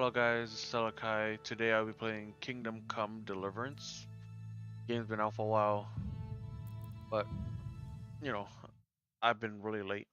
Hello guys, it's Salakai. Today I'll be playing Kingdom Come Deliverance. Game's been out for a while, but you know, I've been really late.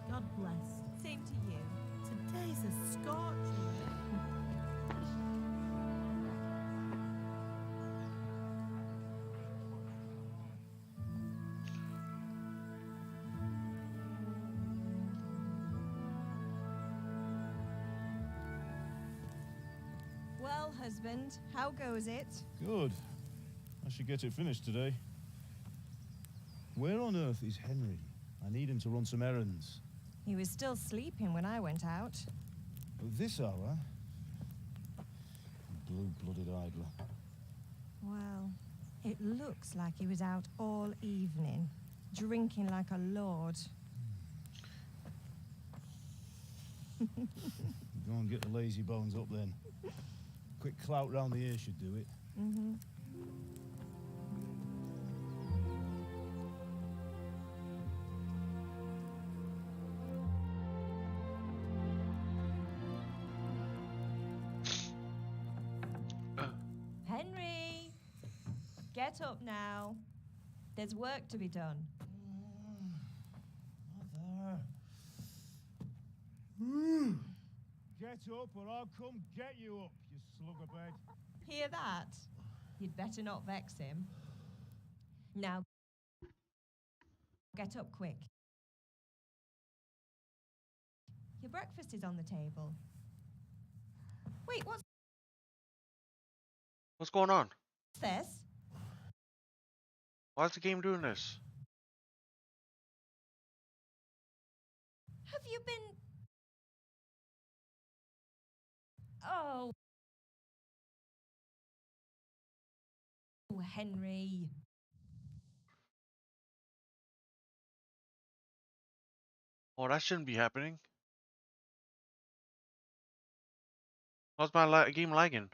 God bless. Same to you. Today's a scorcher. Well, husband, how goes it? Good. I should get it finished today. Where on earth is Henry? I need him to run some errands. He was still sleeping when I went out. At this hour? Blue-blooded idler. Well, it looks like he was out all evening, drinking like a lord. Go and get the lazy bones up then. Quick clout round the ear should do it. Mm-hmm. Henry! Get up now. There's work to be done. Mother. Get up or I'll come get you up, you slug of bed. Hear that? You'd better not vex him. Now, get up quick. Your breakfast is on the table. Wait, what's What's going on? this? Why is the game doing this? Have you been... Oh, Henry. Oh, that shouldn't be happening. How's my game lagging?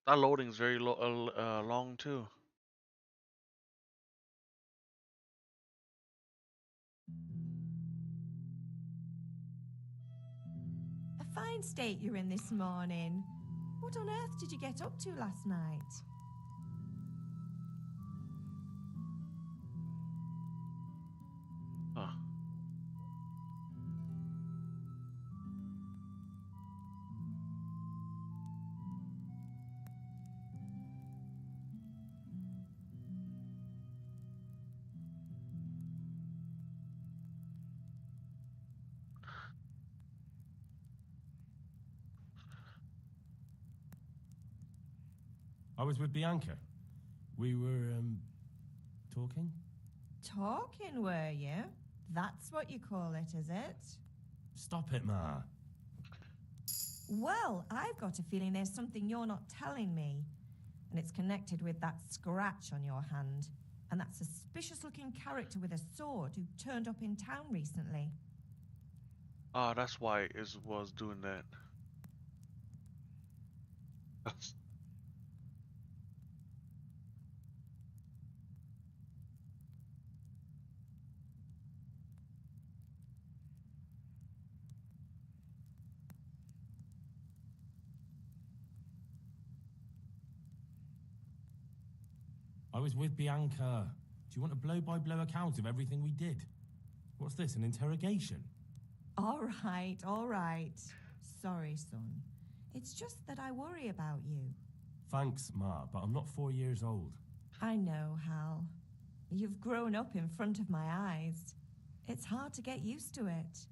That loading's very long too. fine state you're in this morning. What on earth did you get up to last night? Huh. I was with Bianca. We were, talking? Talking, were you? That's what you call it, is it? Stop it, Ma. Well, I've got a feeling there's something you're not telling me. And it's connected with that scratch on your hand. And that suspicious-looking character with a sword who turned up in town recently. Ah, that's why it was doing that. I was with Bianca. Do you want a blow-by-blow account of everything we did? What's this, an interrogation? All right, all right. Sorry, son. It's just that I worry about you. Thanks, Ma, but I'm not 4 years old. I know, Hal. You've grown up in front of my eyes. It's hard to get used to it.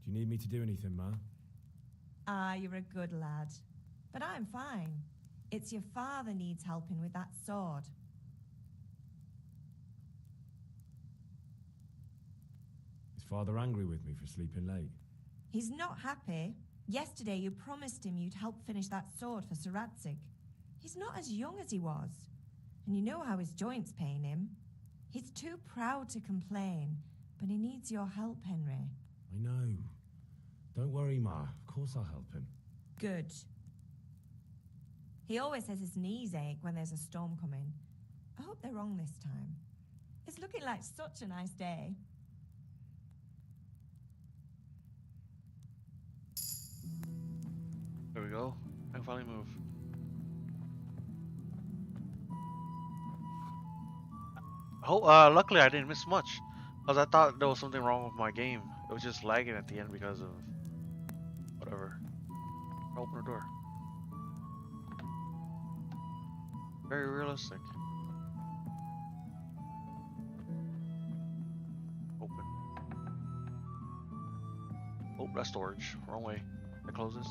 Do you need me to do anything, Ma? Ah, you're a good lad. But I'm fine. It's your father needs helping with that sword. Is Father angry with me for sleeping late? He's not happy. Yesterday you promised him you'd help finish that sword for Sir Radzig. He's not as young as he was. And you know how his joints pain him. He's too proud to complain, but he needs your help, Henry. I know. Don't worry, Ma. Of course I'll help him. Good. He always says his knees ache when there's a storm coming. I hope they're wrong this time. It's looking like such a nice day. There we go. I can finally move. Luckily I didn't miss much, because I thought there was something wrong with my game. It was just lagging at the end because of whatever. Open the door. Very realistic. Open. Oh, that's storage. Wrong way. That closes.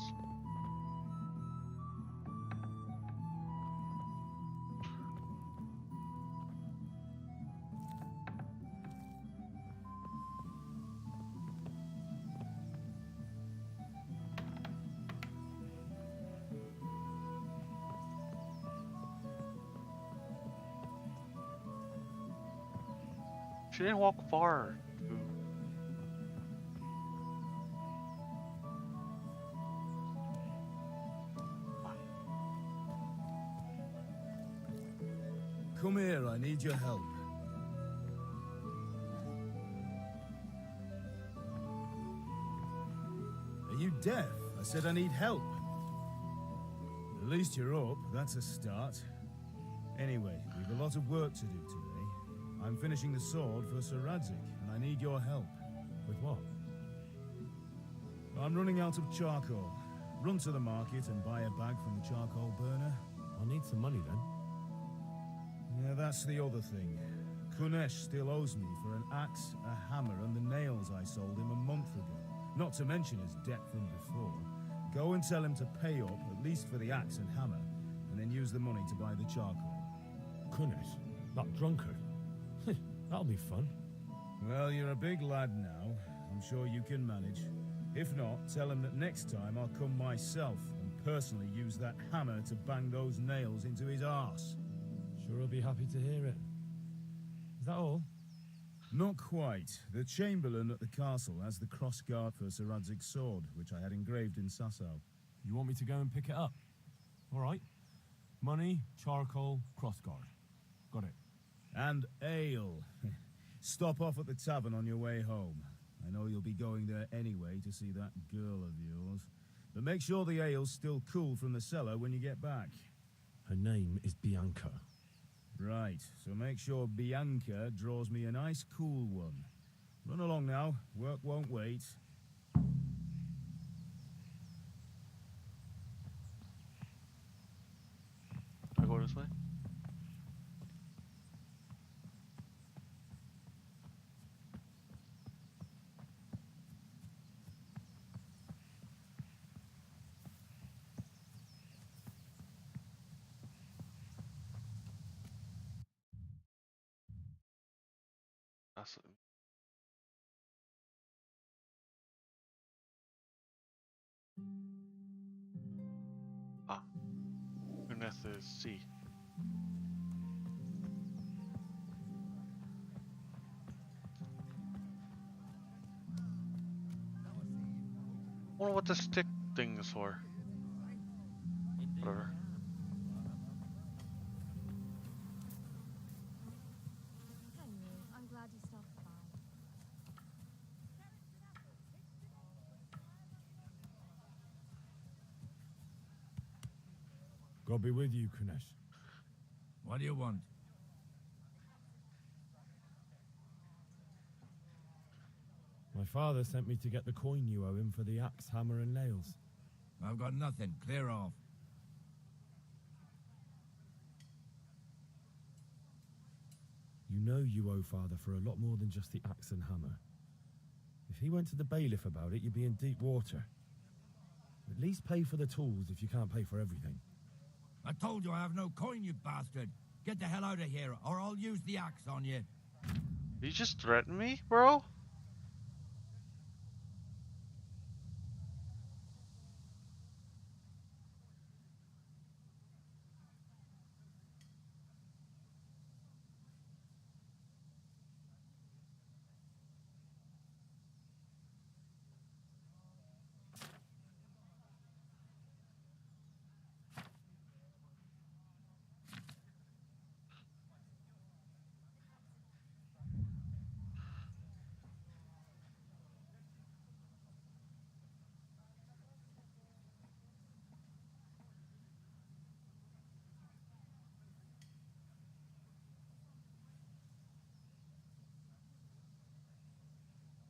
She didn't walk far. Ooh. Come here, I need your help. Are you deaf? I said I need help. At least you're up, that's a start. Anyway, we've a lot of work to do today. I'm finishing the sword for Sir Radzig, and I need your help. With what? I'm running out of charcoal. Run to the market and buy a bag from the charcoal burner. I'll need some money then. Yeah, that's the other thing. Kunesh still owes me for an axe, a hammer, and the nails I sold him a month ago. Not to mention his debt from before. Go and tell him to pay up, at least for the axe and hammer, and then use the money to buy the charcoal. Goodness, that drunkard. That'll be fun. Well, you're a big lad now. I'm sure you can manage. If not, tell him that next time I'll come myself and personally use that hammer to bang those nails into his arse. Sure I'll be happy to hear it. Is that all? Not quite. The Chamberlain at the castle has the crossguard for Sir Radzig's sword, which I had engraved in Sasau. You want me to go and pick it up? All right. Money, charcoal, crossguard. got it. And ale. Stop off at the tavern on your way home. I know you'll be going there anyway to see that girl of yours. But make sure the ale's still cool from the cellar when you get back. Her name is Bianca. Right, so make sure Bianca draws me a nice cool one. Run along now, work won't wait. I go this way? That's it. Ah, Kenneth is C. Wonder what the stick thing is for. Whatever. Henry, I'm glad you stopped by. God be with you, Kunesh. What do you want? My father sent me to get the coin you owe him for the axe, hammer, and nails. I've got nothing. Clear off. You know you owe father for a lot more than just the axe and hammer. If he went to the bailiff about it, you'd be in deep water. At least pay for the tools if you can't pay for everything. I told you I have no coin, you bastard. Get the hell out of here, or I'll use the axe on you. You just threatened me, bro?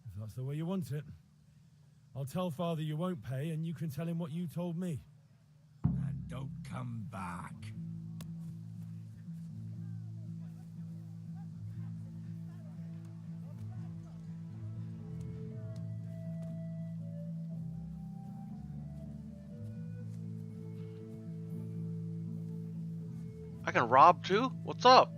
If that's the way you want it. I'll tell father you won't pay, and you can tell him what you told me. And don't come back. I can rob too? What's up?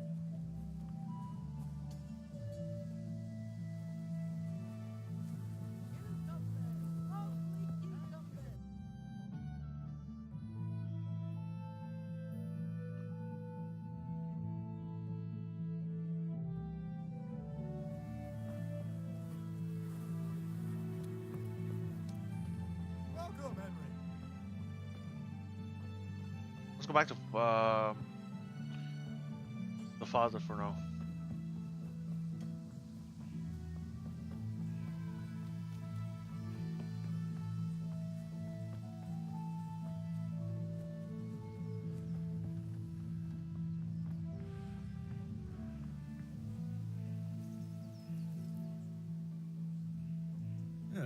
Welcome, Henry. Let's go back to the father for now.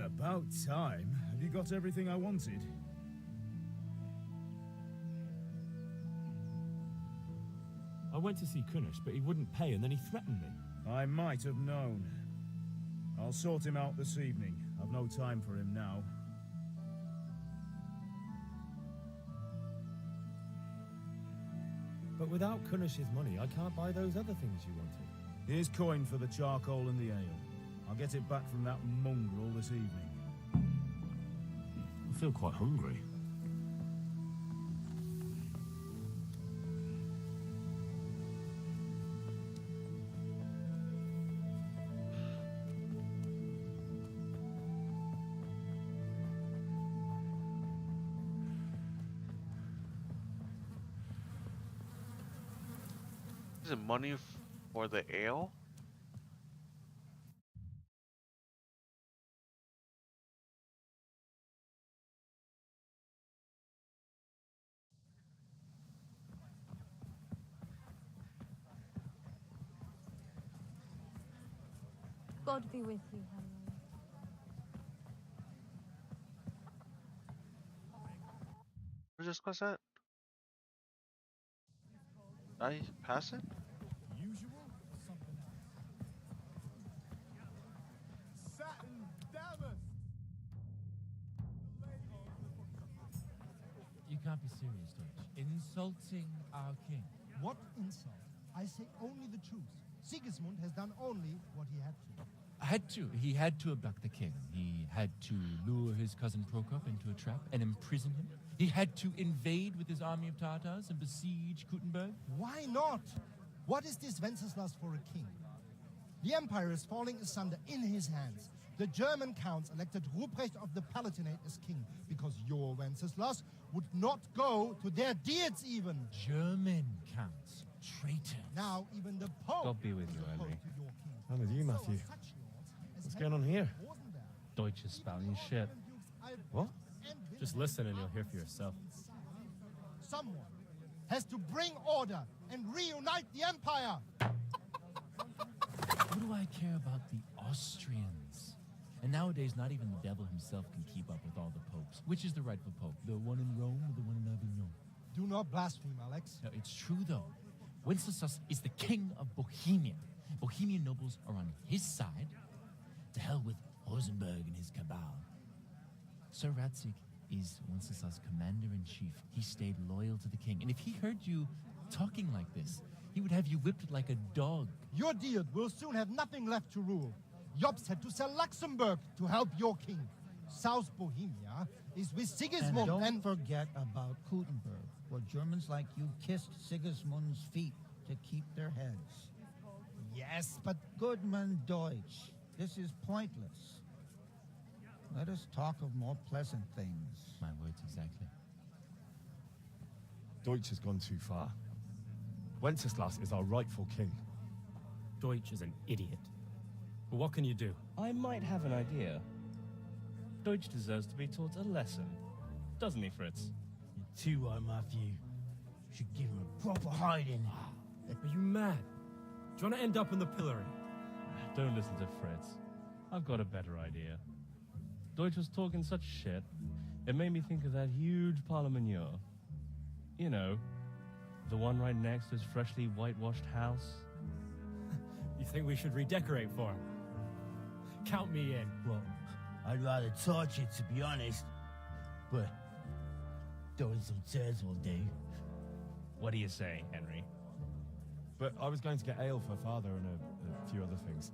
About time. Have you got everything I wanted? I went to see Kunesh, but he wouldn't pay, and then he threatened me. I might have known. I'll sort him out this evening. I've no time for him now. But without Kunesh's money, I can't buy those other things you wanted. Here's coin for the charcoal and the ale. I'll get it back from that mongrel this evening. I feel quite hungry. Is it money for the ale? God be with you, Henry. Where's this quest at? Did I pass it? Usual? Something else. Satin, damn us! You can't be serious, Deutsch. Insulting our king. What insult? I say only the truth. Sigismund has done only what he had to. He had to abduct the king. He had to lure his cousin Prokop into a trap and imprison him. He had to invade with his army of Tartars and besiege Kuttenberg. Why not? What is this Wenceslas for a king? The empire is falling asunder in his hands. The German counts elected Ruprecht of the Palatinate as king because your Wenceslas would not go to their deeds even. German counts. Traitor. Now even the Pope God be with is you, opposed Henry. to your king. I'm with you, Matthew. So such lords as What's Henry going on here? wasn't there. Deutsch is spouting shit. What? Just listen and you'll hear for yourself. Someone has to bring order and reunite the empire. What do I care about the Austrians? And nowadays, not even the devil himself can keep up with all the popes. Which is the rightful pope? The one in Rome or the one in Avignon? Do not blaspheme, Alex. No, it's true, though. Wenceslas is the king of Bohemia. Bohemian nobles are on his side. To hell with Rosenberg and his cabal. Sir Ratzig is Wenceslas' commander-in-chief. He stayed loyal to the king. And if he heard you talking like this, he would have you whipped like a dog. Your deed will soon have nothing left to rule. Jobst had to sell Luxembourg to help your king. South Bohemia is with Sigismund And don't forget about Kuttenberg, where Germans like you kissed Sigismund's feet to keep their heads. Yes, but Goodman Deutsch, this is pointless. Let us talk of more pleasant things. My words exactly. Deutsch has gone too far. Wenceslas is our rightful king. Deutsch is an idiot. But what can you do? I might have an idea. Deutsch deserves to be taught a lesson. Doesn't he, Fritz? You're too right, Matthew. Should give him a proper hiding. Are you mad? Do you want to end up in the pillory? Don't listen to Fritz. I've got a better idea. Deutsch was talking such shit, it made me think of that huge parliament. You know, the one right next to his freshly whitewashed house. You think we should redecorate for him? Count me in. Well, I'd rather torch it, to be honest. But throwing some tears will do. What do you say, Henry? But I was going to get ale for father and a few other things.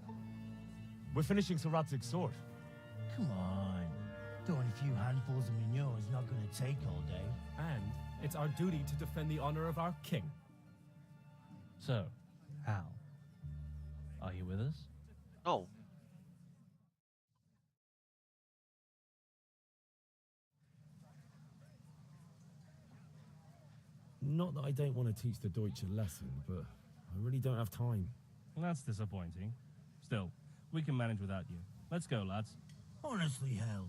We're finishing Sir Radzig's sword. Come on. Throwing a few handfuls of manure is not going to take all day. And it's our duty to defend the honor of our king. So, Hal, are you with us? No. Not that I don't want to teach the Deutsch a lesson, but I really don't have time. That's disappointing. Still, we can manage without you. Let's go, lads. Honestly, hell.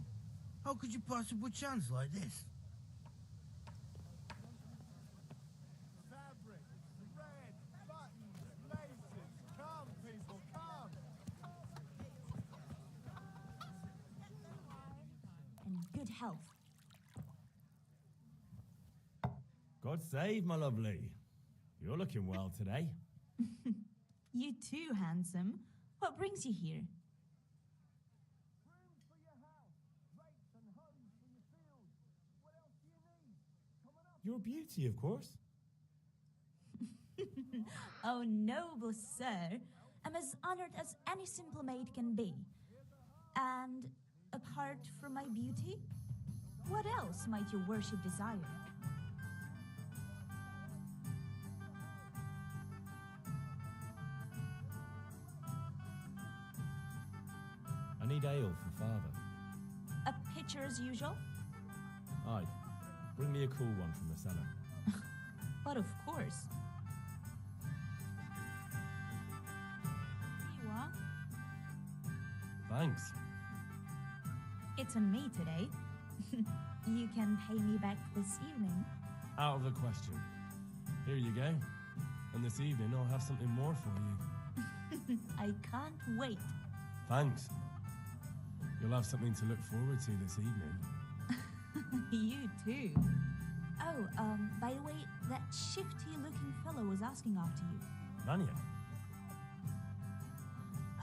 How could you possibly chance like this? Fabric, thread, buttons, laces. Come, people, come. And good health. God save, my lovely. You're looking well today. You too, handsome. What brings you here? Rooms for your house, rakes and hoes for your fields. What else do you need? Come on up. Your beauty, of course. Oh, noble sir. I'm as honored as any simple maid can be. And apart from my beauty, what else might your worship desire? I need ale for father. A pitcher as usual? Aye. Bring me a cool one from the cellar. But of course. Thanks. It's on me today. You can pay me back this evening. Out of the question. Here you go. And this evening I'll have something more for you. I can't wait. Thanks. You'll have something to look forward to this evening. You too. Oh, by the way, that shifty-looking fellow was asking after you. Vanya?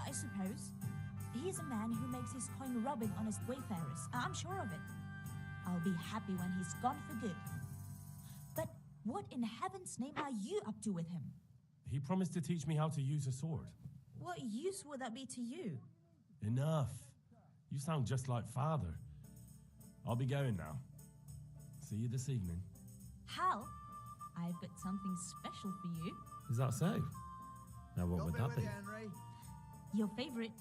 I suppose. He's a man who makes his coin robbing honest wayfarers. I'm sure of it. I'll be happy when he's gone for good. But what in heaven's name are you up to with him? He promised to teach me how to use a sword. What use would that be to you? Enough. You sound just like Father. I'll be going now. See you this evening. Hal, I've got something special for you. Is that so? Now what would that be? Your favorite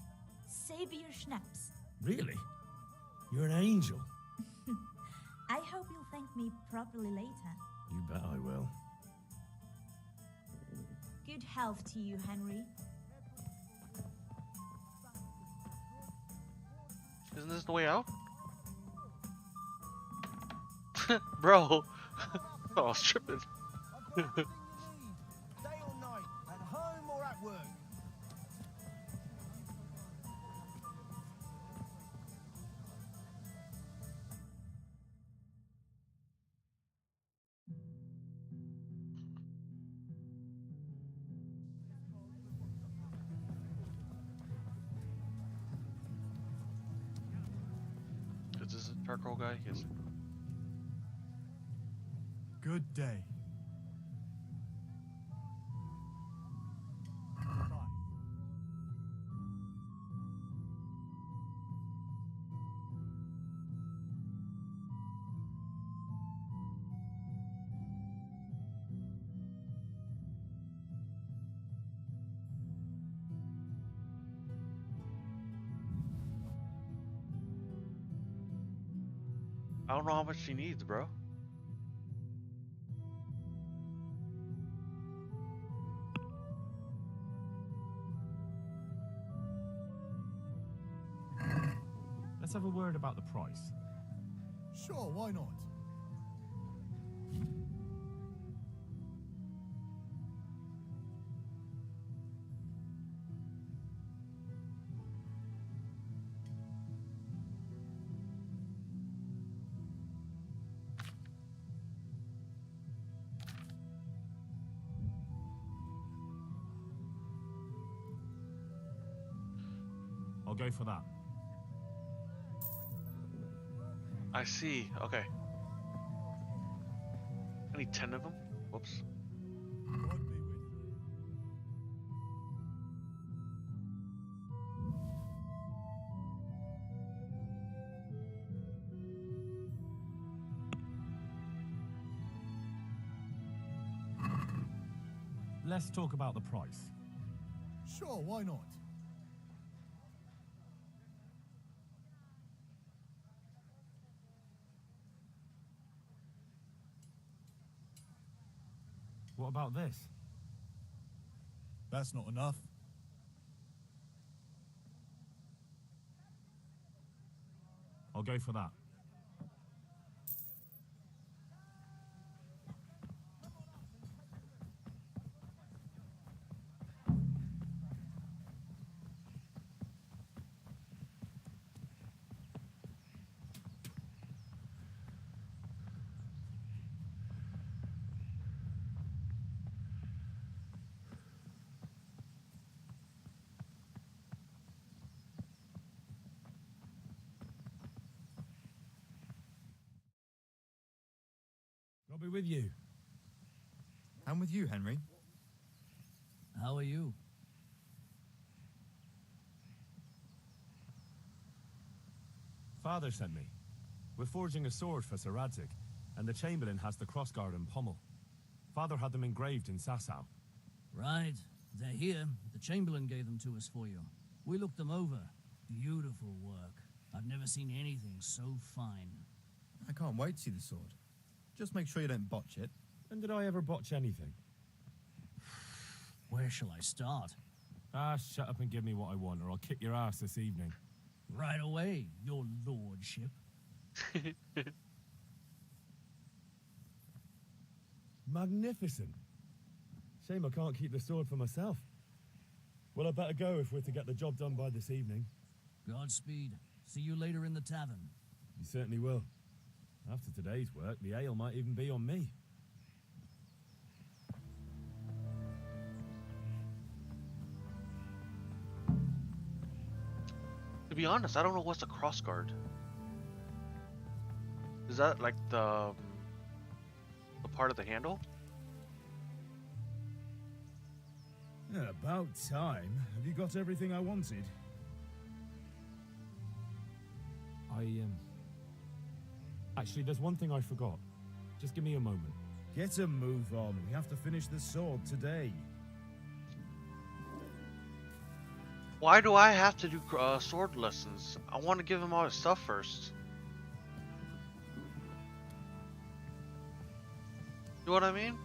Savior Schnapps. Really? You're an angel. I hope you'll thank me properly later. You bet I will. Good health to you, Henry. Isn't this the way out? Bro! I was tripping. Day or night, at home or at work. Is this a charcoal guy? Yes. Good day. I don't know how much she needs, bro. Let's have a word about the price. Sure, why not? I'll go for that. I see. Okay. I need 10 of them. Whoops. God be with you. Let's talk about the price. Sure, why not? What about this? That's not enough. I'll go for that. I'll be with you. I'm with you, Henry. How are you? Father sent me. We're forging a sword for Sir Radzig, and the Chamberlain has the crossguard and pommel. Father had them engraved in Sasau. Right. They're here. The Chamberlain gave them to us for you. We looked them over. Beautiful work. I've never seen anything so fine. I can't wait to see the sword. Just make sure you don't botch it. And did I ever botch anything? Where shall I start? Ah, shut up and give me what I want, or I'll kick your ass this evening. Right away, your lordship. Magnificent. Shame I can't keep the sword for myself. Well, I better go if we're to get the job done by this evening. Godspeed. See you later in the tavern. You certainly will. After today's work, the ale might even be on me. To be honest, I don't know what's a crossguard. Is that like the part of the handle? Yeah, about time. Have you got everything I wanted? Actually, there's one thing I forgot. Just give me a moment. Get a move on. We have to finish the sword today. Why do I have to do sword lessons? I want to give him all his stuff first. You know what I mean?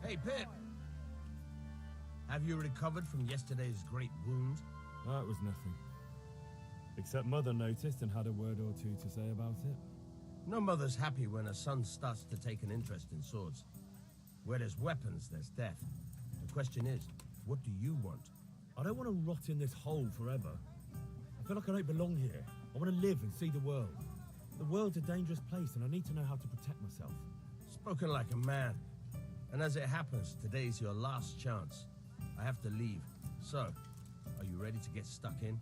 Hey, Pip. Have you recovered from yesterday's great wound? That was nothing. Except Mother noticed and had a word or two to say about it. No mother's happy when her son starts to take an interest in swords. Where there's weapons, there's death. The question is, what do you want? I don't want to rot in this hole forever. I feel like I don't belong here. I want to live and see the world. The world's a dangerous place and I need to know how to protect myself. Spoken like a man. And as it happens, today's your last chance. I have to leave. So, are you ready to get stuck in?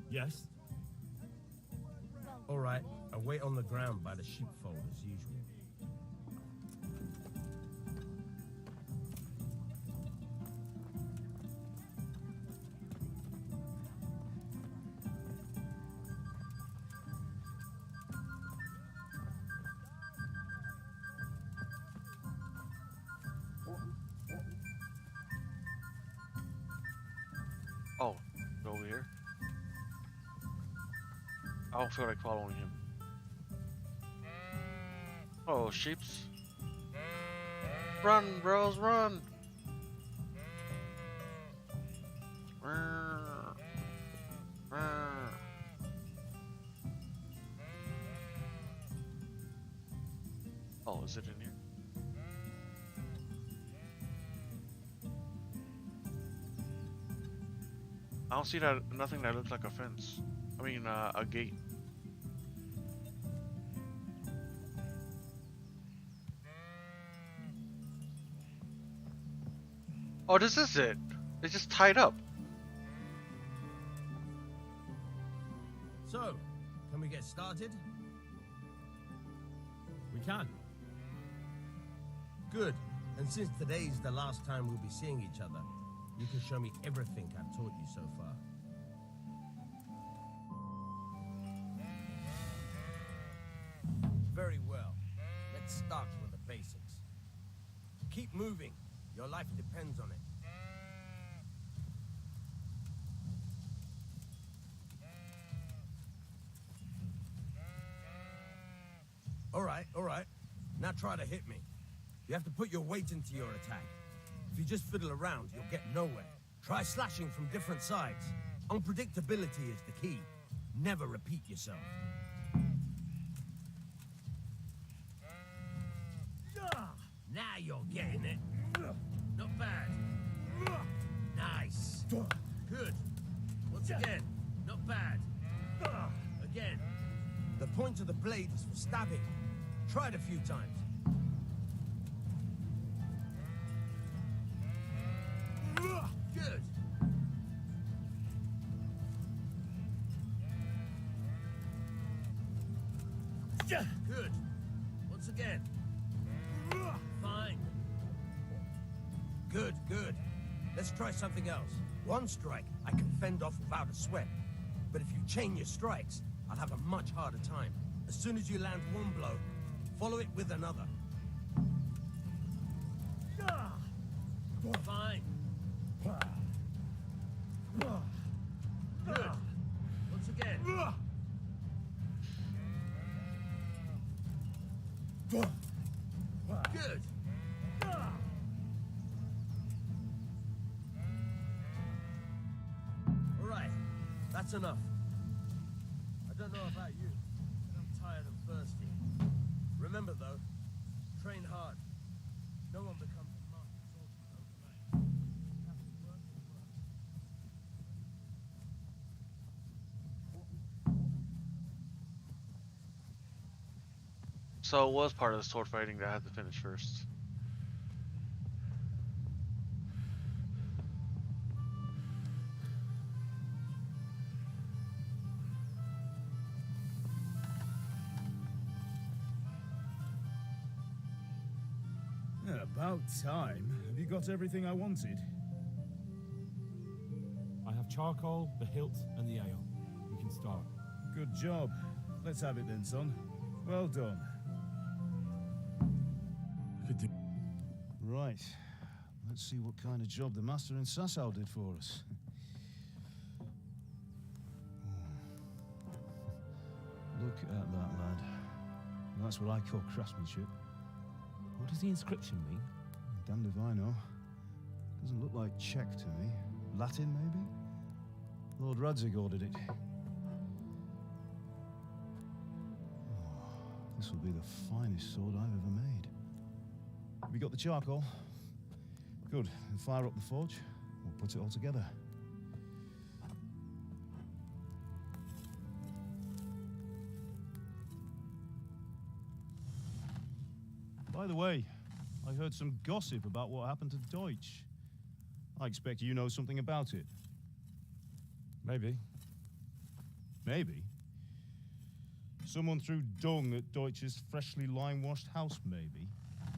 Yes. All right, I'll wait on the ground by the sheepfold as usual. Oh, over here. I don't feel like following him. Oh, sheeps. Run, bros, run! Oh, is it in here? I don't see that, nothing that looks like a fence. I mean, a gate. Oh, this is it. It's just tied up. So, can we get started? We can. Good. And since today's the last time we'll be seeing each other, you can show me everything I've taught you so far. Very well. Let's start with the basics. Keep moving. Your life depends on it. All right. Now try to hit me. You have to put your weight into your attack. If you just fiddle around, you'll get nowhere. Try slashing from different sides. Unpredictability is the key. Never repeat yourself. Now you're getting it. Not bad. Nice. Good. Once again. Not bad. Again. The point of the blade is for stabbing. Try it a few times. Good. Good. Once again. Fine. Good. Let's try something else. One strike, I can fend off without a sweat. But if you chain your strikes, I'll have a much harder time. As soon as you land one blow, follow it with another. Fine. Good. Once again. That's enough. I don't know about you, but I'm tired and thirsty. Remember, though, train hard. No one becomes a master swordsman overnight. You have to work and work. So it was part of the sword fighting that I had to finish first. Yeah, about time. Have you got everything I wanted? I have charcoal, the hilt, and the ale. We can start. Good job. Let's have it then, son. Well done. Right. Let's see what kind of job the Master in Sasau did for us. Look at that, lad. That's what I call craftsmanship. What does the inscription mean? Damned if I know. Doesn't look like Czech to me. Latin, maybe? Lord Radzig ordered it. Oh, this will be the finest sword I've ever made. Have you got the charcoal? Good. Then fire up the forge. We'll put it all together. By the way, I heard some gossip about what happened to Deutsch. I expect you know something about it. Maybe. Maybe? Someone threw dung at Deutsch's freshly lime-washed house, maybe?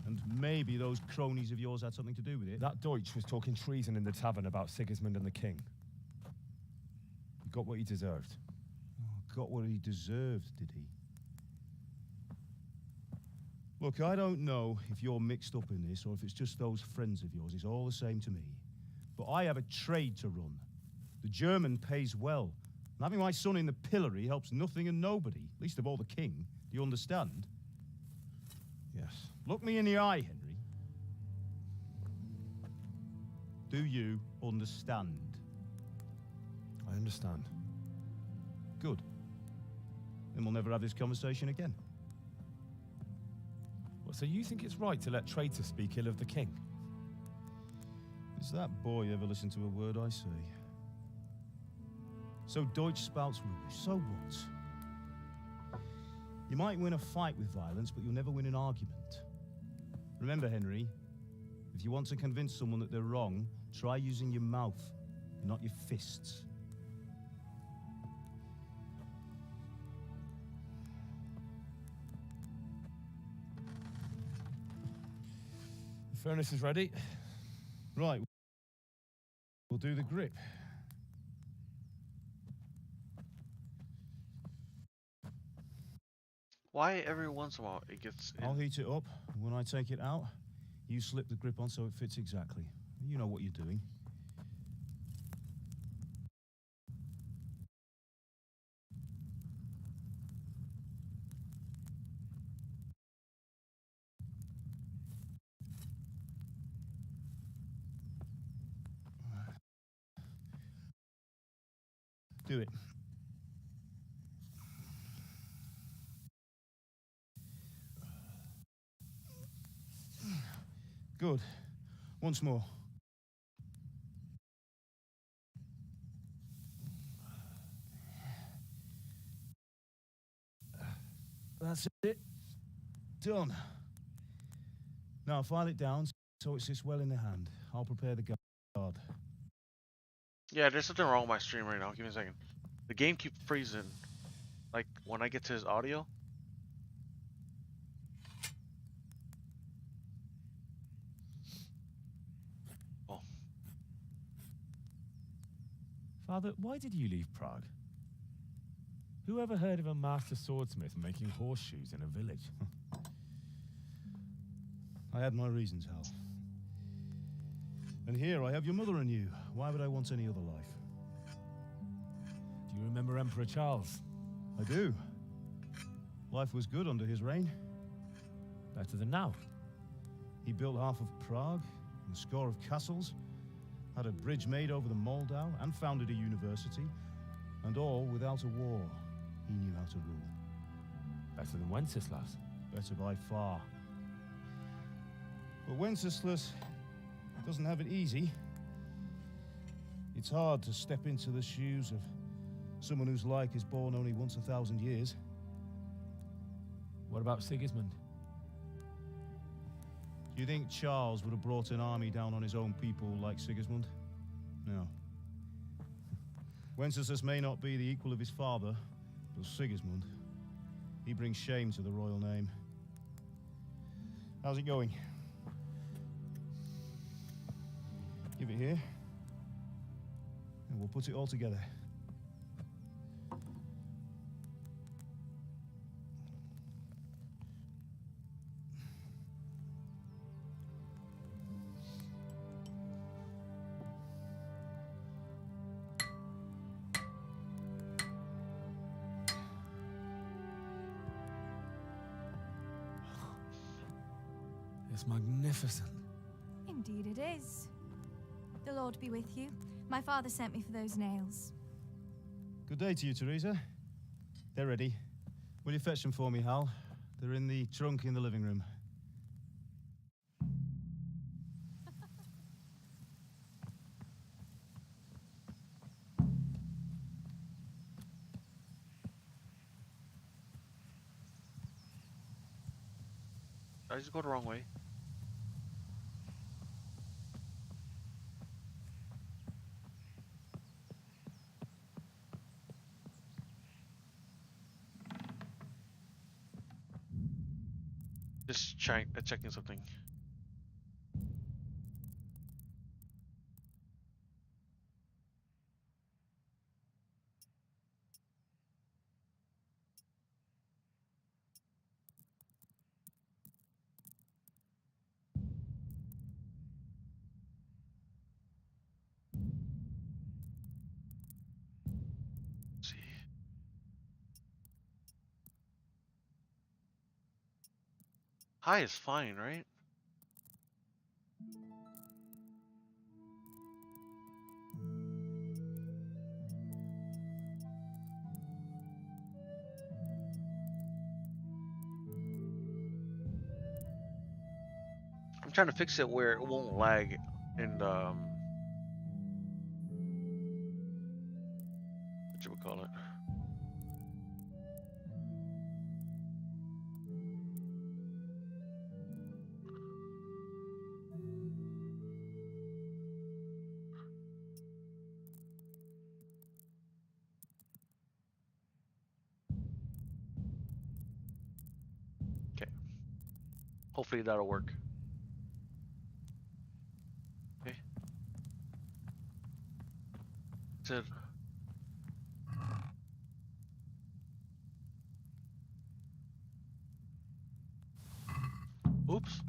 And maybe those cronies of yours had something to do with it? That Deutsch was talking treason in the tavern about Sigismund and the king. He got what he deserved. Oh, got what he deserved, did he? Look, I don't know if you're mixed up in this or if it's just those friends of yours. It's all the same to me. But I have a trade to run. The German pays well. And having my son in the pillory helps nothing and nobody, least of all the king. Do you understand? Yes. Look me in the eye, Henry. Do you understand? I understand. Good. Then we'll never have this conversation again. What, so you think it's right to let traitors speak ill of the king? Does that boy ever listen to a word I say? So Deutsch spouts rubbish. So what? You might win a fight with violence, but you'll never win an argument. Remember, Henry, if you want to convince someone that they're wrong, try using your mouth, not your fists. The furnace is ready. Right. We'll do the grip. Why every once in a while it gets... I'll heat it up, and when I take it out, you slip the grip on so it fits exactly. You know what you're doing. Do it. Good. Once more. That's it. Done. Now file it down so it sits well in the hand. I'll prepare the guard. Yeah, there's something wrong with my stream right now. Give me a second. The game keeps freezing. Like, when I get to his audio. Oh. Father, why did you leave Prague? Who ever heard of a master swordsmith making horseshoes in a village? I had my reasons, Hal. And here I have your mother and you. Why would I want any other life? Do you remember Emperor Charles? I do. Life was good under his reign. Better than now. He built half of Prague, and a score of castles, had a bridge made over the Moldau, and founded a university. And all without a war. He knew how to rule. Better than Wenceslas. Better by far. But Wenceslas doesn't have it easy. It's hard to step into the shoes of someone whose like is born only once 1,000 years. What about Sigismund? Do you think Charles would have brought an army down on his own people like Sigismund? No. Wenceslas may not be the equal of his father, but Sigismund, he brings shame to the royal name. How's it going? Give it here, and we'll put it all together. It's magnificent. Indeed it is. The Lord be with you. My father sent me for those nails. Good day to you, Teresa. They're ready. Will you fetch them for me, Hal? They're in the trunk in the living room. I just go the wrong way. Just checking something. Let's see. High is fine, right? I'm trying to fix it where it won't lag in the what you would call it. Okay. Hopefully that'll work. Okay. Said. Oops.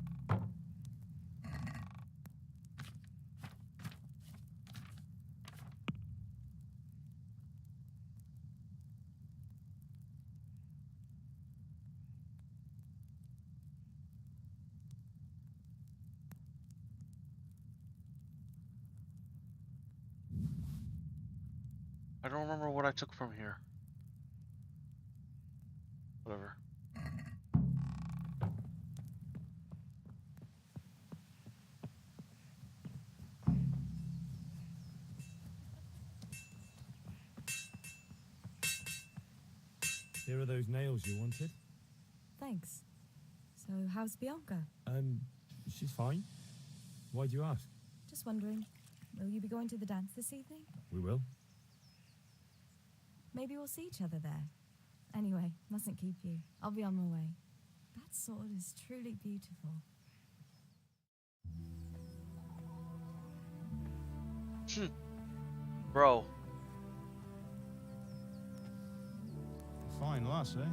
I don't remember what I took from here. Whatever. Here are those nails you wanted. Thanks. So, how's Bianca? She's fine. Why do you ask? Just wondering, will you be going to the dance this evening? We will. Maybe we'll see each other there. Anyway, mustn't keep you. I'll be on my way. That sword is truly beautiful. Bro. Fine lass, eh?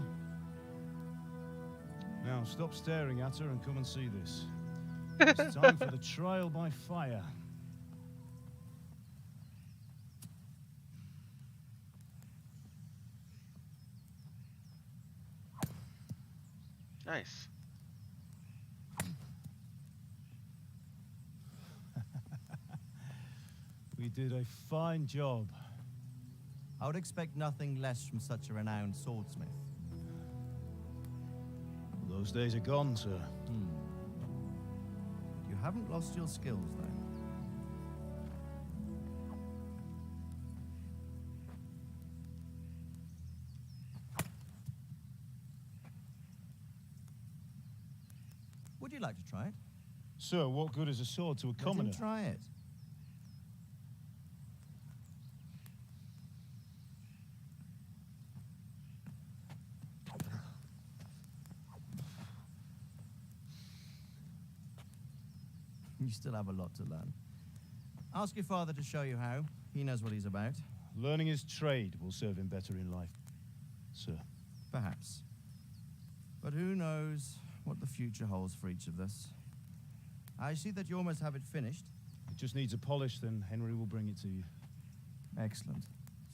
Now stop staring at her and come and see this. It's time for the trial by fire. Nice. We did a fine job. I would expect nothing less from such a renowned swordsmith. Those days are gone, sir. You haven't lost your skills, though. Would you like to try it? Sir, what good is a sword to a commoner? Let him try it. You still have a lot to learn. Ask your father to show you how. He knows what he's about. Learning his trade will serve him better in life, sir. Perhaps. But who knows what the future holds for each of us. I see that you almost have it finished. It just needs a polish, then Henry will bring it to you. Excellent.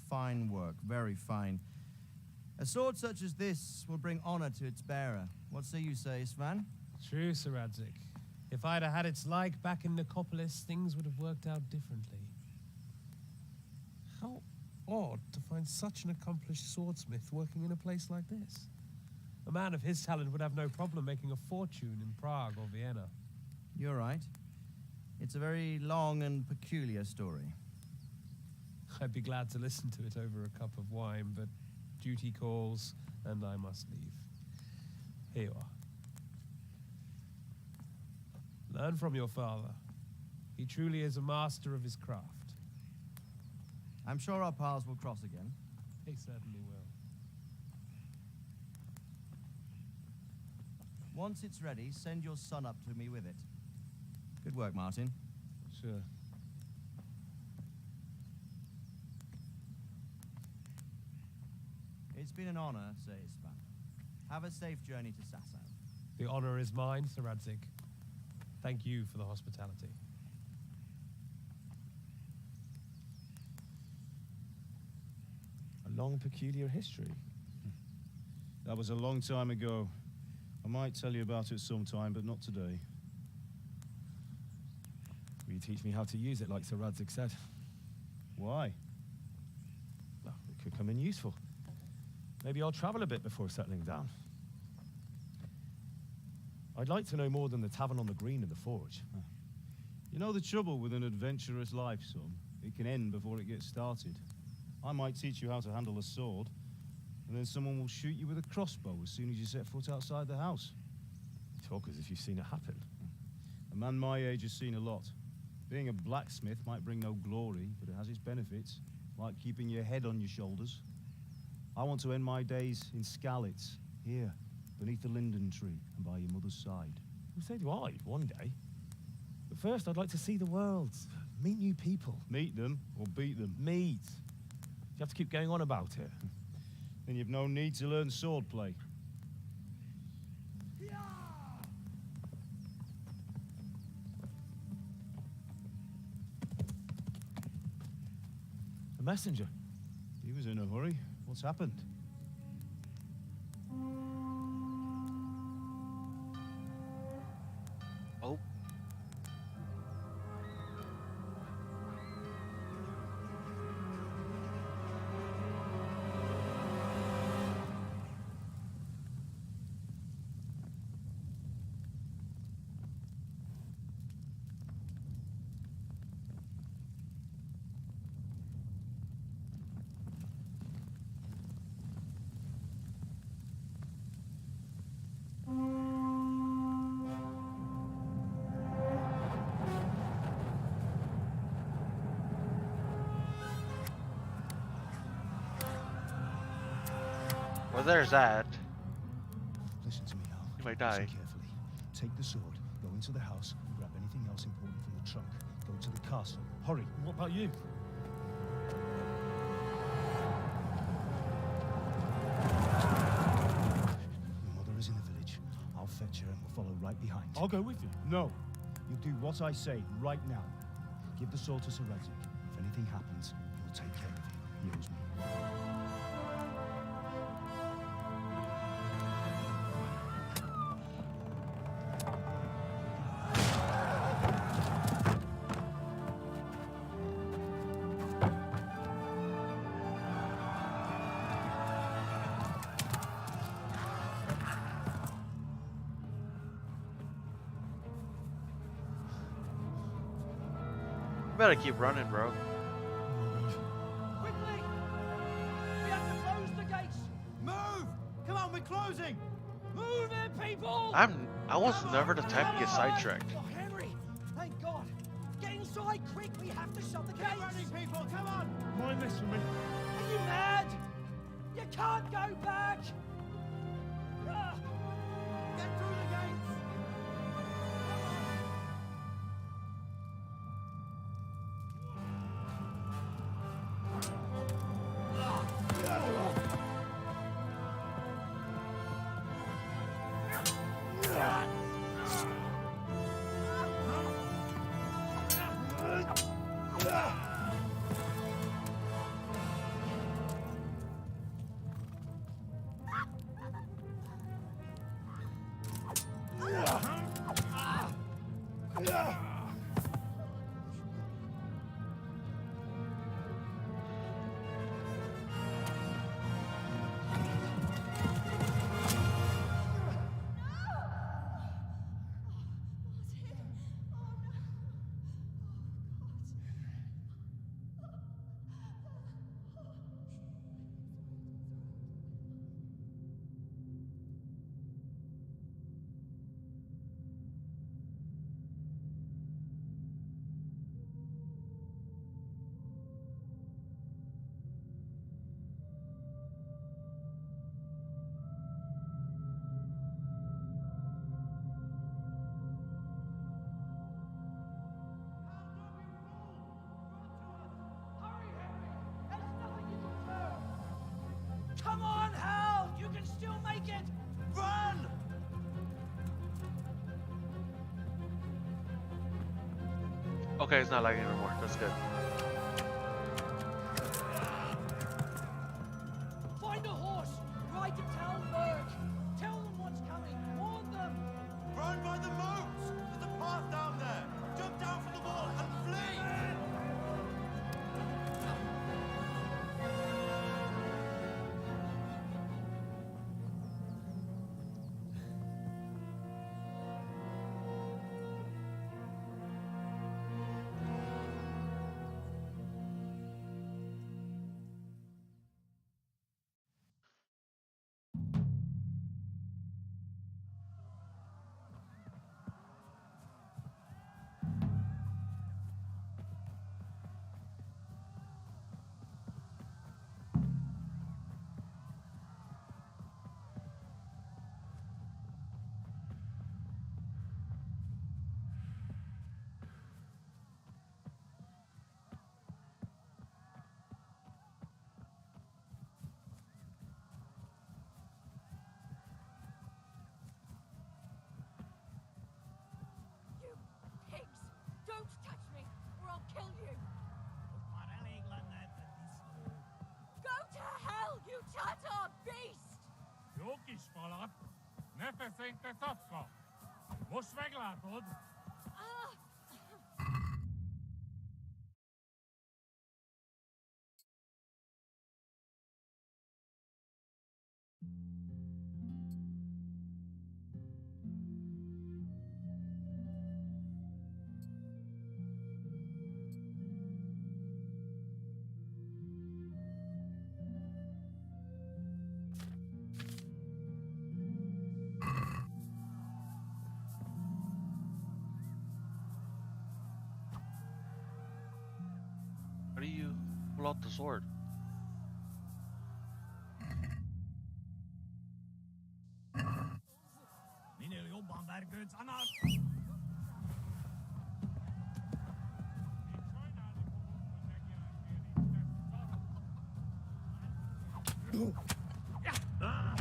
Fine work, very fine. A sword such as this will bring honor to its bearer. What say you, Svan? True, Sir Radzik. If I'd have had its like back in Nicopolis, things would have worked out differently. How odd to find such an accomplished swordsmith working in a place like this. A man of his talent would have no problem making a fortune in Prague or Vienna. You're right. It's a very long and peculiar story. I'd be glad to listen to it over a cup of wine, but duty calls, and I must leave. Here you are. Learn from your father. He truly is a master of his craft. I'm sure our paths will cross again. He certainly will. Once it's ready, send your son up to me with it. Good work, Martin. Sure. It's been an honor, Sir Isvan. Have a safe journey to Sasau. The honor is mine, Sir Radzik. Thank you for the hospitality. A long, peculiar history. That was a long time ago. I might tell you about it sometime, but not today. Will you teach me how to use it, like Sir Radzik said? Why? Well, it could come in useful. Maybe I'll travel a bit before settling down. I'd like to know more than the tavern on the green and the forge. You know the trouble with an adventurous life, son? It can end before it gets started. I might teach you how to handle a sword, and then someone will shoot you with a crossbow as soon as you set foot outside the house. You talk as if you've seen it happen. A man my age has seen a lot. Being a blacksmith might bring no glory, but it has its benefits, like keeping your head on your shoulders. I want to end my days in Skalitz, here, beneath the linden tree and by your mother's side. Well, so do I, one day. But first, I'd like to see the world, meet new people. Meet them or beat them? Meet. You have to keep going on about it. Then you've no need to learn swordplay. A messenger. He was in a hurry. What's happened? Oh. Well, there's that. Listen to me, Al. You might die. Listen carefully. Take the sword, go into the house, and grab anything else important from the trunk. Go to the castle. Hurry. What about you? Your mother is in the village. I'll fetch her and we'll follow right behind. I'll go with you. No. You'll do what I say right now. Give the sword to Sir Radzik. If anything happens, he'll take care of you. He owes me. better keep running, bro. Quickly! We have to close the gates! Move! Come on, we're closing! Move it, people! I was never the type to get sidetracked. Oh, Henry! Thank God! Get inside, quick! We have to shut the gates! Get running, people! Come on! Mind this for me. Are you mad? You can't go back! Ah. Get through the gates! Come on, Hal! You can still make it! Run! Okay, it's not lagging anymore. That's good. Find a horse! Ride to Talberg! Tell them what's coming! Warn them! Run by the moats! There's a path down there! Jump down from the wall and flee! Pigs! Don't touch me, or I'll kill you! Go to hell, you Tatar beast! Jokies, Valak. Never think the thought. Moest weglaten, How do you pull out the sword?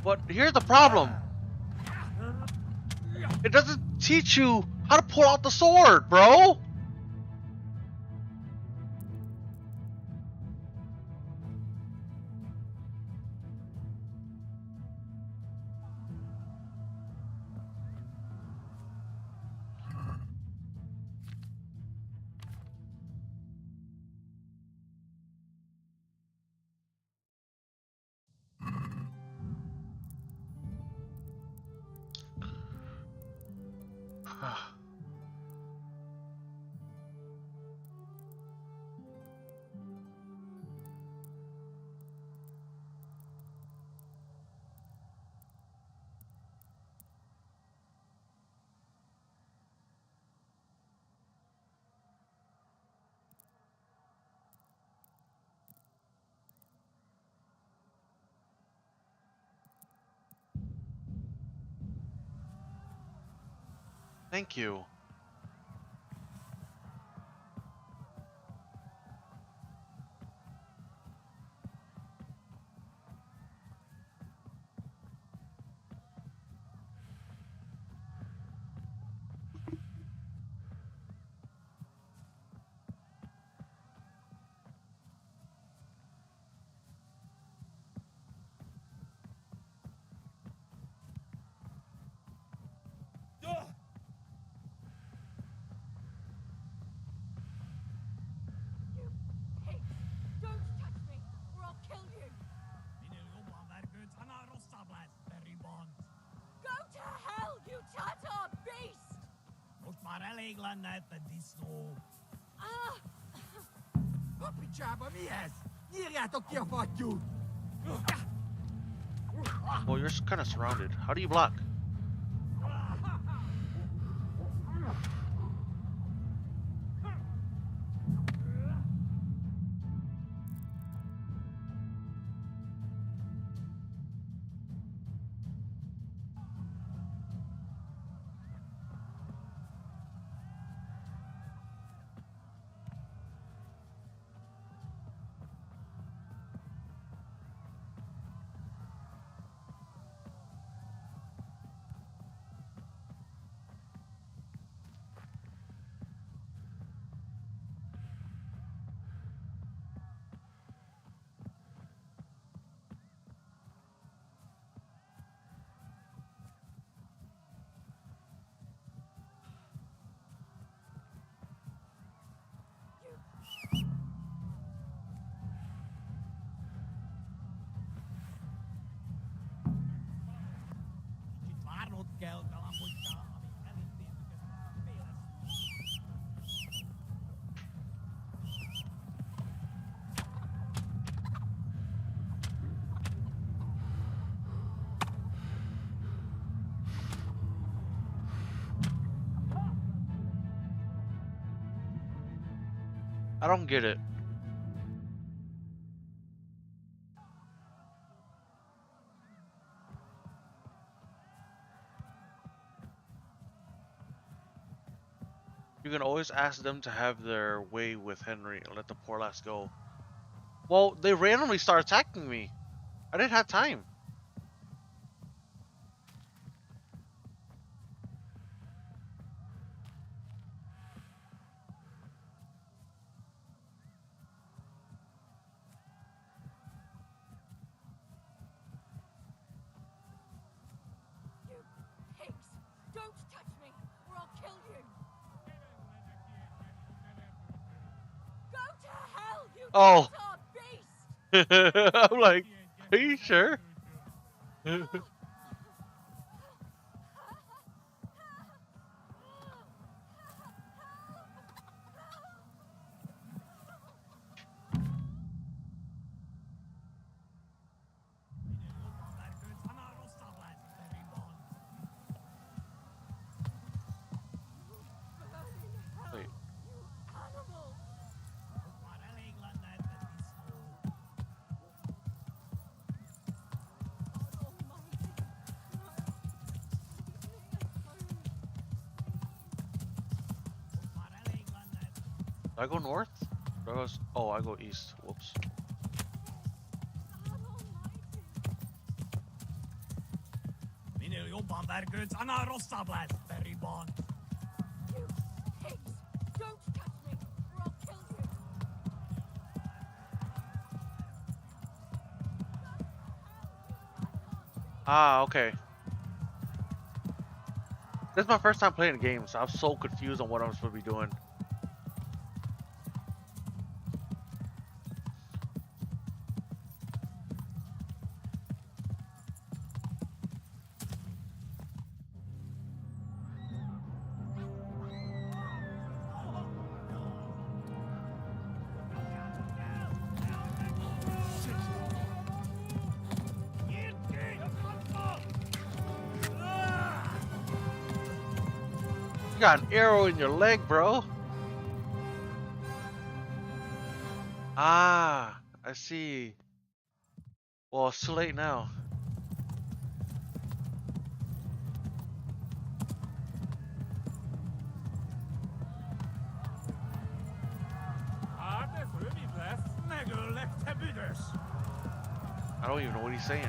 But here's the problem. It doesn't teach you how to pull out the sword, bro. Thank you. Don't touch me, or I'll kill you! Go to hell, you Tatar beast! Ah! Well, you're kind of surrounded. How do you block? I don't get it. You can always ask them to have their way with Henry and let the poor lass go. Well, they randomly start attacking me. I didn't have time. Pigs! Don't touch me, or I'll kill you! Go to hell, you Oh. Tatar beast! I'm like, are you sure? Wait. Do I go north? Do I go oh, I go east. Whoops. You pigs! Don't touch me, or I'll kill you! Ah, okay. This is my first time playing the game, so I'm so confused on what I'm supposed to be doing. You got an arrow in your leg, bro. Ah, I see. Well, it's too late now. I don't even know what he's saying.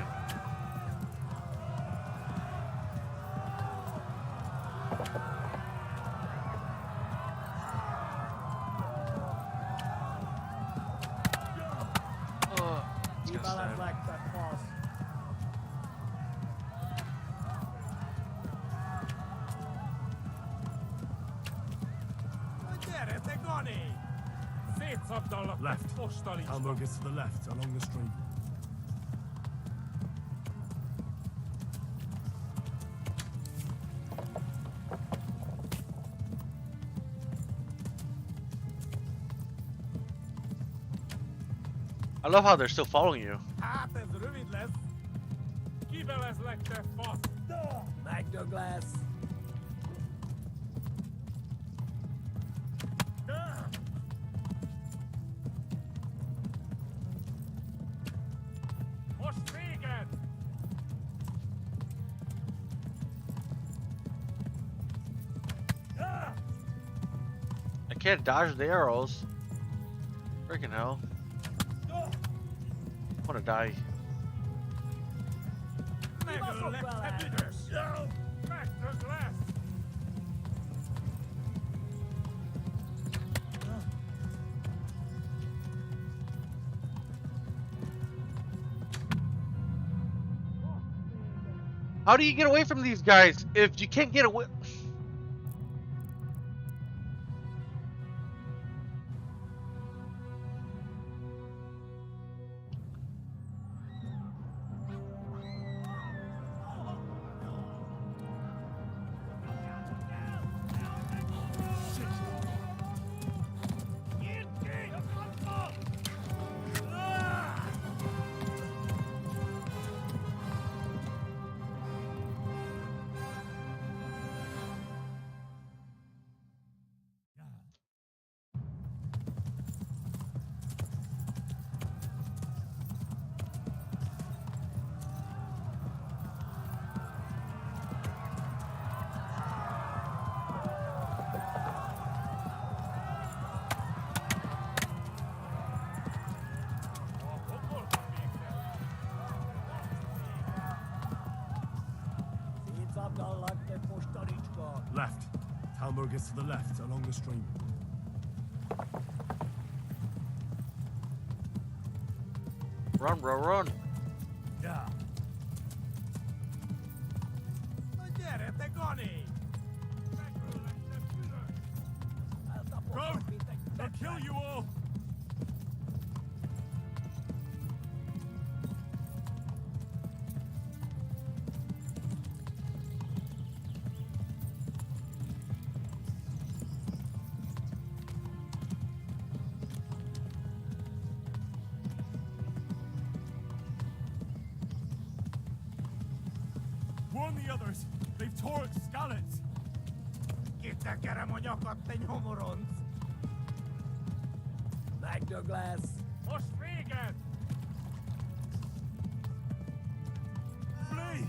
It's gonna stand. Left. Hamburg is to the left, along the stream. I love how they're still following you. Douglas. I can't dodge the arrows. Freaking hell. I wanna die. How do you get away from these guys if you can't get away? Left. Hamburg is to the left, along the stream. Run, bro, run. Yeah. Go! They'll kill you all! Warn the others! They've Torek scallots! Kita kera mo nyokotten humorons. Back Douglas. Vegan! Flee!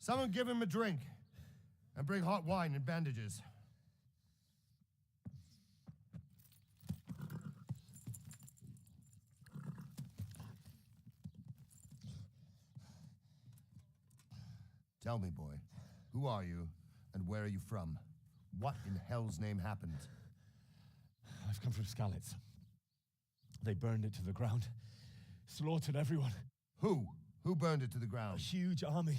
Someone give him a drink. And bring hot wine and bandages. Tell me, boy, who are you and where are you from? What in hell's name happened? I've come from Skalitz. They burned it to the ground, slaughtered everyone. Who? Who burned it to the ground? A huge army.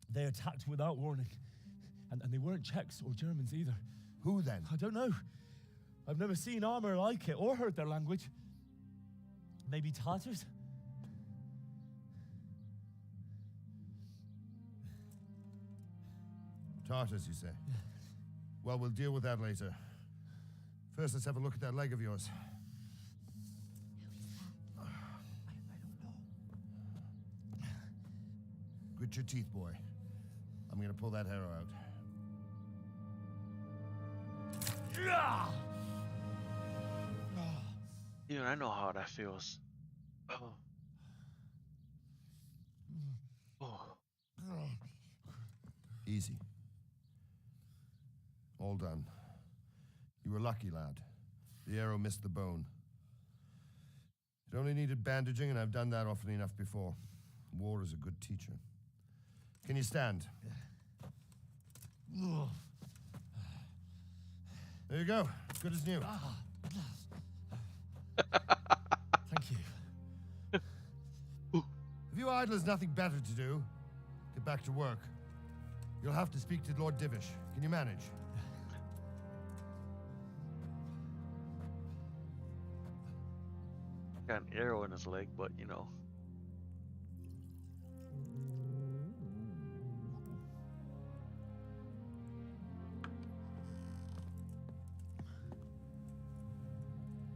They attacked without warning. And they weren't Czechs or Germans either. Who then? I don't know. I've never seen armor like it or heard their language. Maybe Tatars? Tartars, you say? Well, we'll deal with that later. First, let's have a look at that leg of yours. Grit your teeth, boy. I'm gonna pull that arrow out. Even I know how that feels. Oh. Oh. Easy. All done. You were lucky, lad. The arrow missed the bone. It only needed bandaging, and I've done that often enough before. War is a good teacher. Can you stand? There you go. Good as new. Thank you. If you idlers nothing better to do, get back to work. You'll have to speak to Lord Divish. Can you manage? Got an arrow in his leg, but you know.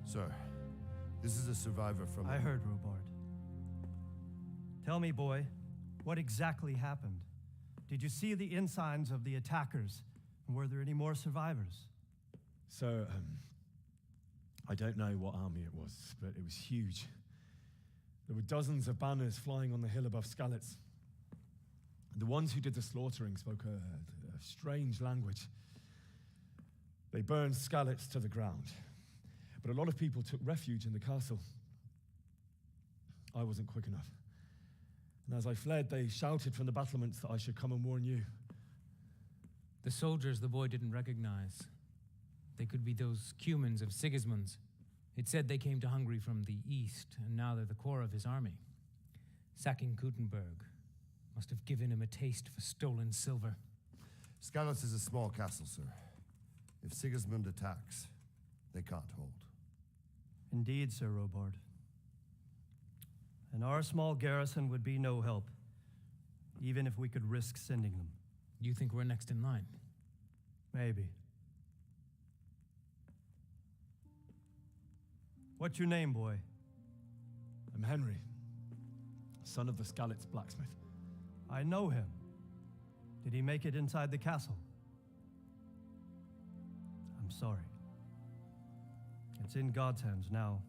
Sir, this is a survivor from... I heard, Robard. Tell me, boy, what exactly happened? Did you see the ensigns of the attackers? And were there any more survivors? So, I don't know what army it was, but it was huge. There were dozens of banners flying on the hill above Skalitz. The ones who did the slaughtering spoke a strange language. They burned Skalitz to the ground. But a lot of people took refuge in the castle. I wasn't quick enough. And as I fled, they shouted from the battlements that I should come and warn you. The soldiers the boy didn't recognize. They could be those Cumans of Sigismund's. It said they came to Hungary from the east, and now they're the core of his army. Sacking Gutenberg must have given him a taste for stolen silver. Skalitz is a small castle, sir. If Sigismund attacks, they can't hold. Indeed, Sir Robard. And our small garrison would be no help, even if we could risk sending them. You think we're next in line? Maybe. What's your name, boy? I'm Henry, son of the Skalitz blacksmith. I know him. Did he make it inside the castle? I'm sorry. It's in God's hands now.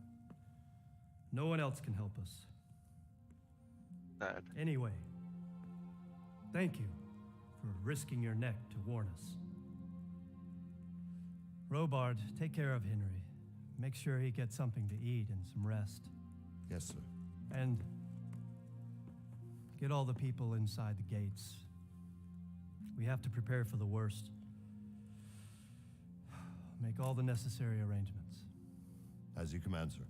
No one else can help us. Sad. Anyway, thank you for risking your neck to warn us. Robard, take care of Henry. Make sure he gets something to eat and some rest. Yes, sir. And get all the people inside the gates. We have to prepare for the worst. Make all the necessary arrangements. As you command, sir.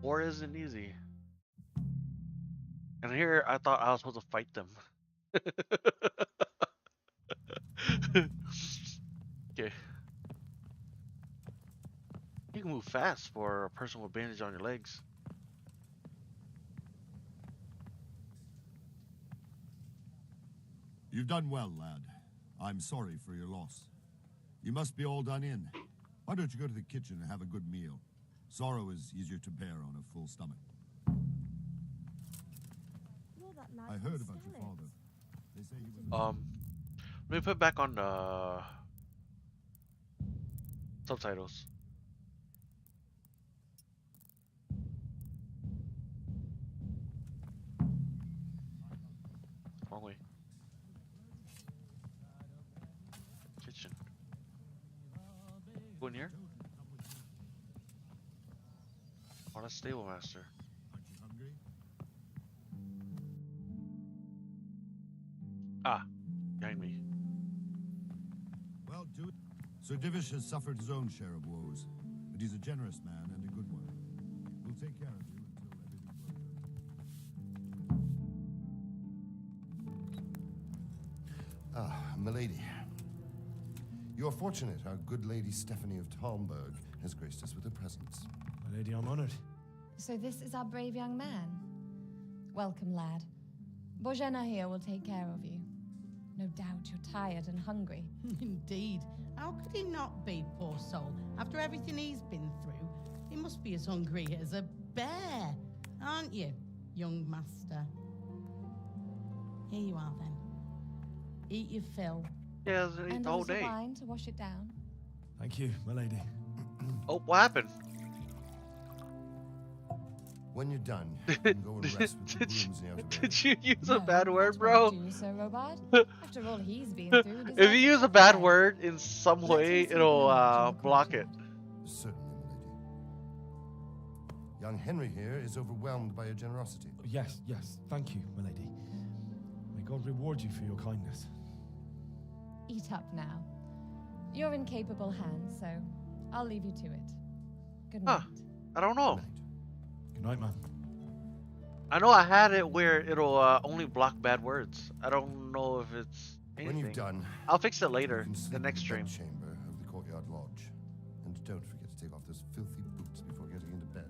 War isn't easy. And here, I thought I was supposed to fight them. Okay. You can move fast for a person with bandage on your legs. You've done well, lad. I'm sorry for your loss. You must be all done in. Why don't you go to the kitchen and have a good meal? Sorrow is easier to bear on a full stomach. I heard about your father. They say he was... Let me put back on the subtitles. Wrong way. Kitchen. Go in here? Oh, that's stable master. Aren't you hungry? Ah, behind me. Well, do it. Sir Divish has suffered his own share of woes, but he's a generous man and a good one. We'll take care of you until everything works out. Ah, milady. You are fortunate our good lady Stephanie of Talmberg has graced us with her presence. My lady, I'm honored. So this is our brave young man. Welcome, lad. Bojena here will take care of you. No doubt you're tired and hungry. Indeed. How could he not be, poor soul? After everything he's been through, he must be as hungry as a bear, aren't you, young master? Here you are, then. Eat your fill. Yeah, I ate And the a whole little day. wine to wash it down. Thank you, my lady. Oh, what happened? When you're done, you can go and rest with the brooms in the outer Did you use No, a bad word, that bro? won't do, Sir Robard. After all he's been through, he If deserves you a use a proper bad bed. word in some Let him way, sleep in it'll the lodge in the block it. Certainly, milady. Young Henry here is overwhelmed by your generosity. Yes, yes. Thank you, my lady. May God reward you for your kindness. Eat up now. You're in capable hands, so I'll leave you to it. Good night. Huh. I don't know. Good night, man. I know I had it where it'll only block bad words. I don't know if it's anything. When you've done, I'll fix it later, you can the sleep next in the stream. bedchamber of the courtyard lodge. And don't forget to take off those filthy boots before getting into bed.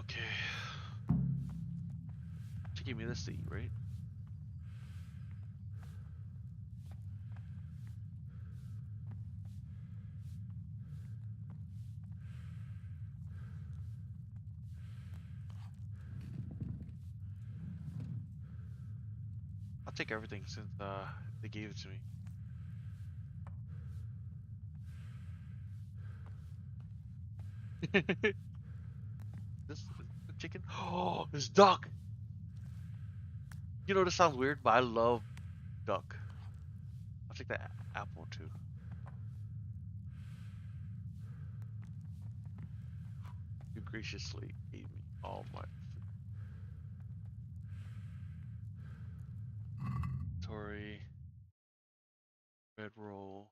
Okay. She gave me this to eat, right? I'll take everything since they gave it to me. This the chicken? Oh, it's duck. You know this sounds weird, but I love duck. I'll take that apple too. You graciously gave me all my food. Tori, bread roll.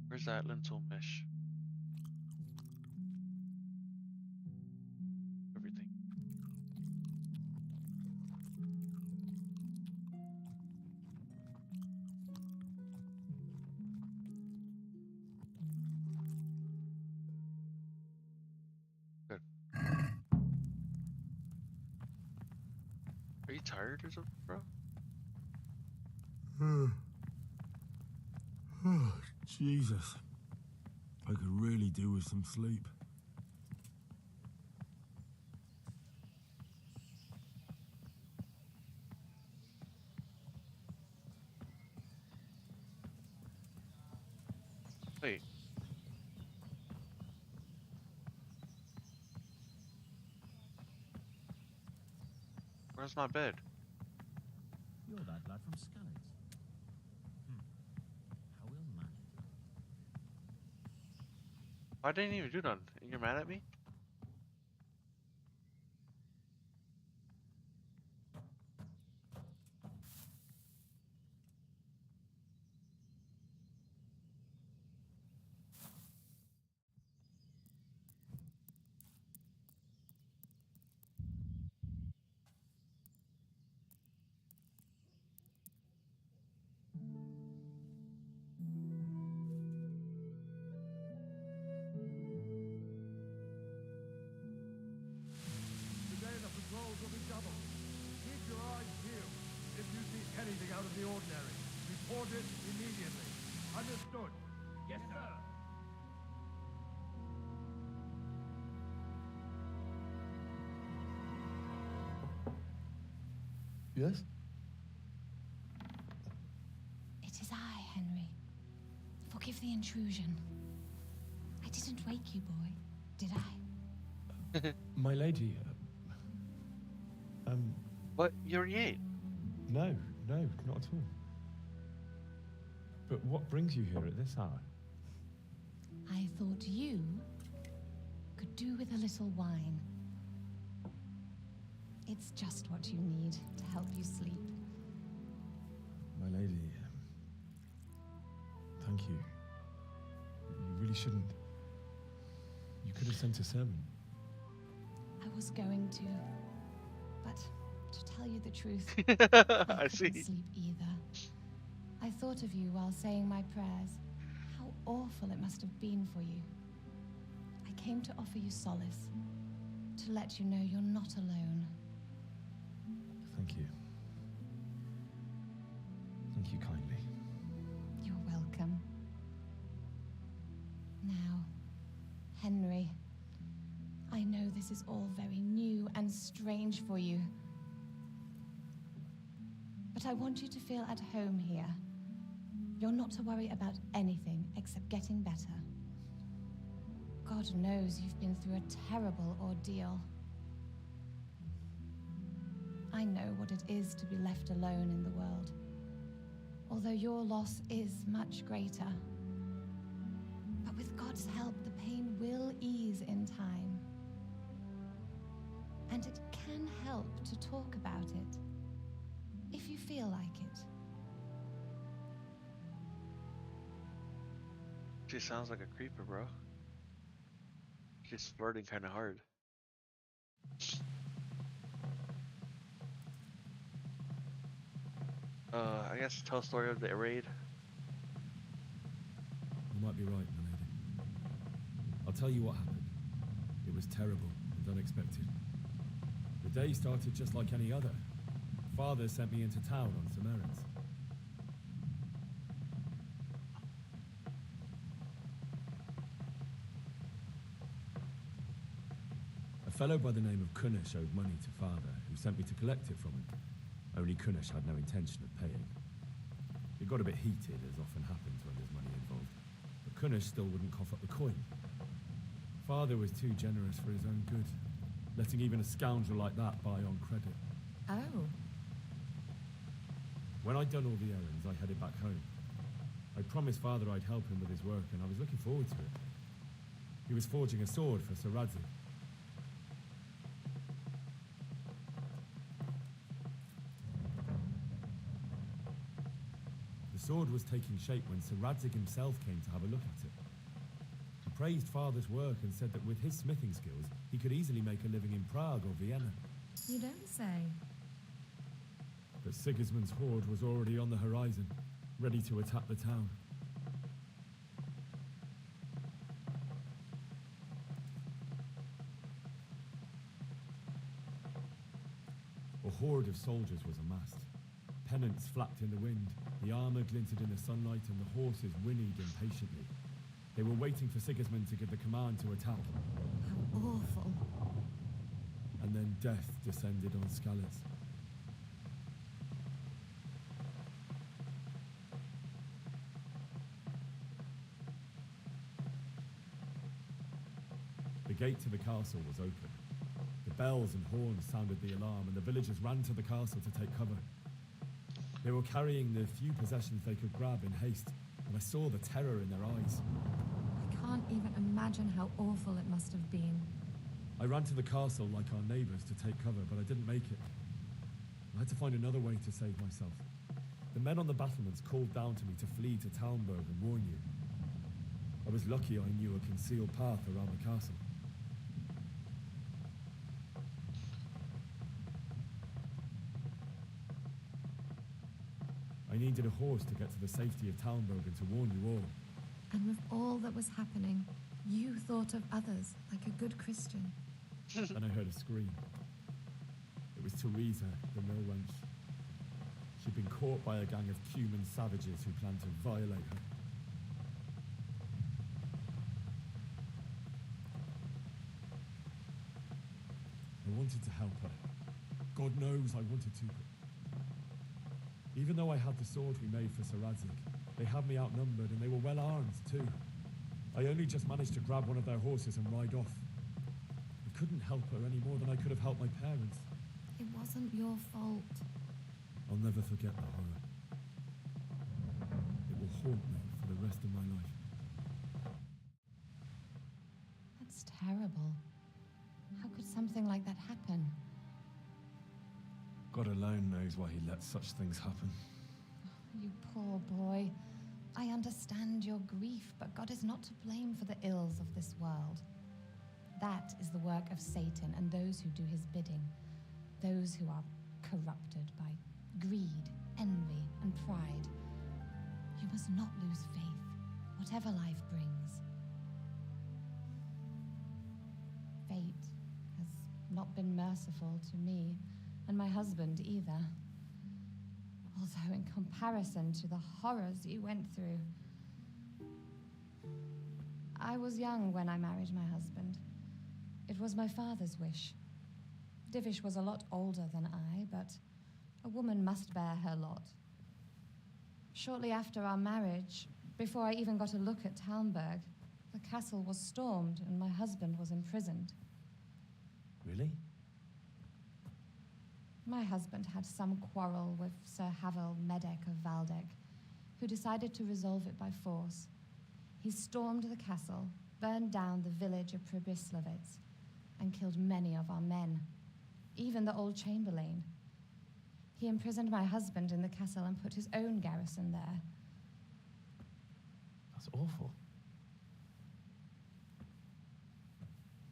Where's that lentil mesh? Everything. Good. Are you tired or something, bro? Oh, Jesus. I could really do with some sleep. Wait. Where's my bed? You're that lad from Scarlet. How well mannered. I didn't even do none. You're mad at me? Understood. Yes, sir. Yes? It is I, Henry. Forgive the intrusion. I didn't wake you, boy, did I? My lady. What? You're Yate? No, no, not at all. But what brings you here at this hour? I thought you could do with a little wine. It's just what you need to help you sleep. My lady, thank you. You really shouldn't. You could have sent a servant. I was going to, but to tell you the truth, I I see. couldn't sleep either. I thought of you while saying my prayers. How awful it must have been for you. I came to offer you solace, to let you know you're not alone. Thank you. Thank you kindly. You're welcome. Now, Henry, I know this is all very new and strange for you, but I want you to feel at home here. You're not to worry about anything except getting better. God knows you've been through a terrible ordeal. I know what it is to be left alone in the world, although your loss is much greater. But with God's help, the pain will ease in time. And it can help to talk about it, if you feel like it. She sounds like a creeper, bro. She's flirting kind of hard. I guess tell a story of the raid. You might be right, my lady. I'll tell you what happened. It was terrible and unexpected. The day started just like any other. Father sent me into town on some errands. A fellow by the name of Kunish owed money to Father, who sent me to collect it from him. Only Kunish had no intention of paying. It got a bit heated, as often happens when there's money involved. But Kunish still wouldn't cough up the coin. Father was too generous for his own good, letting even a scoundrel like that buy on credit. Oh. When I'd done all the errands, I headed back home. I promised Father I'd help him with his work, and I was looking forward to it. He was forging a sword for Sir Radzik. The sword was taking shape when Sir Radzik himself came to have a look at it. He praised Father's work and said that with his smithing skills, he could easily make a living in Prague or Vienna. You don't say. But Sigismund's horde was already on the horizon, ready to attack the town. A horde of soldiers was amassed. Pennants flapped in the wind, the armor glinted in the sunlight, and the horses whinnied impatiently. They were waiting for Sigismund to give the command to attack. How awful. And then death descended on Skalitz. The gate to the castle was open. The bells and horns sounded the alarm, and the villagers ran to the castle to take cover. They were carrying the few possessions they could grab in haste, and I saw the terror in their eyes. I can't even imagine how awful it must have been. I ran to the castle like our neighbours to take cover, but I didn't make it. I had to find another way to save myself. The men on the battlements called down to me to flee to Talmberg and warn you. I was lucky I knew a concealed path around the castle. I needed a horse to get to the safety of Talmberg and to warn you all. And with all that was happening, you thought of others like a good Christian. Then I heard a scream. It was Teresa, the mill wench. She'd been caught by a gang of Cuman savages who planned to violate her. wanted to help her. God knows I wanted to. Even though I had the sword we made for Sir Radzig, they had me outnumbered and they were well armed too. I only just managed to grab one of their horses and ride off. I couldn't help her any more than I could have helped my parents. It wasn't your fault. I'll never forget the horror. It will haunt me for the rest of my life. That's terrible. How could something like that happen? God alone knows why he lets such things happen. You poor boy. I understand your grief, but God is not to blame for the ills of this world. That is the work of Satan and those who do his bidding. Those who are corrupted by greed, envy, and pride. You must not lose faith, whatever life brings. Fate has not been merciful to me, and my husband either. Although in comparison to the horrors you went through. I was young when I married my husband. It was my father's wish. Divish was a lot older than I, but a woman must bear her lot. Shortly after our marriage, before I even got a look at Talmberg, the castle was stormed and my husband was imprisoned. Really? My husband had some quarrel with Sir Havel Medek of Valdek, who decided to resolve it by force. He stormed the castle, burned down the village of Pribyslavitz, and killed many of our men, even the old chamberlain. He imprisoned my husband in the castle and put his own garrison there. That's awful.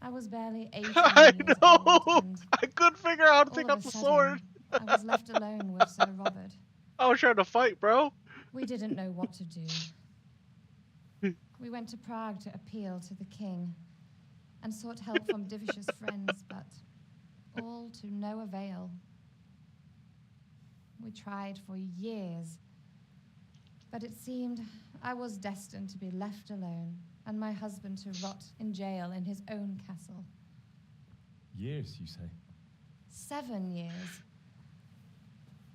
I was barely 18 I years know! old, and I couldn't figure out how to all take of out a the sudden, sword. I was left alone with Sir Robert. I was trying to fight, bro. We didn't know what to do. We went to Prague to appeal to the king and sought help from Divish's friends, but all to no avail. We tried for years, but it seemed I was destined to be left alone and my husband to rot in jail in his own castle. Years, you say? 7 years.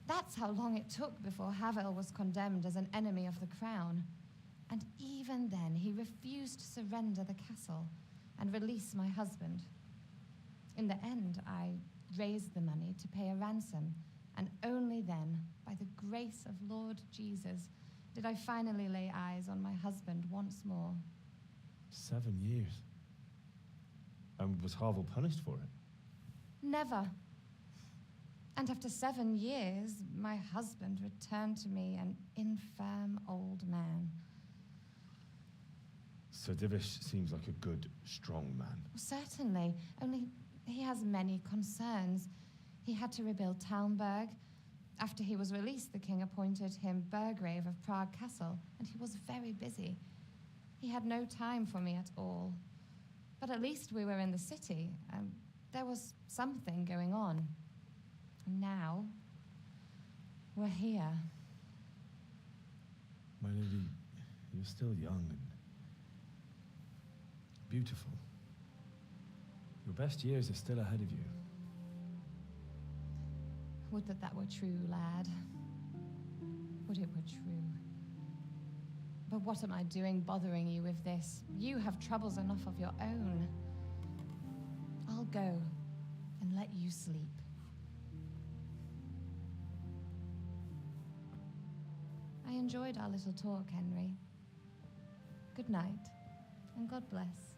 That's how long it took before Havel was condemned as an enemy of the crown. And even then, he refused to surrender the castle and release my husband. In the end, I raised the money to pay a ransom, and only then, by the grace of Lord Jesus, did I finally lay eyes on my husband once more. 7 years. And was Havel punished for it? Never. And after 7 years, my husband returned to me an infirm old man. Sir Divish seems like a good, strong man. Certainly, only he has many concerns. He had to rebuild Talmberg. After he was released, the king appointed him Burgrave of Prague Castle, and he was very busy. He had no time for me at all. But at least we were in the city, and there was something going on. And now, we're here. My lady, you're still young and beautiful. Your best years are still ahead of you. Would that that were true, lad. Would it were true. But what am I doing bothering you with this? You have troubles enough of your own. I'll go and let you sleep. I enjoyed our little talk, Henry. Good night, and God bless.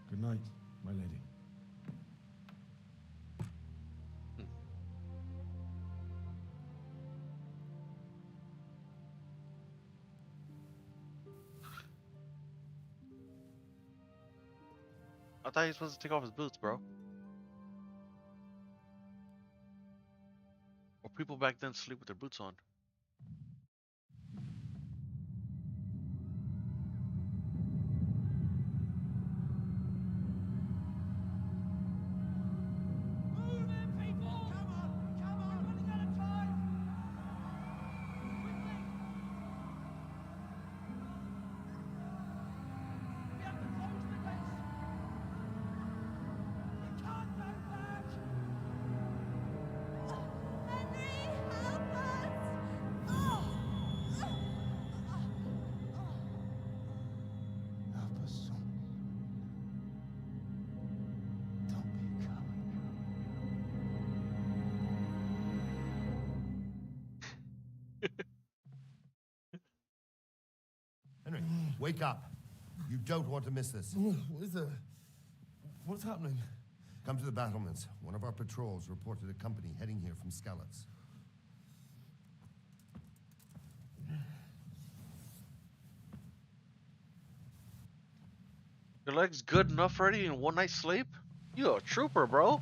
Good night, my lady. I thought he was supposed to take off his boots, bro. Or people back then sleep with their boots on. Wake up. You don't want to miss this. What is it? What's happening? Come to the battlements. One of our patrols reported a company heading here from Skalitz. Your leg's good enough already in one night's sleep? You a trooper, bro.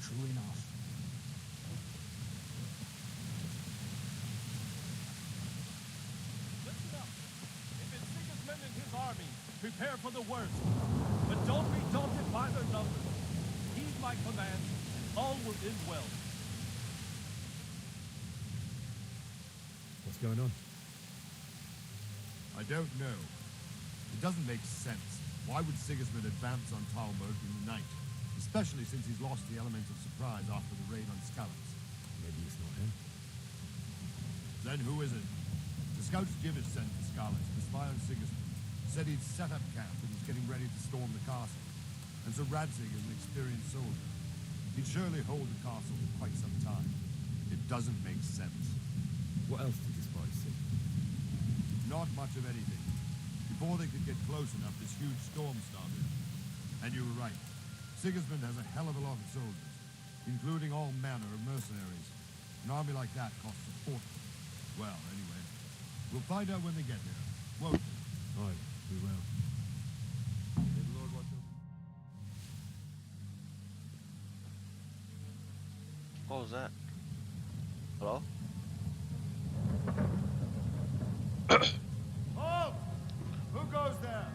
True enough. Listen up. If it's Sigismund and his army, prepare for the worst. But don't be daunted by their numbers. Heed my command. All will end well. What's going on? I don't know. It doesn't make sense. Why would Sigismund advance on Talmberg in the night? Especially since he's lost the element of surprise after the raid on Skalitz. Maybe it's not him. Then who is it? The scouts Divish sent to Skalitz to spy on Sigismund. Said he'd set up camp and was getting ready to storm the castle. And Sir Radzig is an experienced soldier. He'd surely hold the castle for quite some time. It doesn't make sense. What else did the spies see? Not much of anything. Before they could get close enough, this huge storm started. And you were right. Sigismund has a hell of a lot of soldiers, including all manner of mercenaries. An army like that costs a fortune. Well, anyway, we'll find out when they get there, won't we? Aye, we will. May the Lord watch over. What was that? Hello? Halt! Who goes there?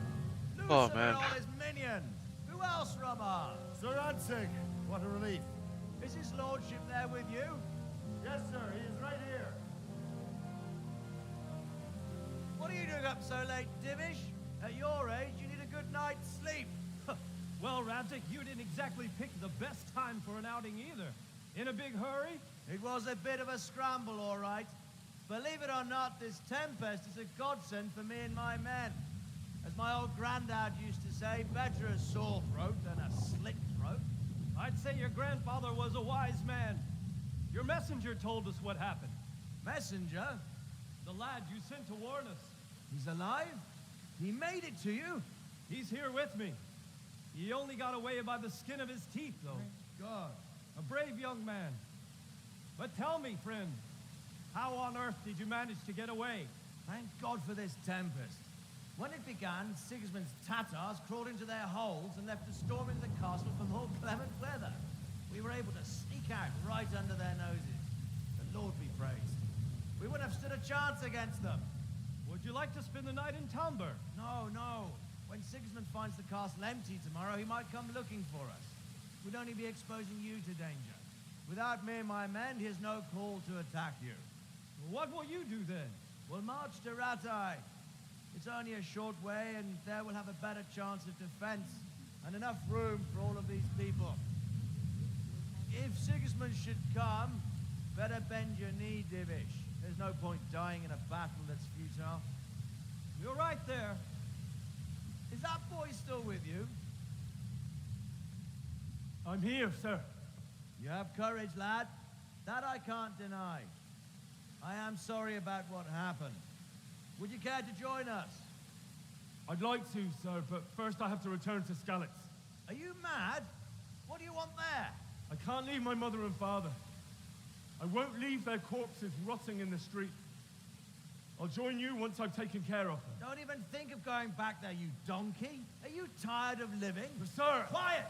Oh, Loosen man. all his minions. Who else, Rubber? Sir Radzig. What a relief. Is his lordship there with you? Yes, sir. He is right here. What are you doing up so late, Divish? At your age, you need a good night's sleep. Well, Radzig, you didn't exactly pick the best time for an outing either. In a big hurry? It was a bit of a scramble, all right. Believe it or not, this tempest is a godsend for me and my men. As my old granddad used to say, better a sore throat than a slit throat. I'd say your grandfather was a wise man. Your messenger told us what happened. Messenger? The lad you sent to warn us. He's alive? He made it to you? He's here with me. He only got away by the skin of his teeth, though. Thank God. A brave young man. But tell me, friend, how on earth did you manage to get away? Thank God for this tempest. When it began, Sigismund's Tatars crawled into their holes and left a storm into the castle for more clement weather. We were able to sneak out right under their noses. The Lord be praised. We wouldn't have stood a chance against them. Would you like to spend the night in Talmberg? No, no. When Sigismund finds the castle empty tomorrow, he might come looking for us. We'd only be exposing you to danger. Without me and my men, he has no call to attack you. What will you do then? We'll march to Ratai. It's only a short way, and there we'll have a better chance of defense and enough room for all of these people. If Sigismund should come, better bend your knee, Divish. There's no point dying in a battle that's futile. You're right there. Is that boy still with you? I'm here, sir. You have courage, lad. That I can't deny. I am sorry about what happened. Would you care to join us? I'd like to, sir, but first I have to return to Skalitz. Are you mad? What do you want there? I can't leave my mother and father. I won't leave their corpses rotting in the street. I'll join you once I've taken care of them. Don't even think of going back there, you donkey. Are you tired of living? Sir! Quiet!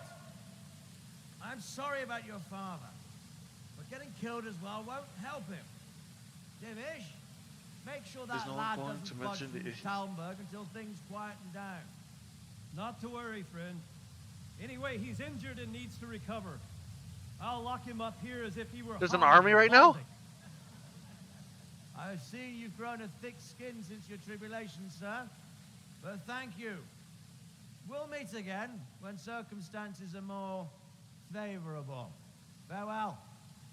I'm sorry about your father, but getting killed as well won't help him. Divish, make sure Is that no one lad going doesn't to budge mention from the- Talmberg until things quieten down. Not to worry, friend. Anyway, he's injured and needs to recover. I'll lock him up here as if he were. There's an harmed army and right now? balding. I see you've grown a thick skin since your tribulation, sir. But thank you. We'll meet again when circumstances are more favorable. Farewell.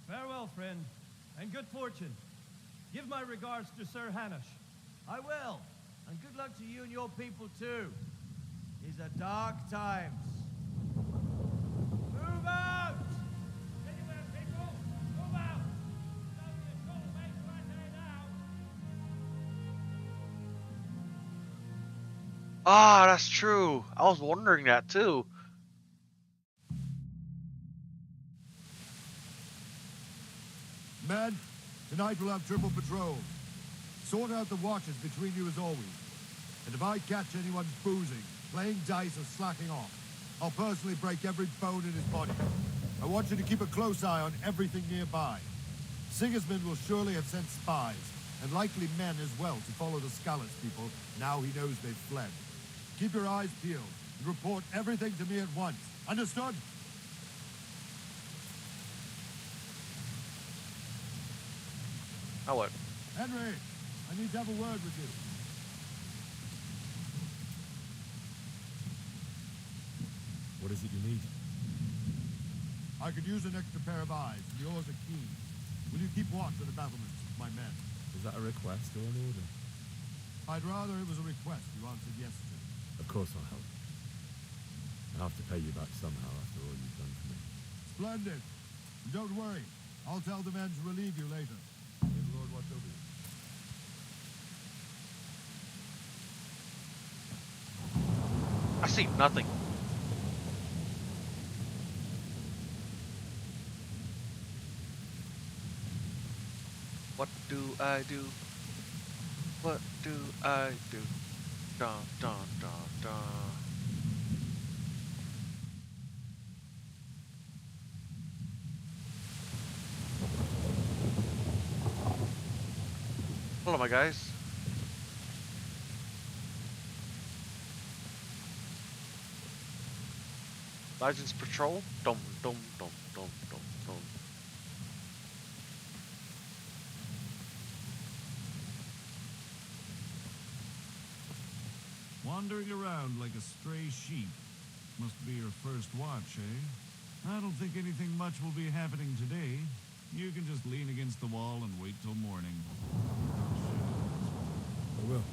Farewell, friend, and good fortune. Give my regards to Sir Hanush. I will. And good luck to you and your people, too. These are dark times. Move out! Anywhere, people! Move out! It's only a short way to Rattay now. Ah, that's true. I was wondering that too. Men, tonight we'll have triple patrols. Sort out the watches between you as always. And if I catch anyone boozing, playing dice or slacking off, I'll personally break every bone in his body. I want you to keep a close eye on everything nearby. Sigismund will surely have sent spies, and likely men as well, to follow the Skalitz people now he knows they've fled. Keep your eyes peeled and report everything to me at once. Understood? Now what? Henry, I need to have a word with you. What is it you need? I could use an extra pair of eyes, and yours are keen. Will you keep watch of the battlements, my men? Is that a request or an order? I'd rather it was a request you answered yes to. Of course I'll help. I'll have to pay you back somehow after all you've done for me. Splendid. And don't worry. I'll tell the men to relieve you later. May the Lord watch over you. I see nothing. What do I do? What do I do? Dun dun dun dun. Hello, my guys. Legends Patrol. Dum dum dum dum dum dum. Wandering around like a stray sheep. Must be your first watch, eh? I don't think anything much will be happening today. You can just lean against the wall and wait till morning. I will.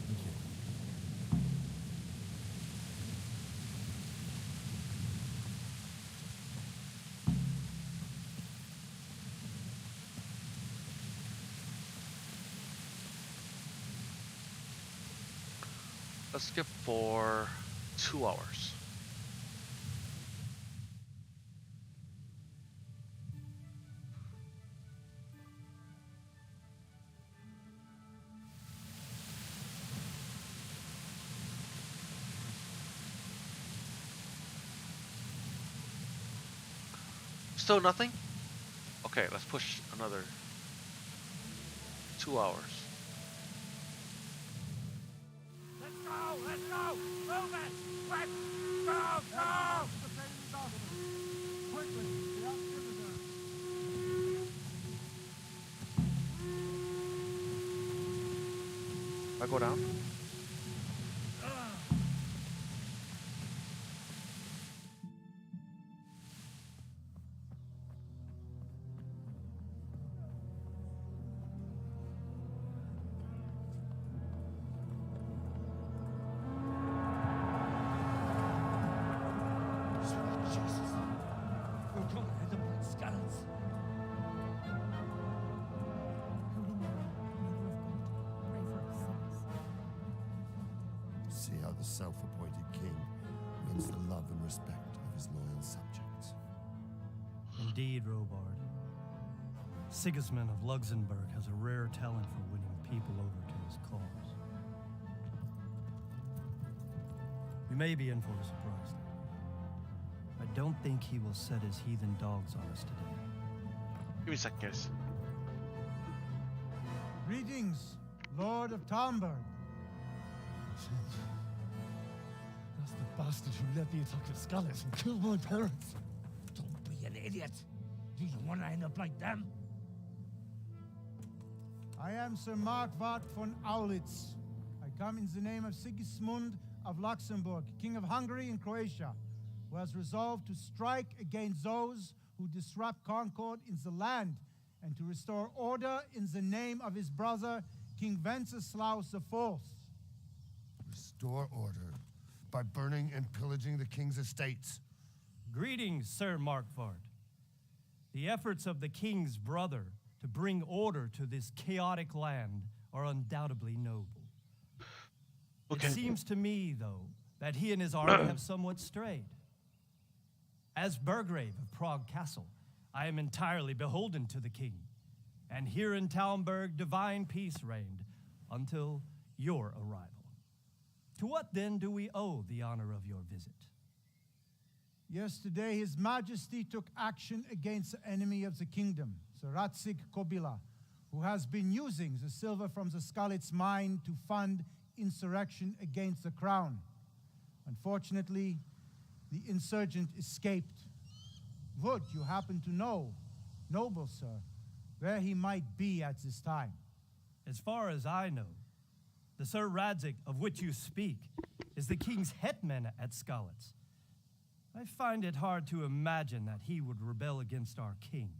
Thank you. Let's skip for 2 hours. Still nothing? Okay, let's push another 2 hours. Let's go! Let's go! Move it! Quick! Go! Go! Quickly, the outskirts. I go down? See how the self-appointed king wins the love and respect of his loyal subjects. Indeed, Robard. Sigismund of Luxembourg has a rare talent for winning people over to his cause. We may be in for a surprise, though. I don't think he will set his heathen dogs on us today. Give me a second, guys. Greetings, Lord of Talmberg. That's the bastard who led the attack at Scarlet and killed my parents. Don't be an idiot. Do you want to end up like them? I am Sir Markwart von Aulitz. I come in the name of Sigismund of Luxembourg, King of Hungary and Croatia, who has resolved to strike against those who disrupt concord in the land and to restore order in the name of his brother, King Wenceslaus IV. Restore order by burning and pillaging the king's estates. Greetings, Sir Markwart. The efforts of the king's brother to bring order to this chaotic land are undoubtedly noble. Okay. It seems to me, though, that he and his army have somewhat strayed. As Burgrave of Prague Castle, I am entirely beholden to the king, and here in Talmberg divine peace reigned until your arrival. To what then do we owe the honor of your visit? Yesterday, His Majesty took action against the enemy of the kingdom, Sir Ratzik Kobila, who has been using the silver from the Skalitz mine to fund insurrection against the crown. Unfortunately, the insurgent escaped. Would you happen to know, noble sir, where he might be at this time? As far as I know, the Sir Radzik of which you speak is the king's hetman at Skalitz. I find it hard to imagine that he would rebel against our king.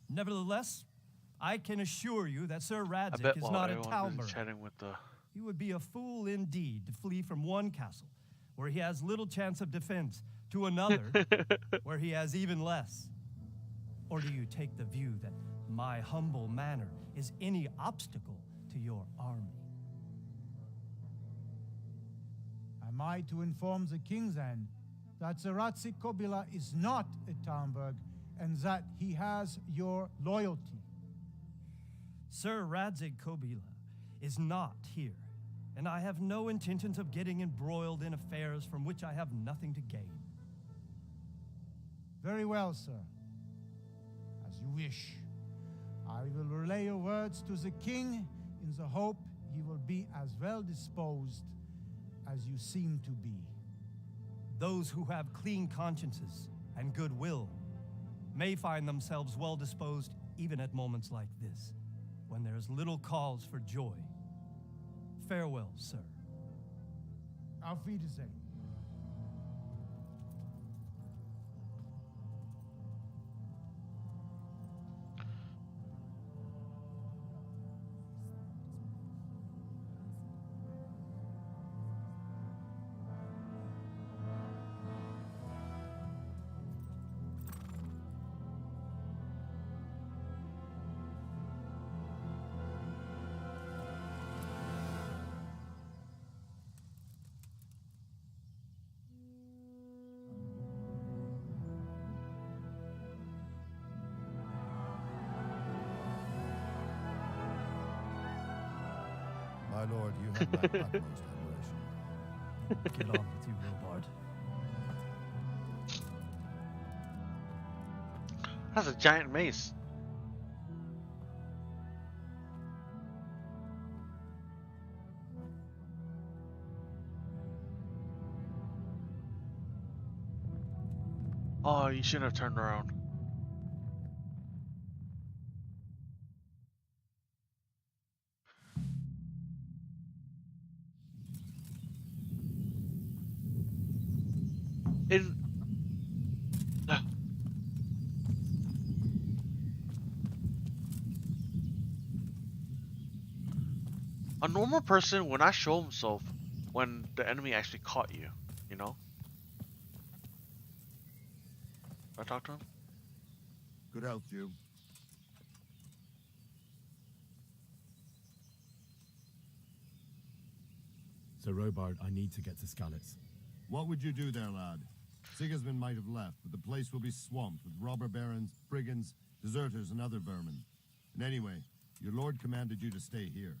Nevertheless, I can assure you that Sir Radzik is not a Talmberg. He would be a fool indeed to flee from one castle where he has little chance of defense to another where he has even less. Or do you take the view that my humble manner is any obstacle to your army? Am I to inform the king's end that Sir Ratzik Kobila is not at Talmberg and that he has your loyalty? Sir Radzik Kobila is not here, and I have no intentions of getting embroiled in affairs from which I have nothing to gain. Very well, sir. As you wish. I will relay your words to the king in the hope he will be as well disposed as you seem to be. Those who have clean consciences and goodwill may find themselves well disposed even at moments like this, when there is little cause for joy. Farewell, sir. Auf Wiedersehen. My lord, you have my utmost admiration. Get on with you, Robard. That's a giant mace. Oh, you shouldn't have turned around. A normal person would not show himself when the enemy actually caught you, you know? I talk to him? Good health, you. Sir Robard, I need to get to Skalitz. What would you do there, lad? Sigismund might have left, but the place will be swamped with robber barons, brigands, deserters, and other vermin. And anyway, your lord commanded you to stay here.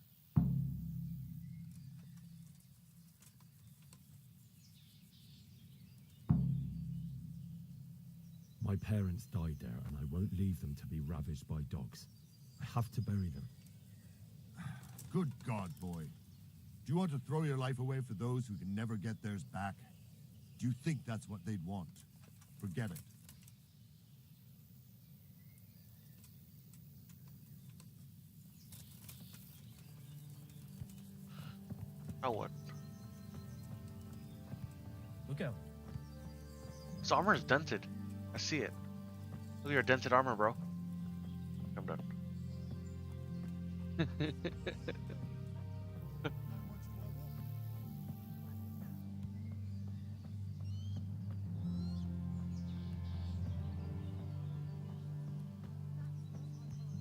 My parents died there, and I won't leave them to be ravaged by dogs. I have to bury them. Good God, boy. Do you want to throw your life away for those who can never get theirs back? Do you think that's what they'd want? Forget it. I would. Look out. His armor is dented. I see it. Look at your dented armor, bro. I'm done.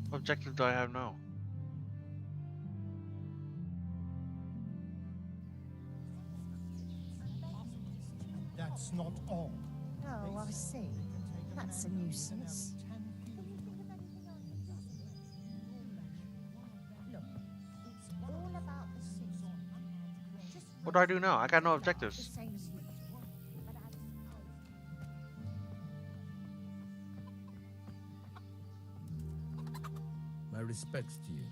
What objective do I have now? That's not all. Oh, I see. That's a nuisance. Look, it's all about the system. What do I do now? I got no objectives. Same as you. My respects to you.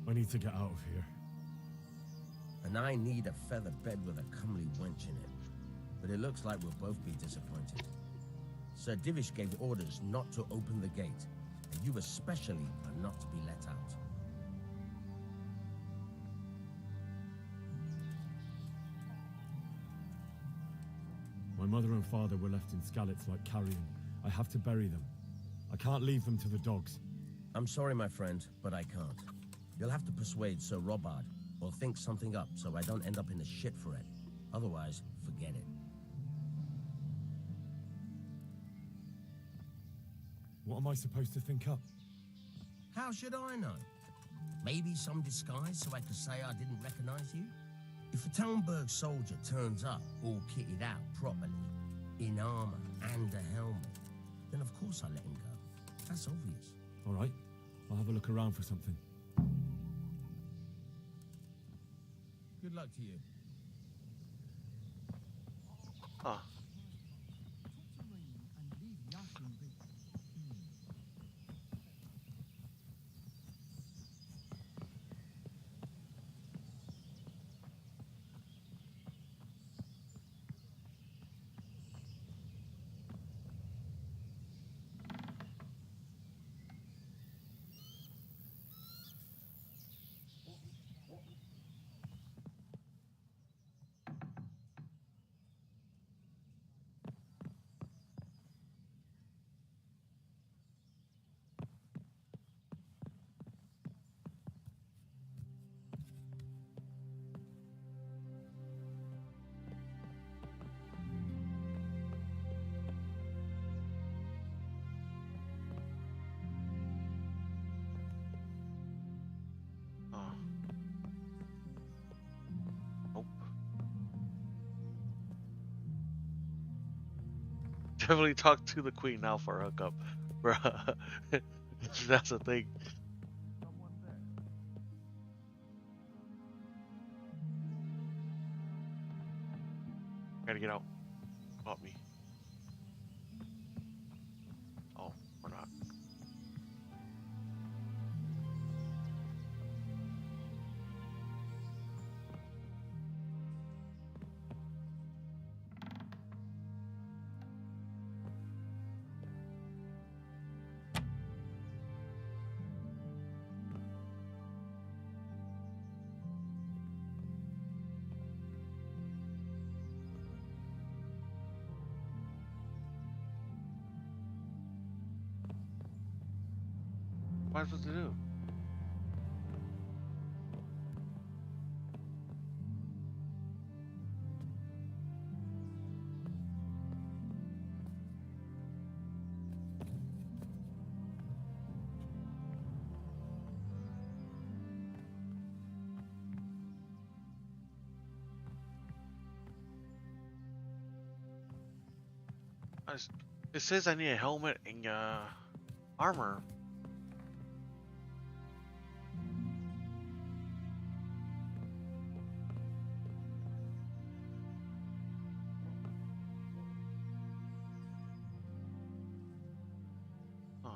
I need to get out of here. And I need a feather bed with a comely wench in it. But it looks like we'll both be disappointed. Sir Divish gave orders not to open the gate, and you especially are not to be let out. My mother and father were left in Skalitz like carrion. I have to bury them. I can't leave them to the dogs. I'm sorry, my friend, but I can't. You'll have to persuade Sir Robard, or think something up so I don't end up in the shit for it. Otherwise, forget it. What am I supposed to think up? How should I know? Maybe some disguise so I could say I didn't recognize you? If a Talmberg soldier turns up all kitted out properly, in armor and a helmet, then of course I let him go. That's obvious. All right, I'll have a look around for something. Good luck to you. Huh. Definitely talk to the queen now for a hookup, bruh. That's the thing. Gotta get out. Help me. Oh, we're not. What am I supposed to do? It says I need a helmet and armor. Huh.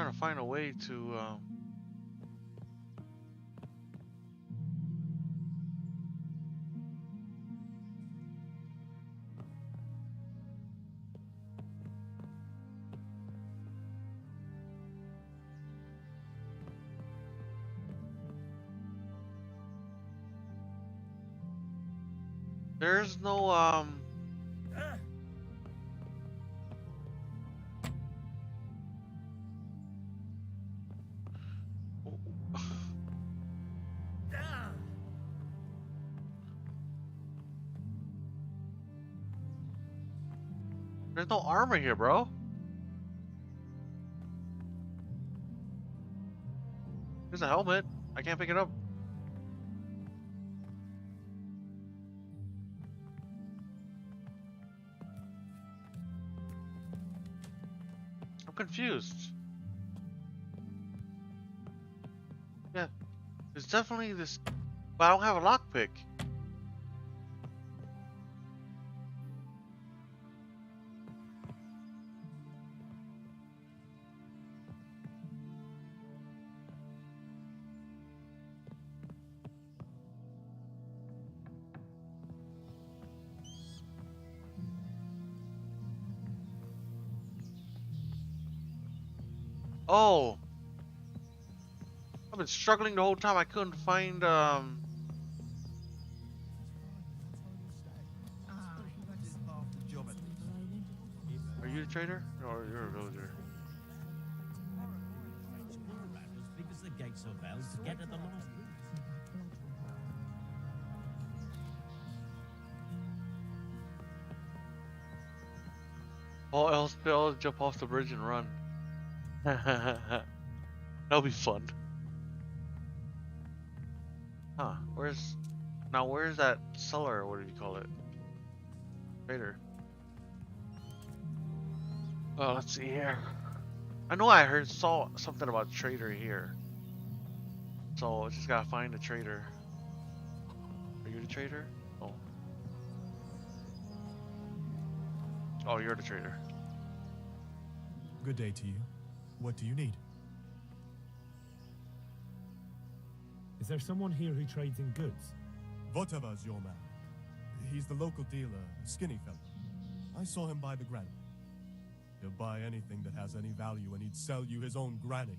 trying to find a way to. There's no there's no armor here, bro. There's a helmet. I can't pick it up. I'm confused. Yeah, there's definitely this, but I don't have a lockpick. Oh, I've been struggling the whole time. I couldn't find Ah, Are you the trader? Or you're a villager? Because the gates are bells to get at the line. All else fails, jump off the bridge and run. That'll be fun. Huh, where's that cellar, or what do you call it? Trader. Oh, let's see here. I know I saw something about trader here. So I just gotta find a trader. Are you the trader? Oh. Oh, you're the trader. Good day to you. What do you need? Is there someone here who trades in goods? Votava's your man. He's the local dealer, a skinny fellow. I saw him buy the granny. He'll buy anything that has any value, and he'd sell you his own granny.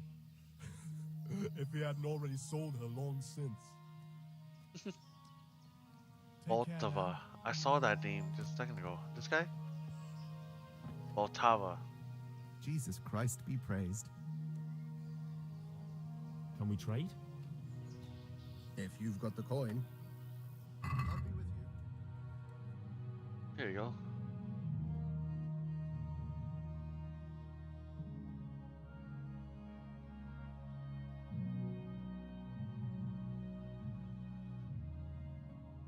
If he hadn't already sold her long since. Voltava. I saw that name just a second ago. This guy? Voltava. Jesus Christ be praised. Can we trade? If you've got the coin. I'll be with you. Here you go.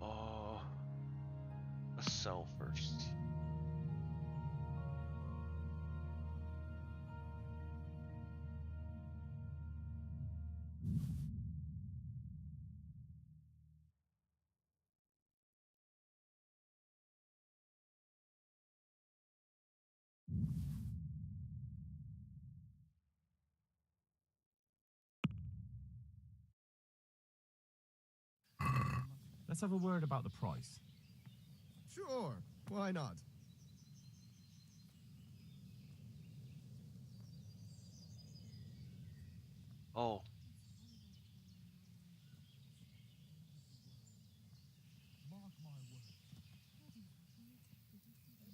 Oh, let's sell first. Let's have a word about the price. Sure, why not? Oh.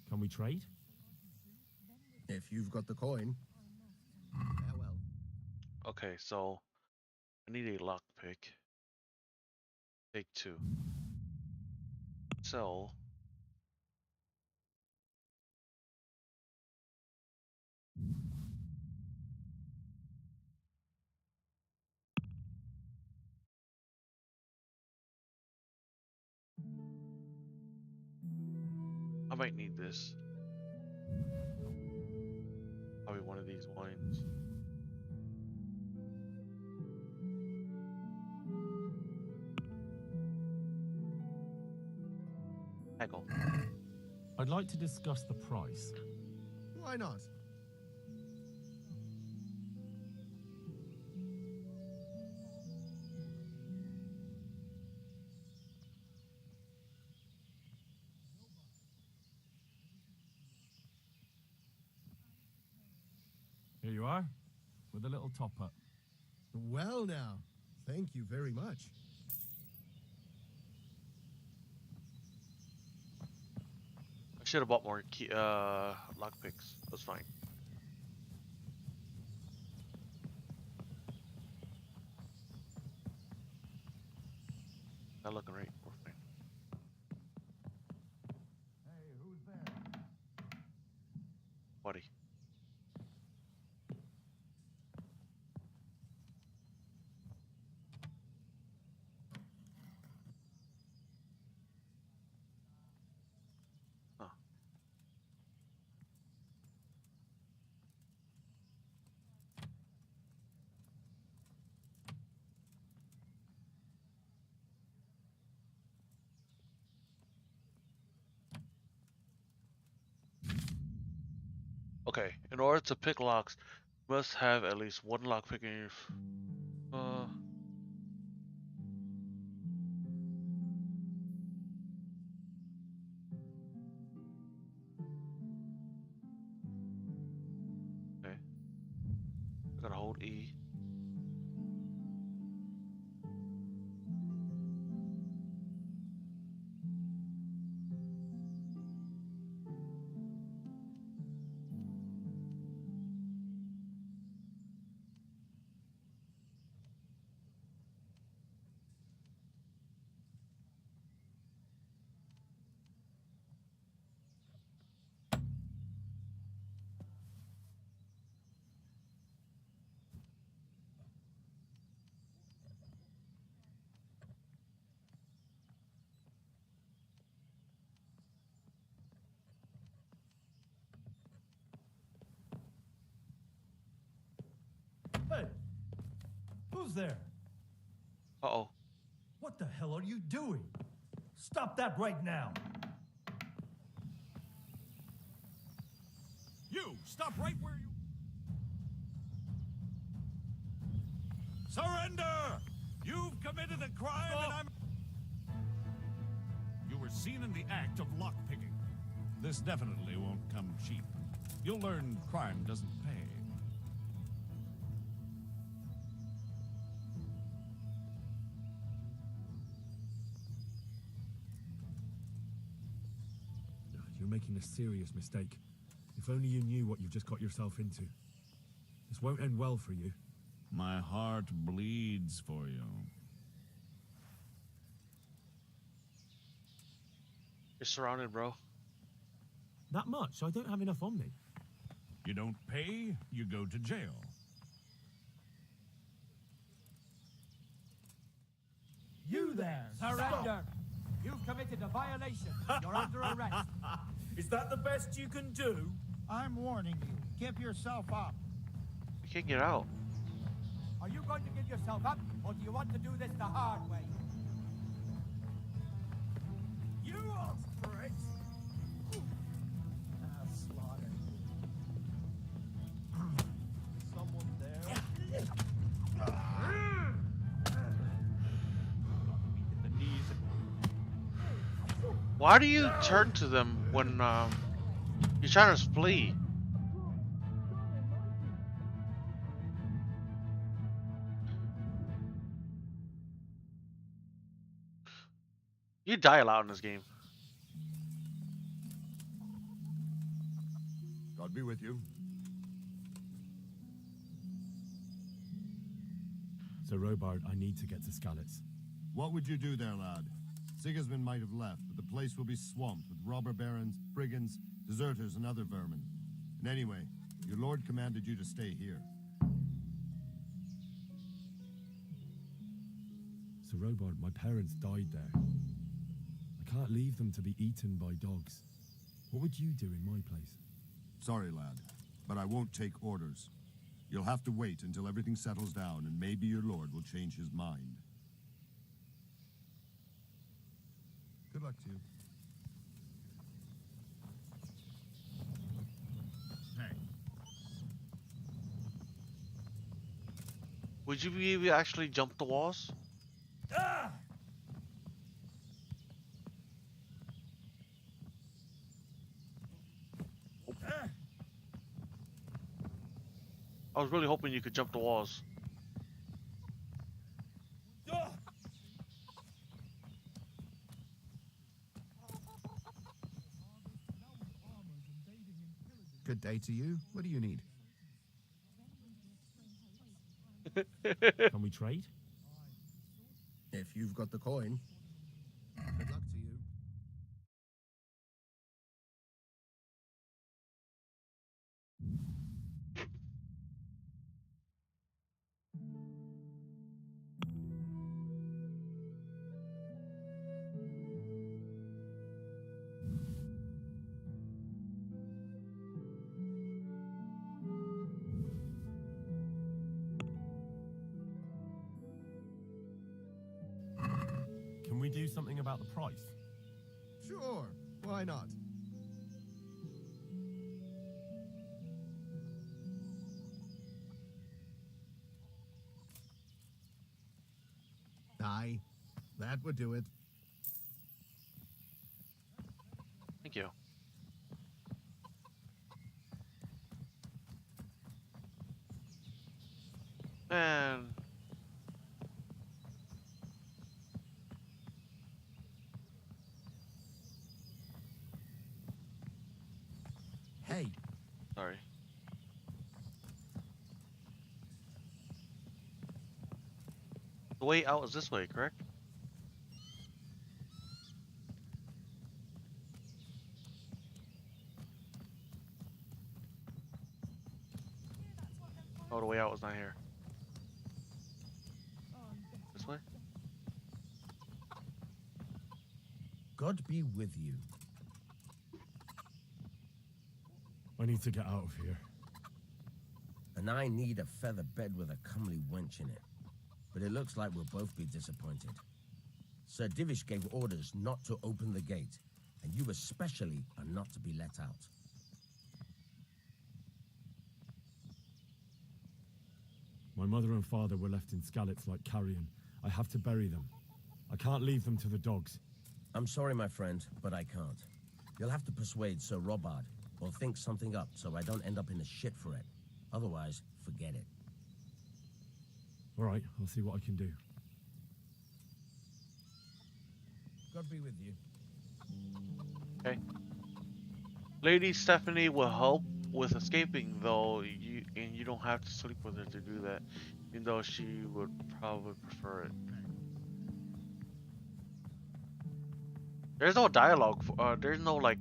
Can we trade? If you've got the coin. Farewell. Okay, so I need a lockpick. Take 2. Sell. I might need this. Probably one of these wines. Haggle. I'd like to discuss the price. Why not? Here you are, with a little top up. Well now, thank you very much. I should have bought more key, lockpicks. That's fine. Not looking right. We're fine. Hey, who's there? Buddy. Huh. Okay, in order to pick locks, you must have at least one lockpick in your... Okay. I gotta hold E. Hey! Who's there? Uh-oh. What the hell are you doing? Stop that right now! You! Stop right where you... Surrender! You've committed a crime and I'm... You were seen in the act of lockpicking. This definitely won't come cheap. You'll learn crime doesn't pay. You're making a serious mistake. If only you knew what you've just got yourself into. This won't end well for you. My heart bleeds for you. You're surrounded, bro. That much? I don't have enough on me. You don't pay, you go to jail. You there! Surrender! You've committed a violation. You're under arrest. Is that the best you can do? I'm warning you. Give yourself up. We can't get out. Are you going to give yourself up, or do you want to do this the hard way? You asked for it! Slaughter. Someone there? Why do you turn to them when you're trying to flee? You die a lot in this game. God be with you. So, Robard, I need to get to Skalitz. What would you do there, lad? Sigismund might have left, but the place will be swamped with robber barons, brigands, deserters, and other vermin. And anyway, your lord commanded you to stay here. So, Robard, my parents died there. I can't leave them to be eaten by dogs. What would you do in my place? Sorry, lad, but I won't take orders. You'll have to wait until everything settles down, and maybe your lord will change his mind. Good luck to you. Hey. Would you be able to actually jump the walls? Ah! I was really hoping you could jump the walls. Good day to you. What do you need? Can we trade? If you've got the coin. Good luck to you. Can we do something about the price? Sure, why not? Aye, that would do it. Thank you. And Hey. Sorry. The way out is this way, correct? Oh, the way out was not here. This way? God be with you. I need to get out of here. And I need a feather bed with a comely wench in it. But it looks like we'll both be disappointed. Sir Divish gave orders not to open the gate, and you especially are not to be let out. My mother and father were left in Skalitz like carrion. I have to bury them. I can't leave them to the dogs. I'm sorry, my friend, but I can't. You'll have to persuade Sir Robard, or think something up so I don't end up in the shit for it. Otherwise, forget it. All right, I'll see what I can do. God be with you. Okay. Lady Stephanie will help with escaping, though you don't have to sleep with her to do that, even though she would probably prefer it. There's no dialogue. There's no like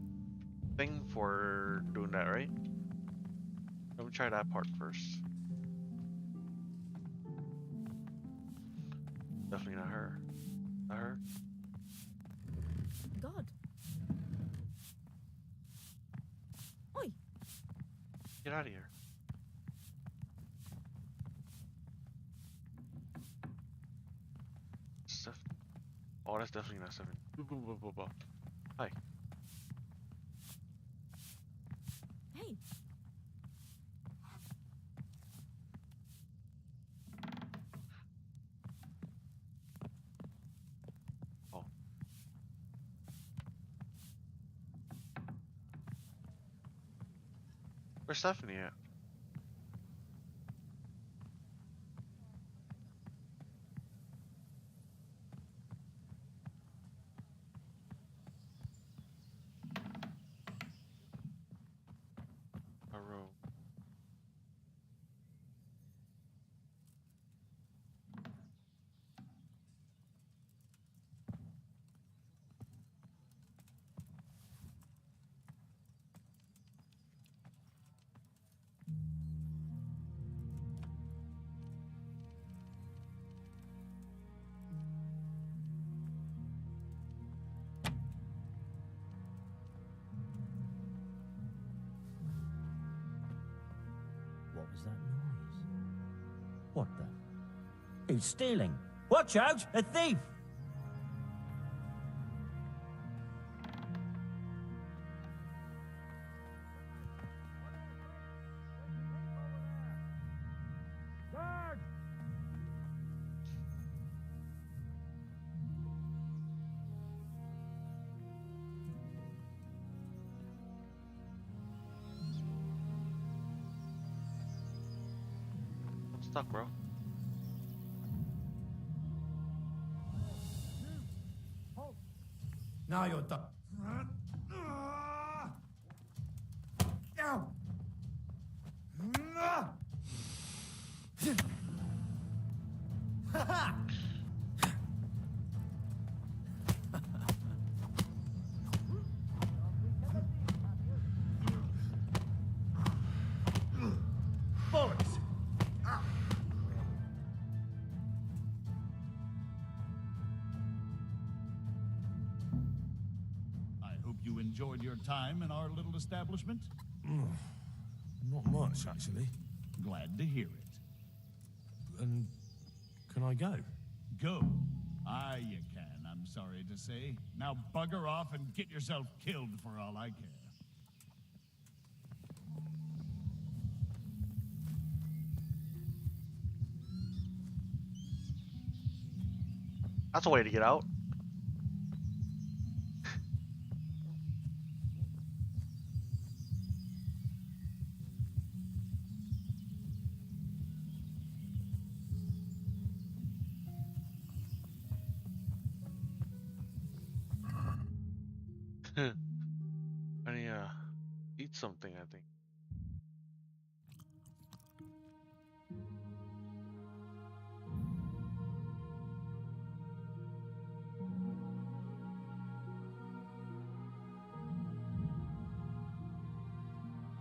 thing for doing that, right? Let me try that part first. Definitely not her. Not her. God. Oi. Get out of here. Steph. Oh, that's definitely not Stephanie. Hi. Hey. Oh. Where's Stephanie at? A room. What was that noise? What the? Who's stealing? Watch out! A thief! stuck, bro. Now you're done. Bollocks! I hope you enjoyed your time in our little establishment. Not much, actually. Glad to hear it. And can I go? Go? Aye, you can, I'm sorry to say. Now bugger off and get yourself killed for all I care. That's a way to get out. I need to eat something, I think.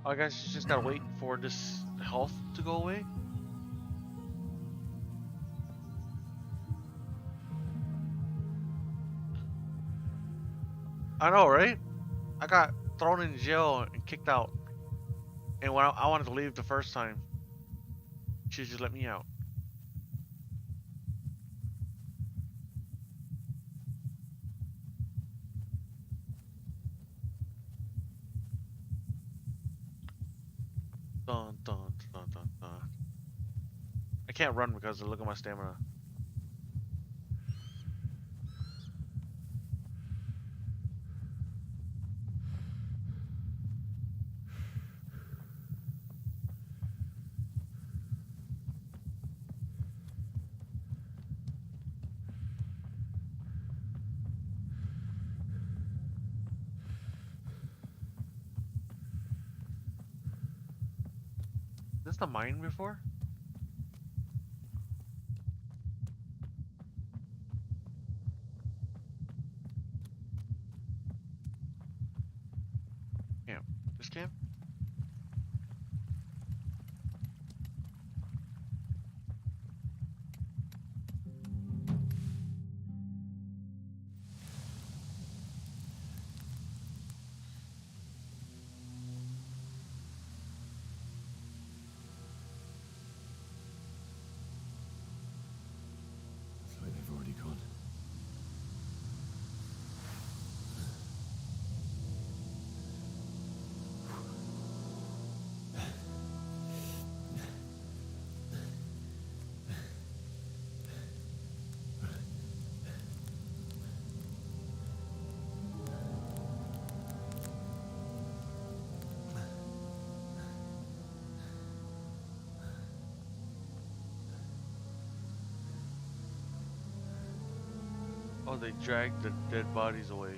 I guess you just gotta wait for this health to go away. I know, right? I got thrown in jail and kicked out. And when I wanted to leave the first time, she just let me out. Dun, dun, dun, dun, dun. I can't run because look at my stamina. Is this the mine before? Camp. This camp? Looks like they've already gone. Oh, they dragged the dead bodies away.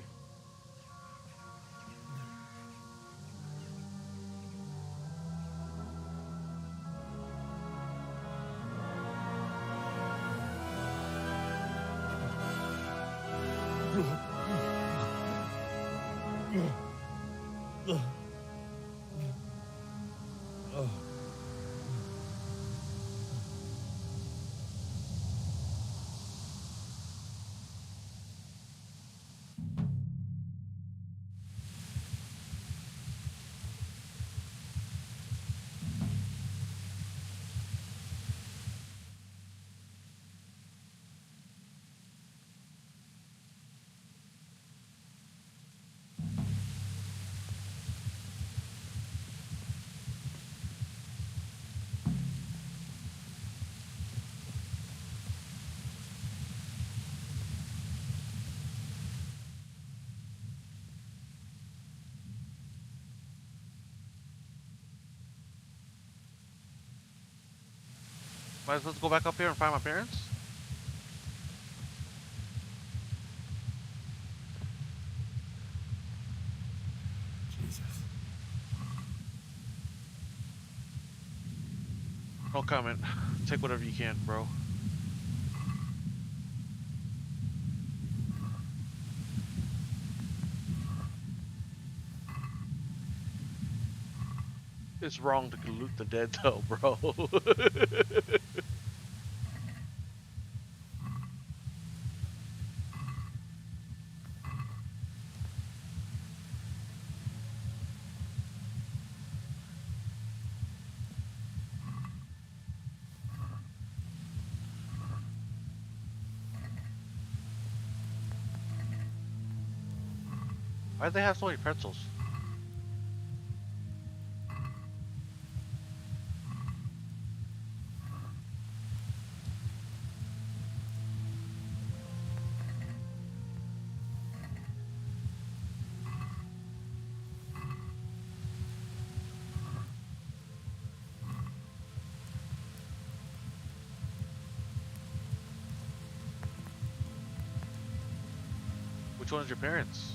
Might as well go back up here and find my parents? Jesus. No comment. Take whatever you can, bro. It's wrong to loot the dead though, bro. Why'd they have so many pretzels? Which one's your parents?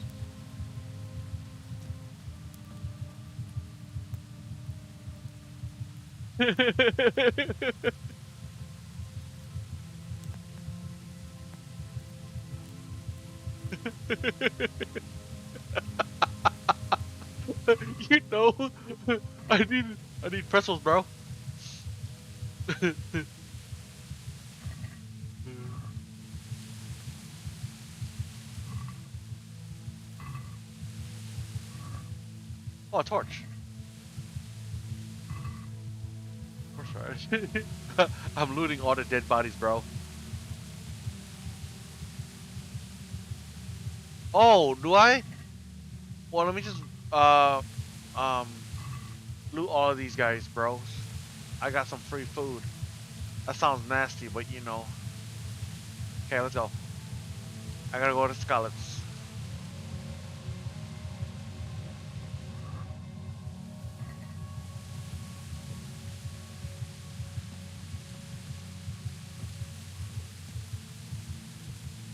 You know, I need pretzels, bro. Oh, a torch. Torch, right? I'm looting all the dead bodies, bro. Oh, do I? Well, let me just um loot all of these guys, bros. I got some free food. That sounds nasty, but you know. Okay, let's go. I gotta go to Scarlet's.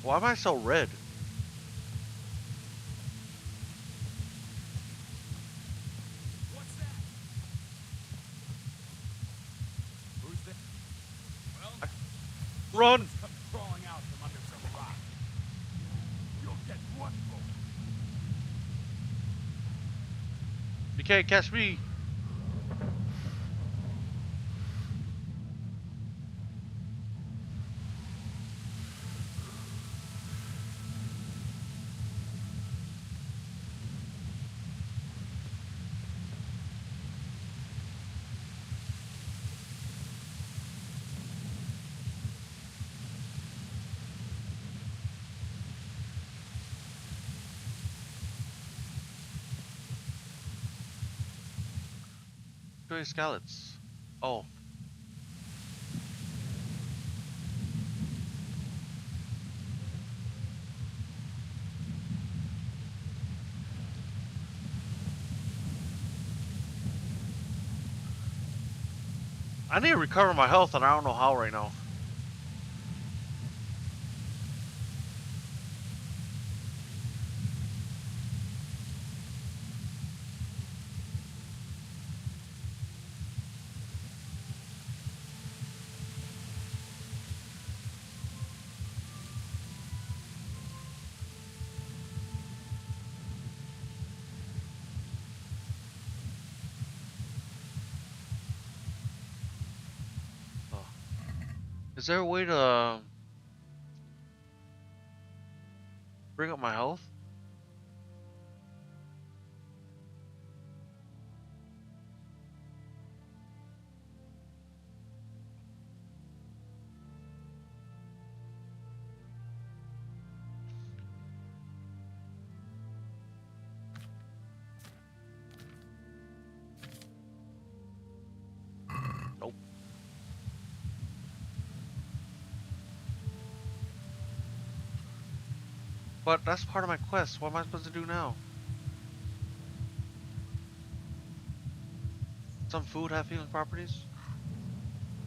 Why am I so red? What's that? Who's there? Well, Run! come crawling out from under some rock. You'll get what for? You can't catch me. Stray scallops. Oh. I need to recover my health, and I don't know how right now. Is there a way to bring up my health? Nope. But that's part of my quest. What am I supposed to do now? Some food have healing properties?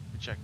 Let me check.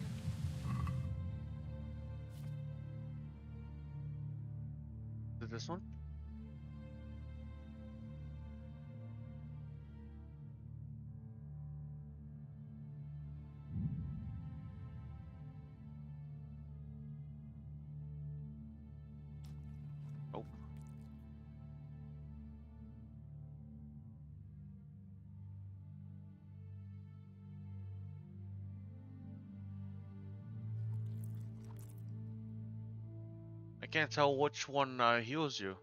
I can't tell which one heals you.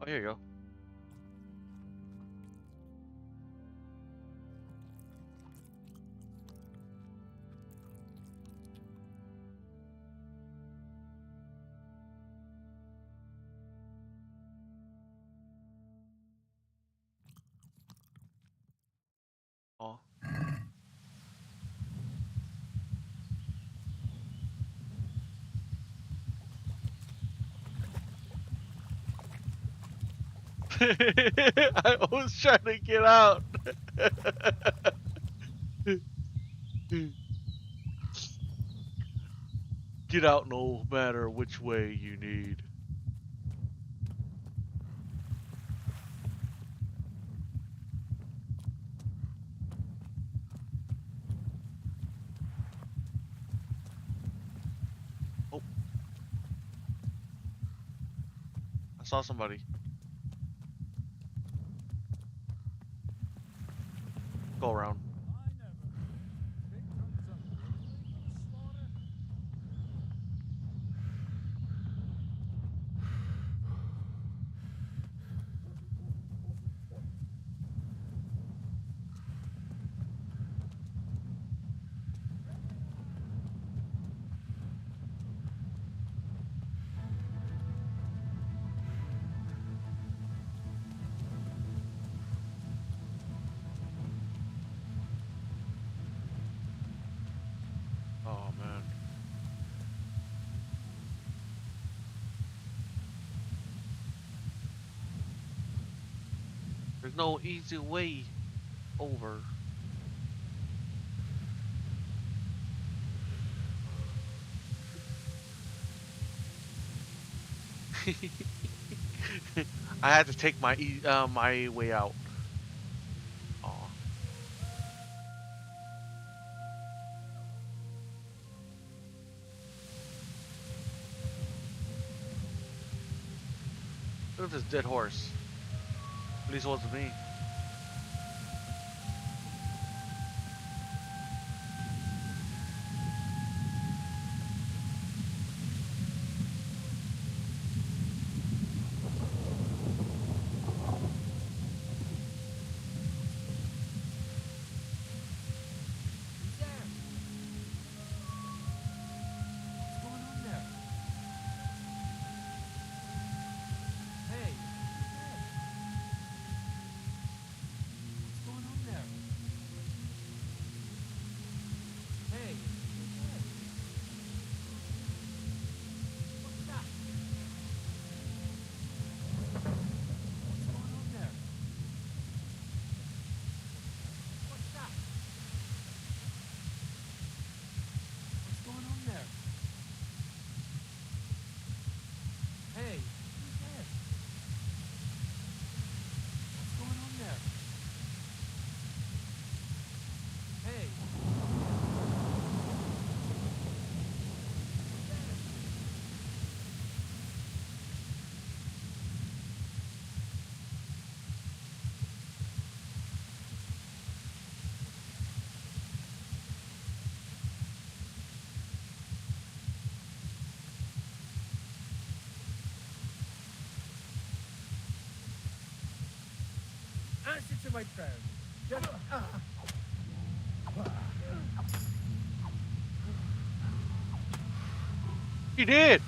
Oh, here you go. Oh. I was trying to get out. Get out no matter which way you need. Oh. I saw somebody. Go around. Oh man. There's no easy way over. I had to take my my way out. Aw. Look at this dead horse. At least it wasn't me. Answer to my prayers. Just, He did.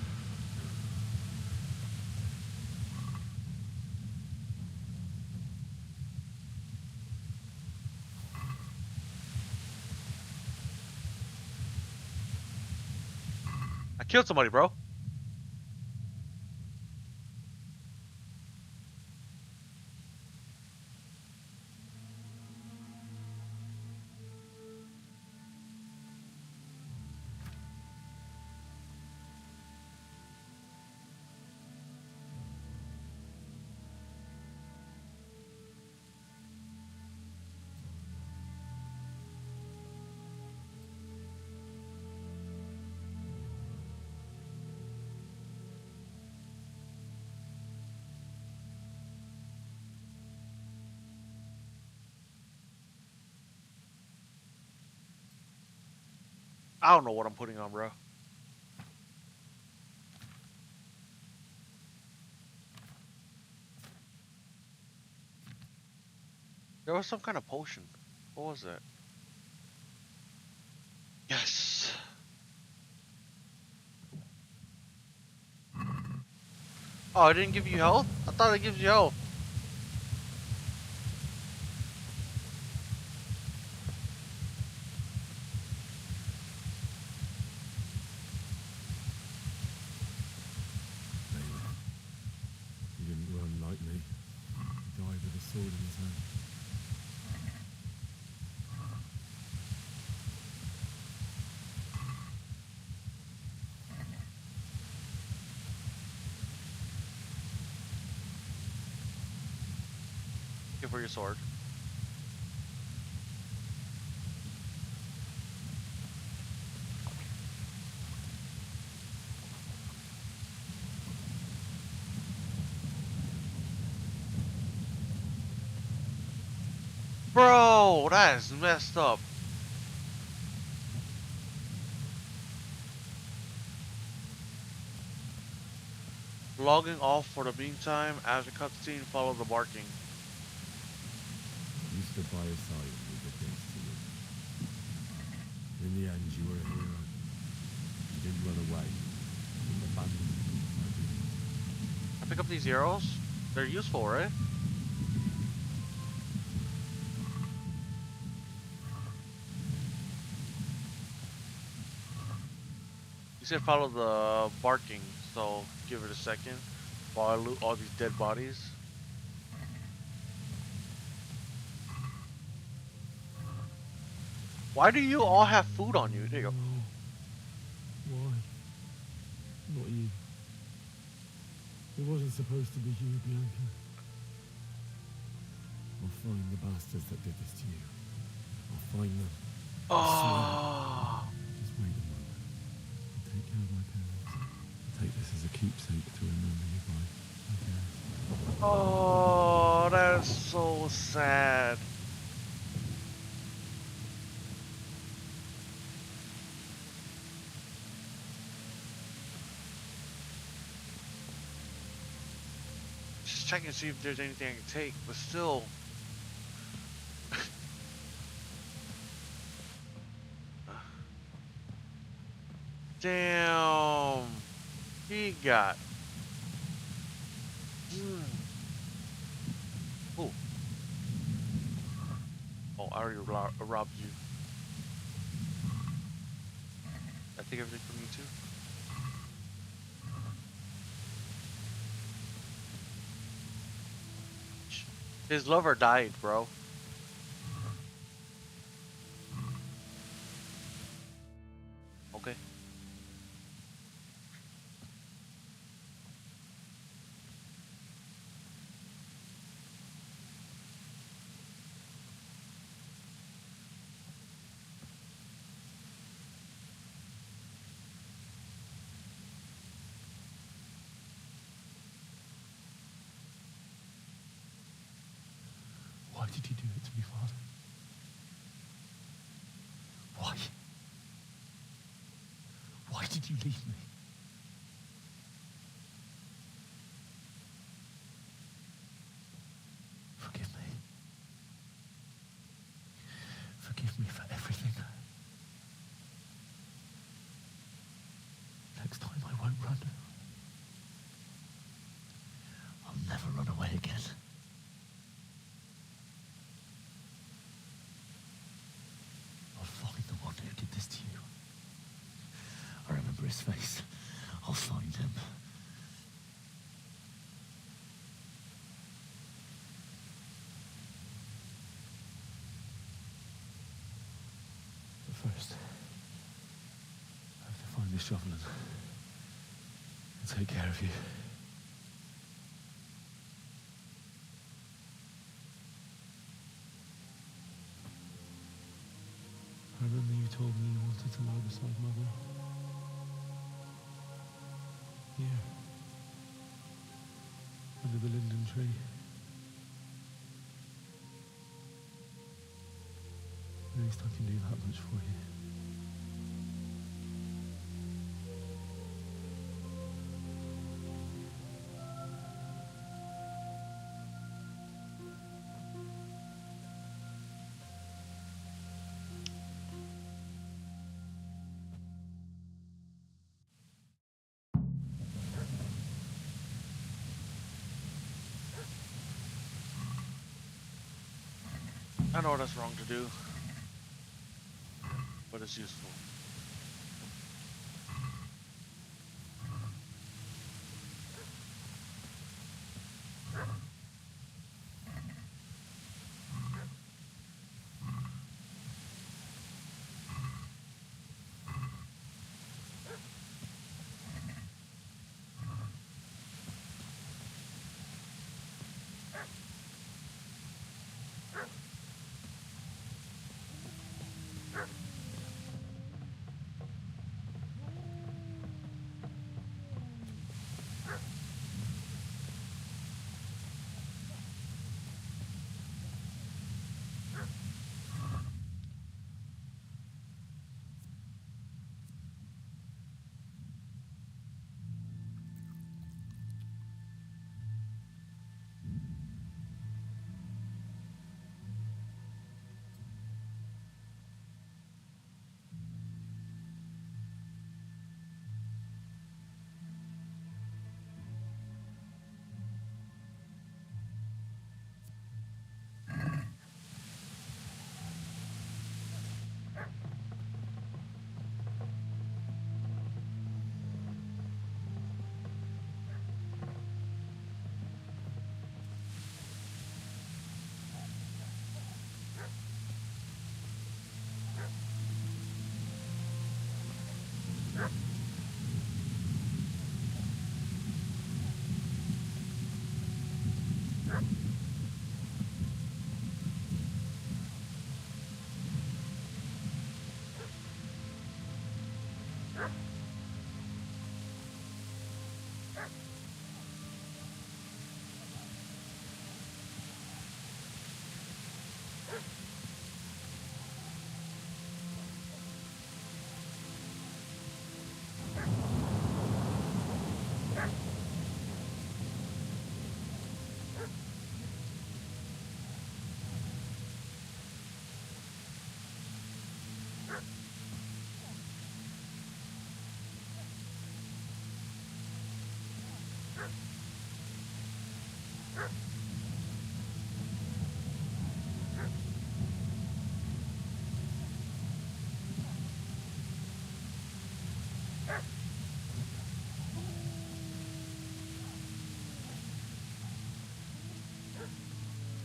I killed somebody, bro. I don't know what I'm putting on, bro. There was some kind of potion. What was that? Yes. Oh, it didn't give you health? I thought it gives you health. He didn't run like me. He died with a sword in his hand. Give her your sword. Bro, that is messed up. Logging off for the meantime. After cutscene, follow the barking. You stood by his side and did good things to you. In the end, you were a hero. You didn't run away. You didn't abandon me. I pick up these arrows. They're useful, right? You said follow the barking, so give it a second while I loot all these dead bodies. Why do you all have food on you? There you go. Why? Not you. It wasn't supposed to be you, Bianca. I'll find the bastards that did this to you. I'll find them. Oh. Just wait a moment. I'll take care of my parents. I'll take this as a keepsake to remember you by. Okay. Oh, that's so sad. Just checking to see if there's anything I can take, but still. Damn. He got. Oh. Oh, I already robbed you. I take everything from you too. His lover died, bro. Okay. Why did you do it to me, Father? Why? Why did you leave me? Forgive me. Forgive me for everything. Next time I won't run. I'll never run away again. I'll find the one who did this to you. I remember his face. I'll find him. But first, I have to find this shovel and take care of you. I remember you told me you wanted to lie beside Mother. Here. Under the linden tree. At least I can do that much for you. I know that's wrong to do, but it's useful.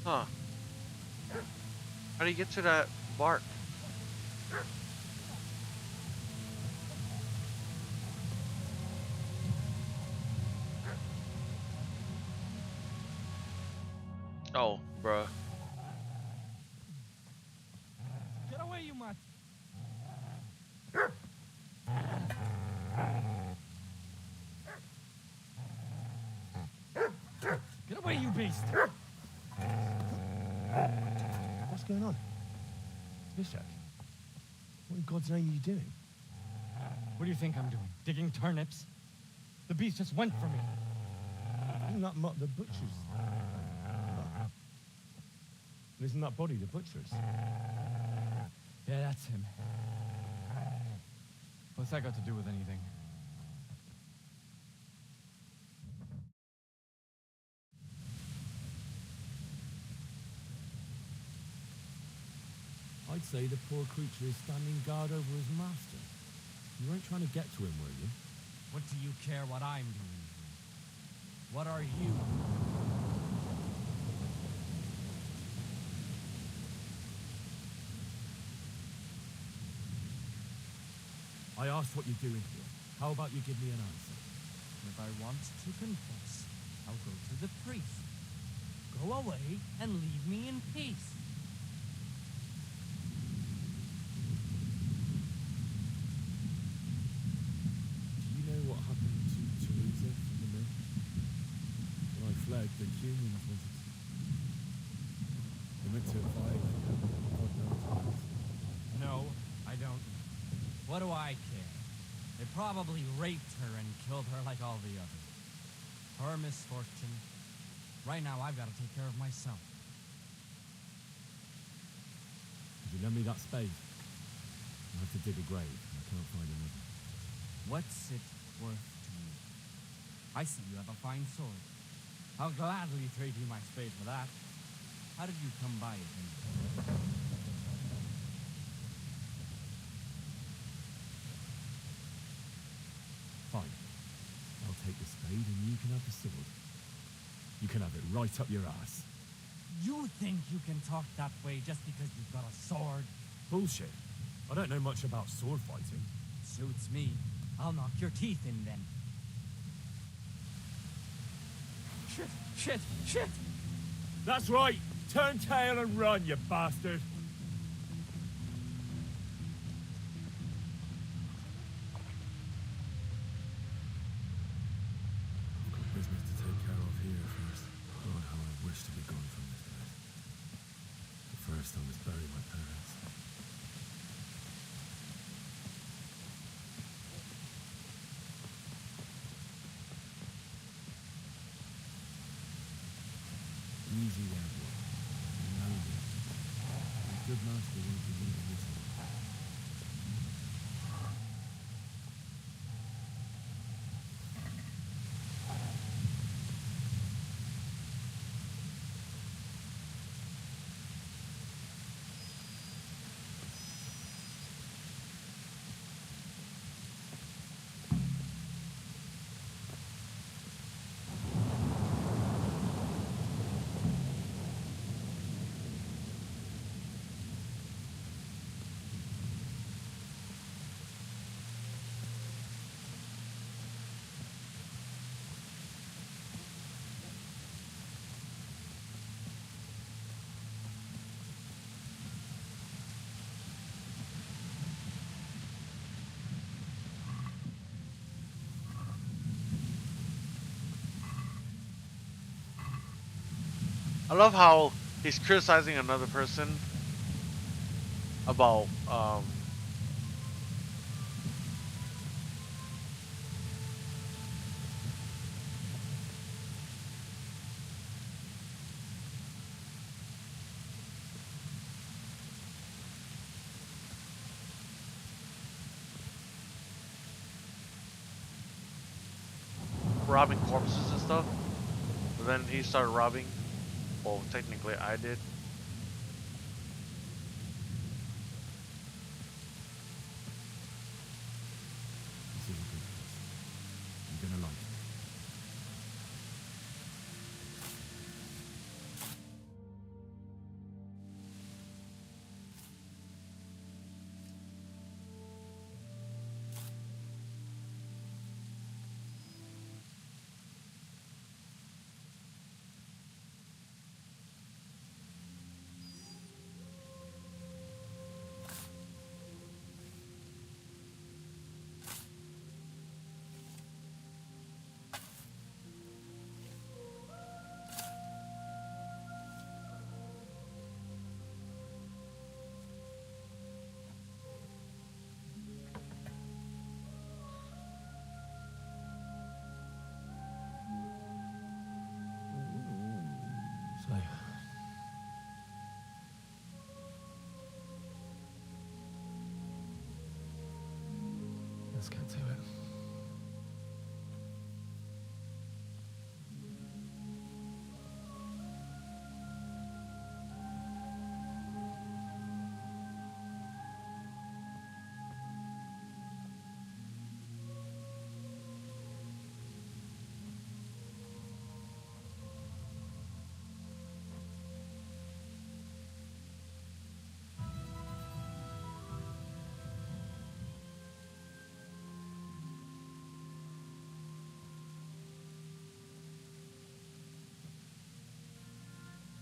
Huh. How do you get to that bark? Oh, bruh. Get away, you mutt! Get away, you beast! What's going on? Bishak, what in God's name are you doing? What do you think I'm doing? Digging turnips? The beast just went for me. Isn't that the butcher's? Isn't that body the butcher's? Yeah, that's him. What's that got to do with anything? I'd say the poor creature is standing guard over his master. You weren't trying to get to him, were you? What do you care what I'm doing? What are you? I asked what you're doing here. How about you give me an answer? If I want to confess, I'll go to the priest. Go away and leave me in peace. Do you know what happened to Teresa from the mill? When I fled, the humans wanted to. They meant to fight God knows what. No, I don't. What do I care? They probably raped her and killed her like all the others. Her misfortune. Right now, I've got to take care of myself. Could you lend me that spade? I have to dig a grave. I can't find another. What's it worth to you? I see you have a fine sword. I'll gladly trade you my spade for that. How did you come by it, anyway? Fine. I'll take the spade and you can have the sword. You can have it right up your ass. You think you can talk that way just because you've got a sword? Bullshit. I don't know much about sword fighting. Suits me. I'll knock your teeth in then. Shit, shit, shit! That's right! Turn tail and run, you bastard! I've got business to take care of here first. God, how I wish to be gone from this place. But first I must bury my parents. Easy there, boy. You know me. My good master won't be leaving this one. I love how he's criticizing another person about robbing corpses and stuff. But then he started robbing. Well, technically I did. This is a good place. You're gonna like it. So, let's get to it.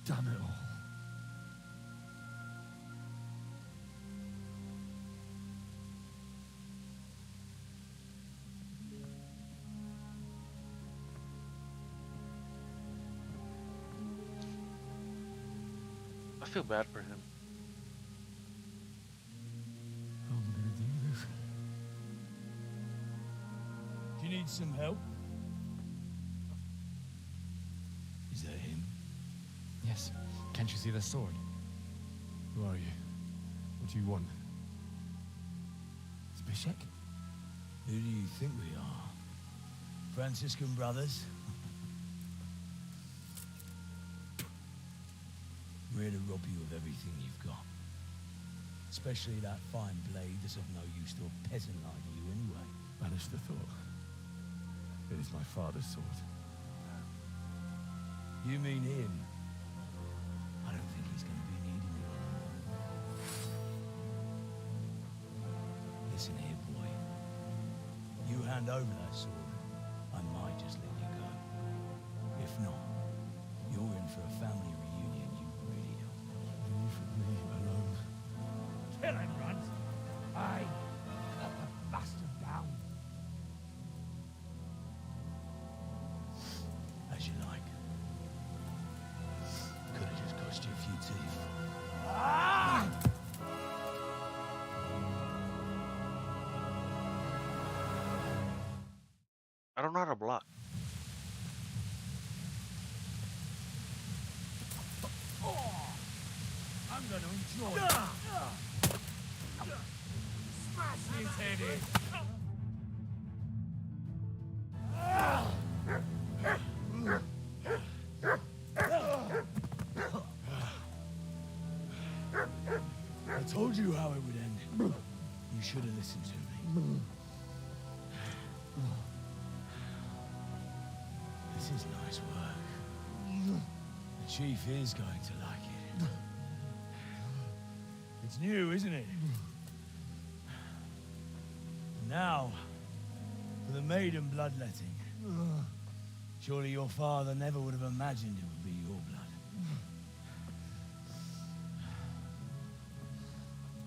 Damn it all. I feel bad for him. How am I gonna do this? Do you need some help? Is that him? Yes. Can't you see the sword? Who are you? What do you want? Zbyszek? Who do you think we are? Franciscan brothers? We're here to rob you of everything you've got. Especially that fine blade that's of no use to a peasant like you anyway. Banish the thought. It is my father's sword. You mean him? I don't think he's going to be needing it. Listen here, boy. You hand over that sword, I might just let you go. If not, you're in for a family reunion you really don't want. Leave me alone. Kill him, Runt. Aye. Cut the bastard down. As you like. Could have just cost you a few teeth. Ah! I don't know how to block. I'm gonna enjoy it. Smash his head in. I told you how it would end. You should have listened to me. This is nice work. The chief is going to like it. It's new, isn't it? Now, for the maiden bloodletting. Surely your father never would have imagined it would be your blood.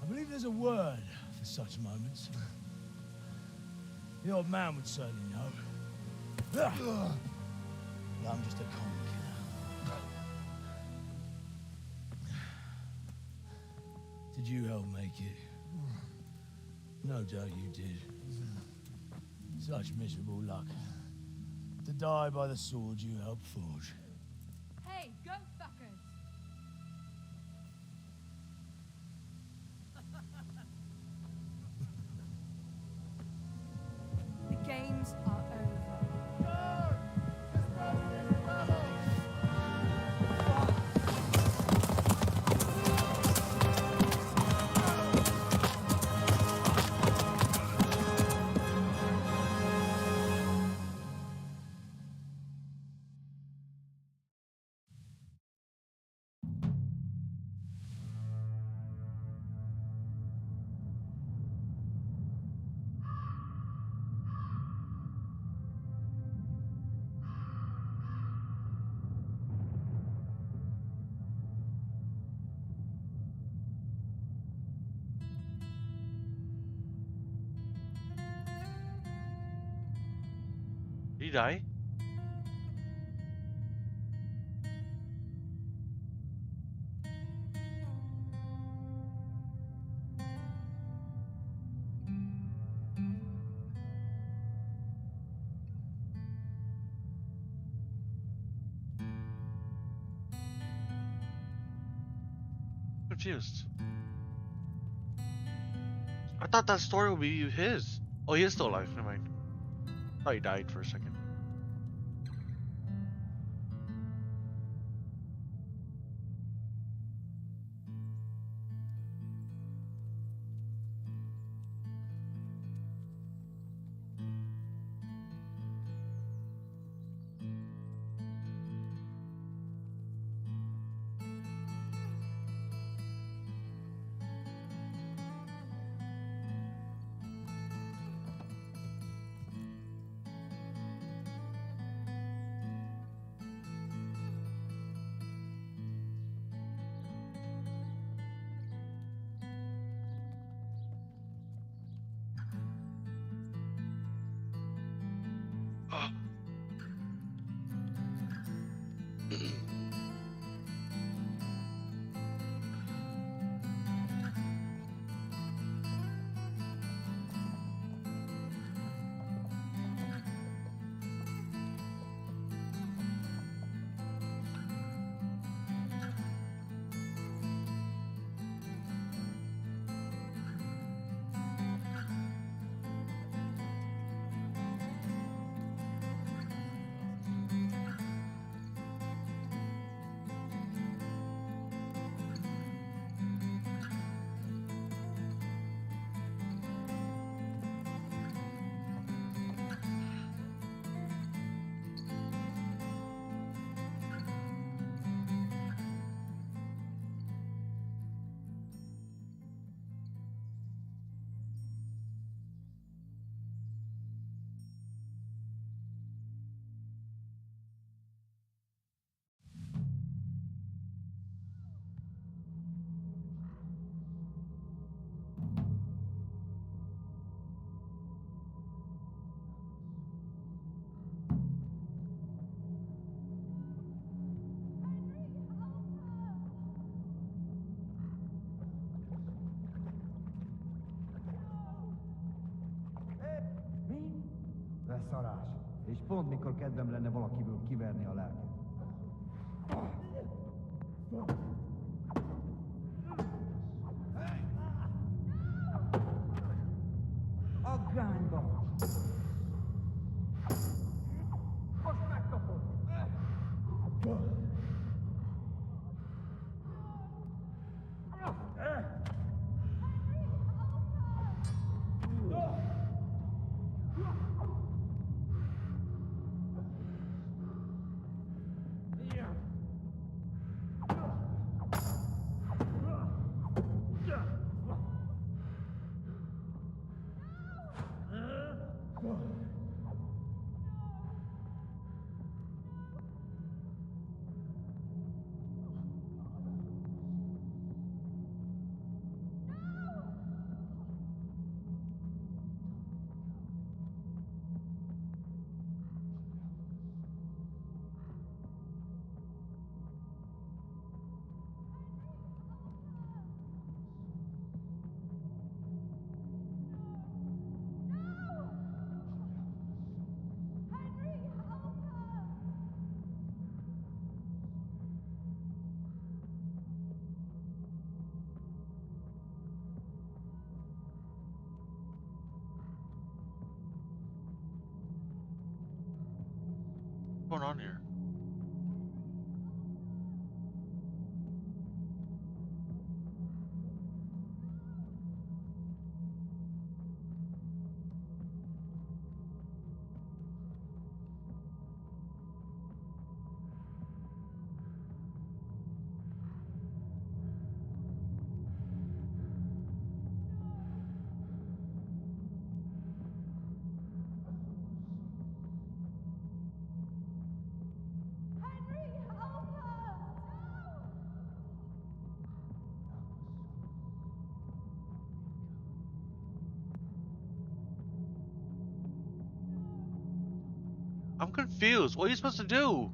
I believe there's a word for such moments. The old man would certainly know. But I'm just a common killer. Did you help make it? No doubt you did. Such miserable luck. To die by the sword you helped forge. Hey, go fuckers! The games are over. Did he die? Confused. I thought that story would be his. Oh, he is still alive. Never mind. I thought he died for a second. Pont, mikor kedvem lenne valakiből kiverni a lelket. A gányba! Most megkapod! What's going on here? I'm confused. What are you supposed to do?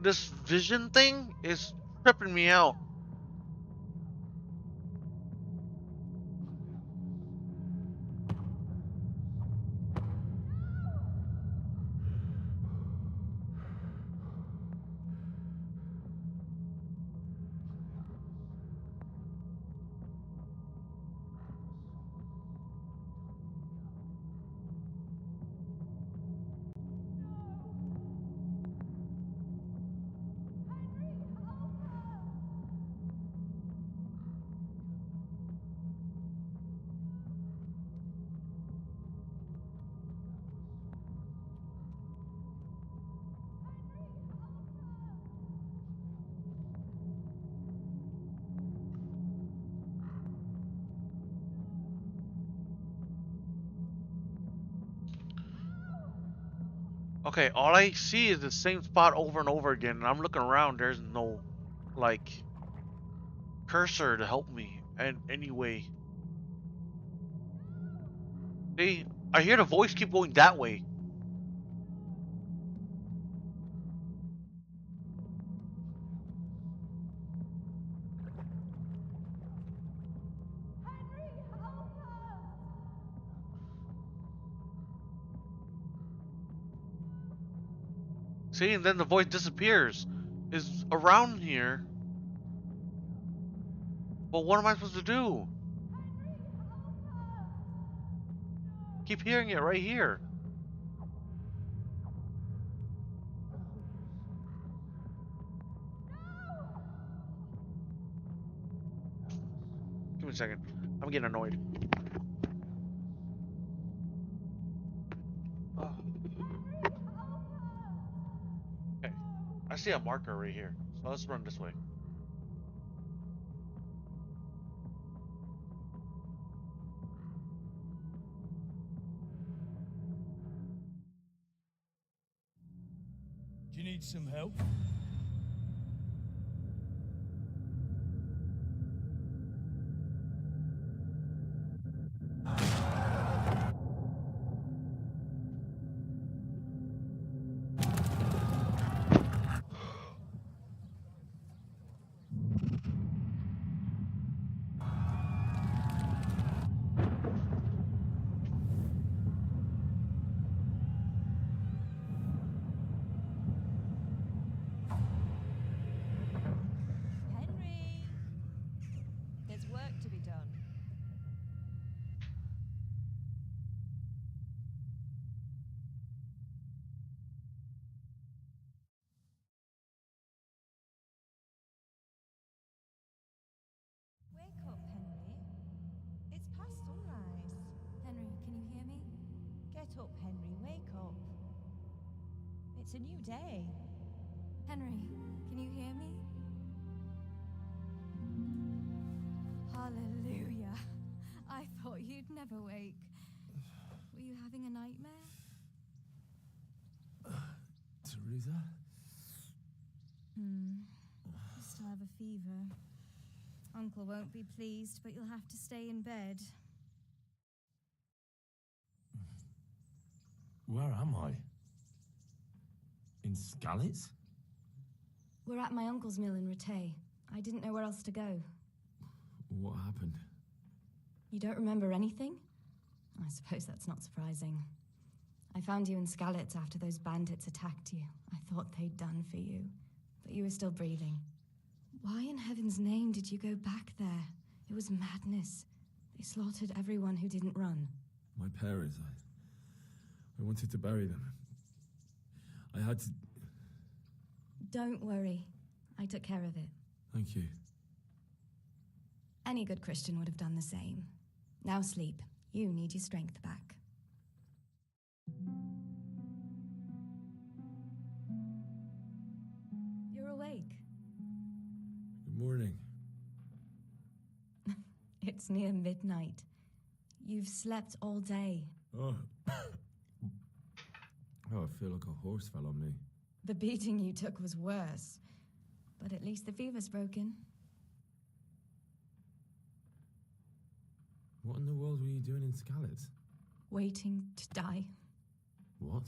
This vision thing is tripping me out. Okay, all I see is the same spot over and over again, and I'm looking around. There's no, like, cursor to help me in any way. See, I hear the voice keep going that way. See, and then the voice disappears. is around here. But what am I supposed to do? Keep hearing it right here. Give me a second. I'm getting annoyed. Oh. Okay. I see a marker right here. So let's run this way. Do you need some help? Henry! There's work to be done. Wake up, Henry. It's past sunrise. Henry, can you hear me? Get up, Henry. Wake up. It's a new day. Henry, can you hear me? Hallelujah. I thought you'd never wake. Were you having a nightmare? Teresa? You still have a fever. Uncle won't be pleased, but you'll have to stay in bed. Where am I? In Skalitz? We're at my uncle's mill in Rattay. I didn't know where else to go. What happened? You don't remember anything? I suppose that's not surprising. I found you in Skalitz after those bandits attacked you. I thought they'd done for you, but you were still breathing. Why in heaven's name did you go back there? It was madness. They slaughtered everyone who didn't run. My parents, I wanted to bury them. I had to... Don't worry. I took care of it. Thank you. Any good Christian would have done the same. Now sleep. You need your strength back. You're awake. Good morning. It's near midnight. You've slept all day. Oh. Oh, I feel like a horse fell on me. The beating you took was worse. But at least the fever's broken. What in the world were you doing in Skalitz? Waiting to die. What?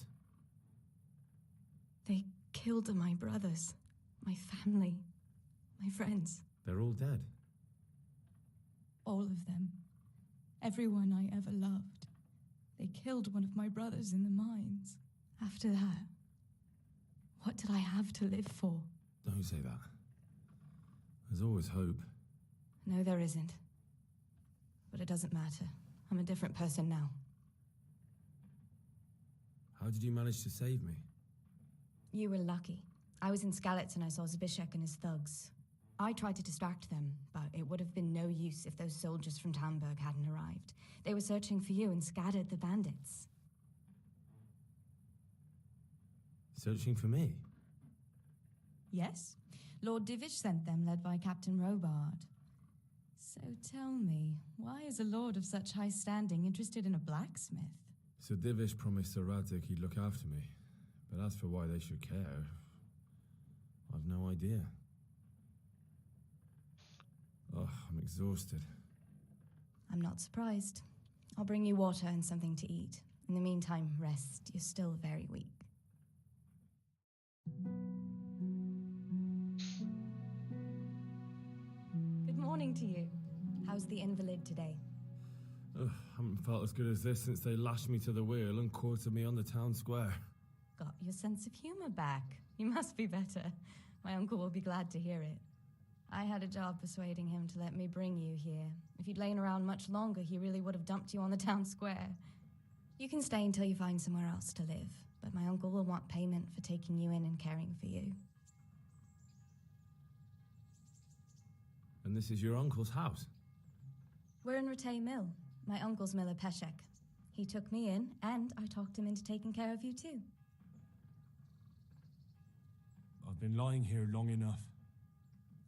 They killed my brothers, my family, my friends. They're all dead. All of them. Everyone I ever loved. They killed one of my brothers in the mines. After that, what did I have to live for? Don't say that. There's always hope. No, there isn't. But it doesn't matter. I'm a different person now. How did you manage to save me? You were lucky. I was in Skalitz and I saw Zbyszek and his thugs. I tried to distract them, but it would have been no use if those soldiers from Talmberg hadn't arrived. They were searching for you and scattered the bandits. Searching for me? Yes. Lord Divish sent them, led by Captain Robard. So tell me, why is a lord of such high standing interested in a blacksmith? So Divish promised Sir Radzik he'd look after me. But as for why they should care, I've no idea. Oh, I'm exhausted. I'm not surprised. I'll bring you water and something to eat. In the meantime, rest. You're still very weak. Good morning to you. How's the invalid today? Ugh, haven't felt as good as this since they lashed me to the wheel and quartered me on the town square. Got your sense of humor back. You must be better. My uncle will be glad to hear it. I had a job persuading him to let me bring you here. If you'd lain around much longer, he really would have dumped you on the town square. You can stay until you find somewhere else to live, but my uncle will want payment for taking you in and caring for you. And this is your uncle's house? We're in Rattay Mill. My uncle's miller, Peshek. He took me in, and I talked him into taking care of you too. I've been lying here long enough.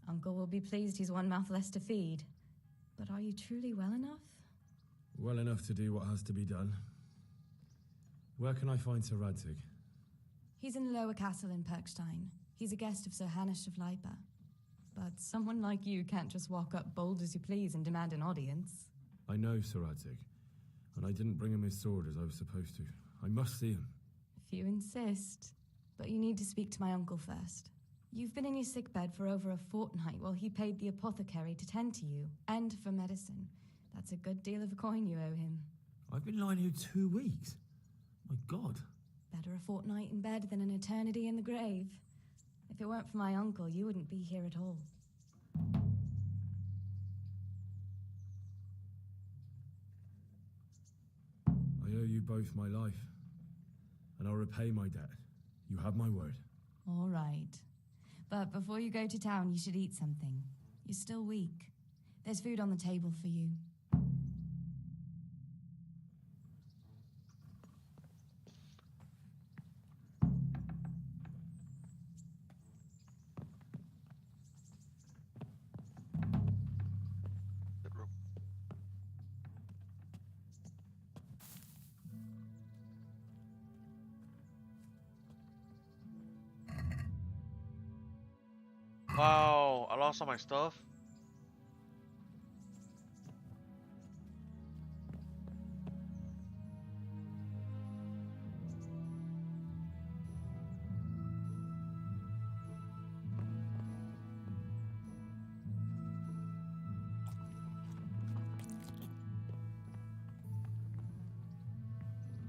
Uncle will be pleased he's one mouth less to feed. But are you truly well enough? Well enough to do what has to be done. Where can I find Sir Radzig? He's in the lower castle in Perkstein. He's a guest of Sir Hanush of Leipa. But someone like you can't just walk up bold as you please and demand an audience. I know Sir Radzig, and I didn't bring him his sword as I was supposed to. I must see him. If you insist. But you need to speak to my uncle first. You've been in your sickbed for over a fortnight while he paid the apothecary to tend to you, and for medicine. That's a good deal of a coin you owe him. I've been lying here 2 weeks. My God. Better a fortnight in bed than an eternity in the grave. If it weren't for my uncle, you wouldn't be here at all. I owe you both my life, and I'll repay my debt. You have my word. All right. But before you go to town, you should eat something. You're still weak. There's food on the table for you. Wow, I lost all my stuff.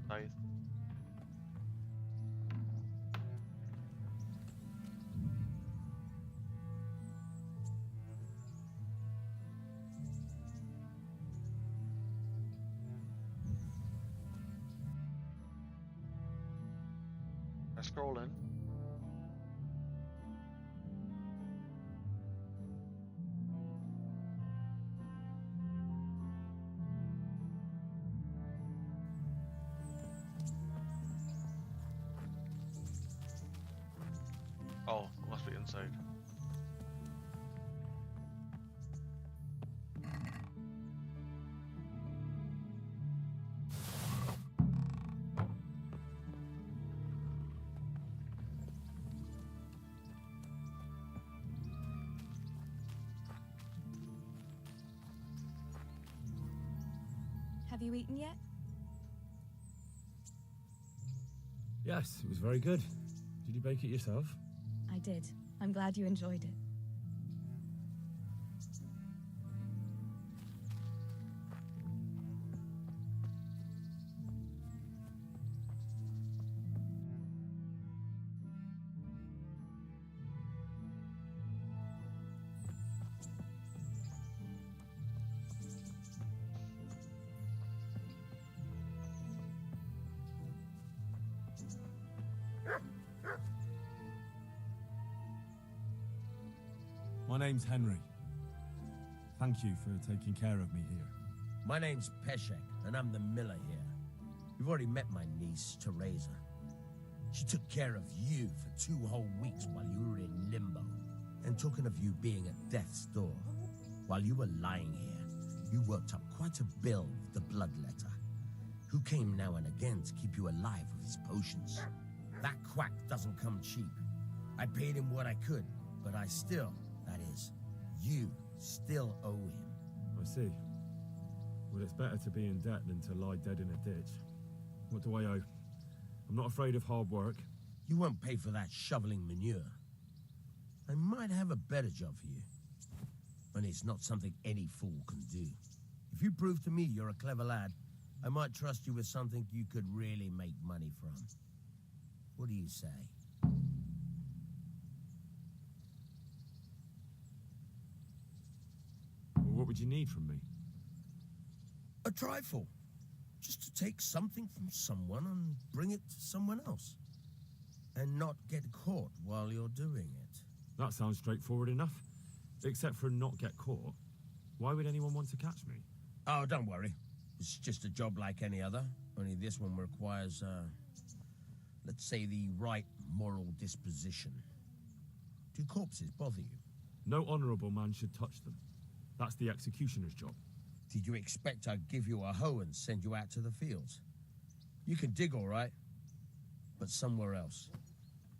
Nice. Scrolling. Oh, it must be inside. Have you eaten yet? Yes, it was very good. Did you bake it yourself? I did. I'm glad you enjoyed it. My name's Henry. Thank you for taking care of me here. My name's Peshek, and I'm the miller here. You've already met my niece, Teresa. She took care of you for 2 whole weeks while you were in limbo. And talking of you being at death's door, while you were lying here, you worked up quite a bill with the bloodletter, who came now and again to keep you alive with his potions. That quack doesn't come cheap. I paid him what I could, but I still, that is, you still owe him. I see. Well, it's better to be in debt than to lie dead in a ditch. What do I owe? I'm not afraid of hard work. You won't pay for that shoveling manure. I might have a better job for you. And it's not something any fool can do. If you prove to me you're a clever lad, I might trust you with something you could really make money from. What do you say? What would you need from me? A trifle. Just to take something from someone and bring it to someone else. And not get caught while you're doing it. That sounds straightforward enough. Except for not get caught. Why would anyone want to catch me? Oh, don't worry. It's just a job like any other. Only this one requires, let's say, the right moral disposition. Do corpses bother you? No honourable man should touch them. That's the executioner's job. Did you expect I'd give you a hoe and send you out to the fields? You can dig all right, but somewhere else.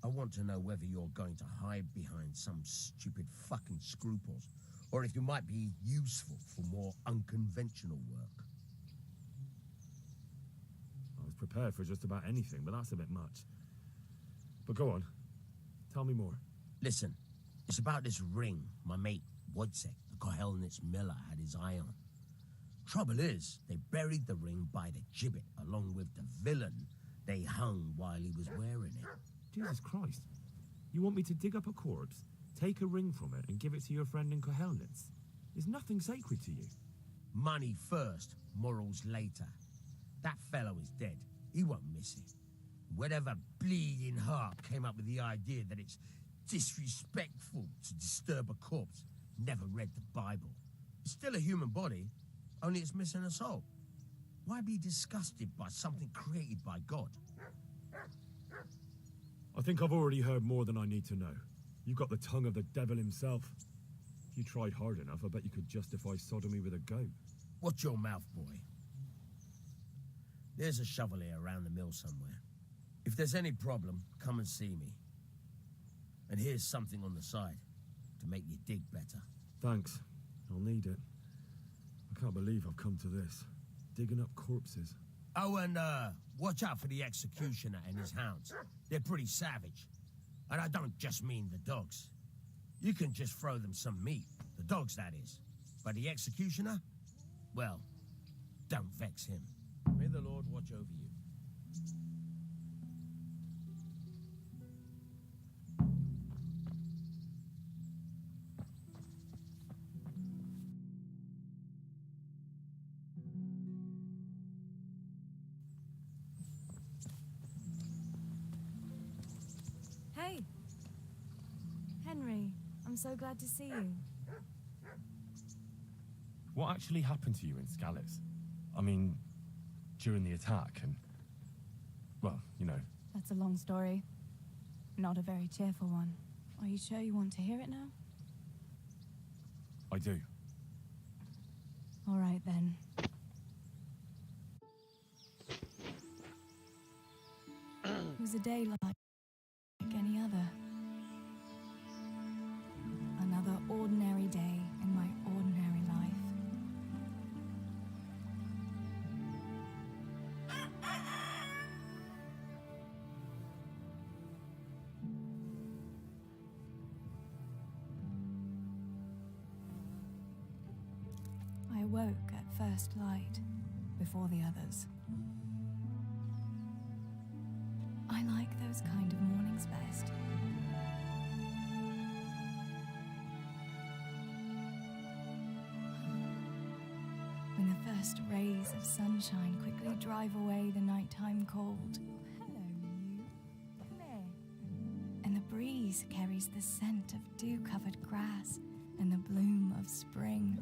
I want to know whether you're going to hide behind some stupid fucking scruples, or if you might be useful for more unconventional work. I was prepared for just about anything, but that's a bit much. But go on. Tell me more. Listen, it's about this ring my mate Wojciech, the Kohelnitz miller, had his eye on. Trouble is, they buried the ring by the gibbet along with the villain they hung while he was wearing it. Jesus Christ. You want me to dig up a corpse, take a ring from it, and give it to your friend in Kohelnitz? Is nothing sacred to you? Money first, morals later. That fellow is dead. He won't miss it. Whatever bleeding heart came up with the idea that it's disrespectful to disturb a corpse never read the Bible. It's still a human body, only it's missing a soul. Why be disgusted by something created by God? I think I've already heard more than I need to know. You've got the tongue of the devil himself. If you tried hard enough, I bet you could justify sodomy with a goat. Watch your mouth, boy. There's a shovel here around the mill somewhere. If there's any problem, come and see me. And here's something on the side to make you dig better. Thanks. I'll need it. I can't believe I've come to this. Digging up corpses. Oh, and watch out for the executioner and his hounds. They're pretty savage. And I don't just mean the dogs. You can just throw them some meat. The dogs, that is. But the executioner? Well, don't vex him. May the Lord watch over you. Hey! Henry, I'm so glad to see you. What actually happened to you in Skalitz? I mean, during the attack and... well, you know. That's a long story. Not a very cheerful one. Are you sure you want to hear it now? I do. All right, then. It was a day like any other. Another ordinary day in my ordinary life. I awoke at first light, before the others. I like those kind of mornings best. When the first rays of sunshine quickly drive away the nighttime cold. Hello, you. Come here. And the breeze carries the scent of dew-covered grass and the bloom of spring.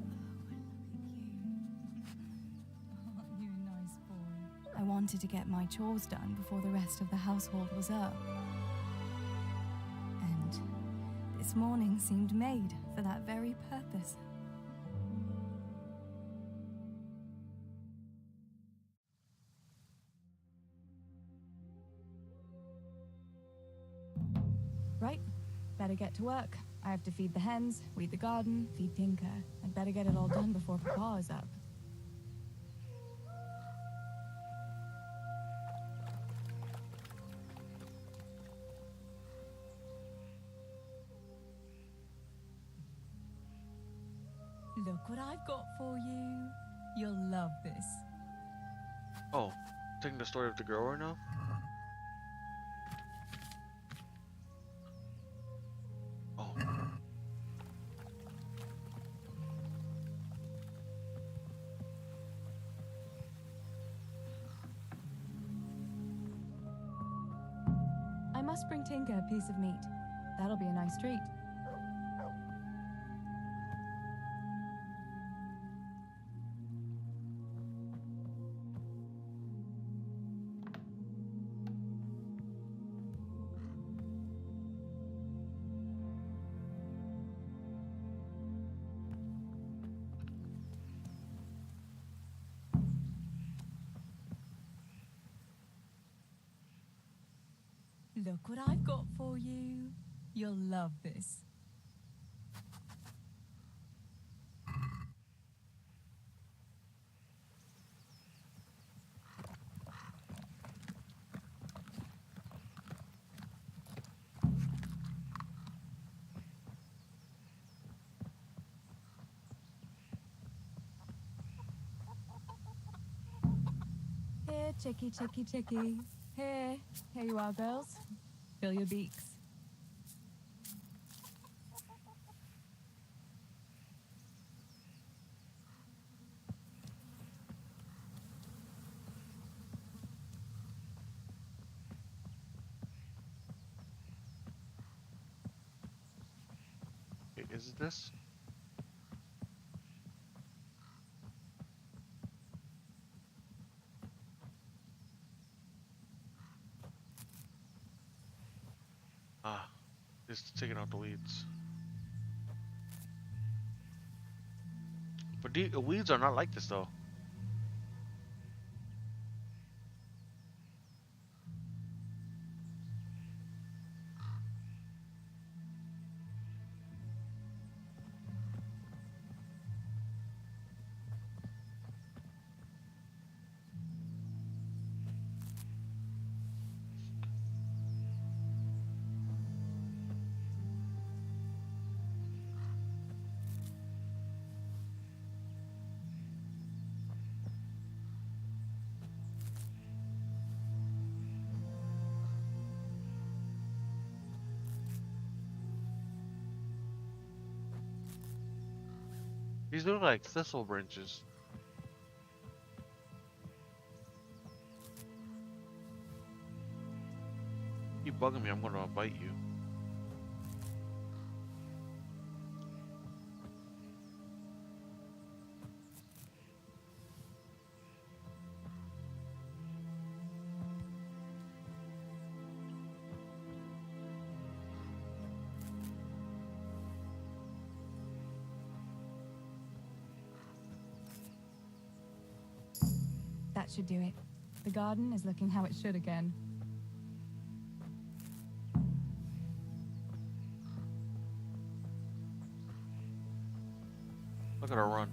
Aren't you a nice boy? I wanted to get my chores done before the rest of the household was up. And this morning seemed made for that very purpose. Right, better get to work. I have to feed the hens, weed the garden, feed Tinker. I'd better get it all done before Papa is up. Look what I've got for you. You'll love this. Oh, taking the story of the grower now? Oh. must bring Tinker a piece of meat. That'll be a nice treat. Look what I've got for you. You'll love this. Here, chickie, chickie, chickie. Here you are, girls. Fill your beaks. Is it this? Ah, it's taking out the weeds. But the weeds are not like this though. These look like thistle branches. Keep bugging me, I'm gonna bite you. That should do it. The garden is looking how it should again. Look at her run.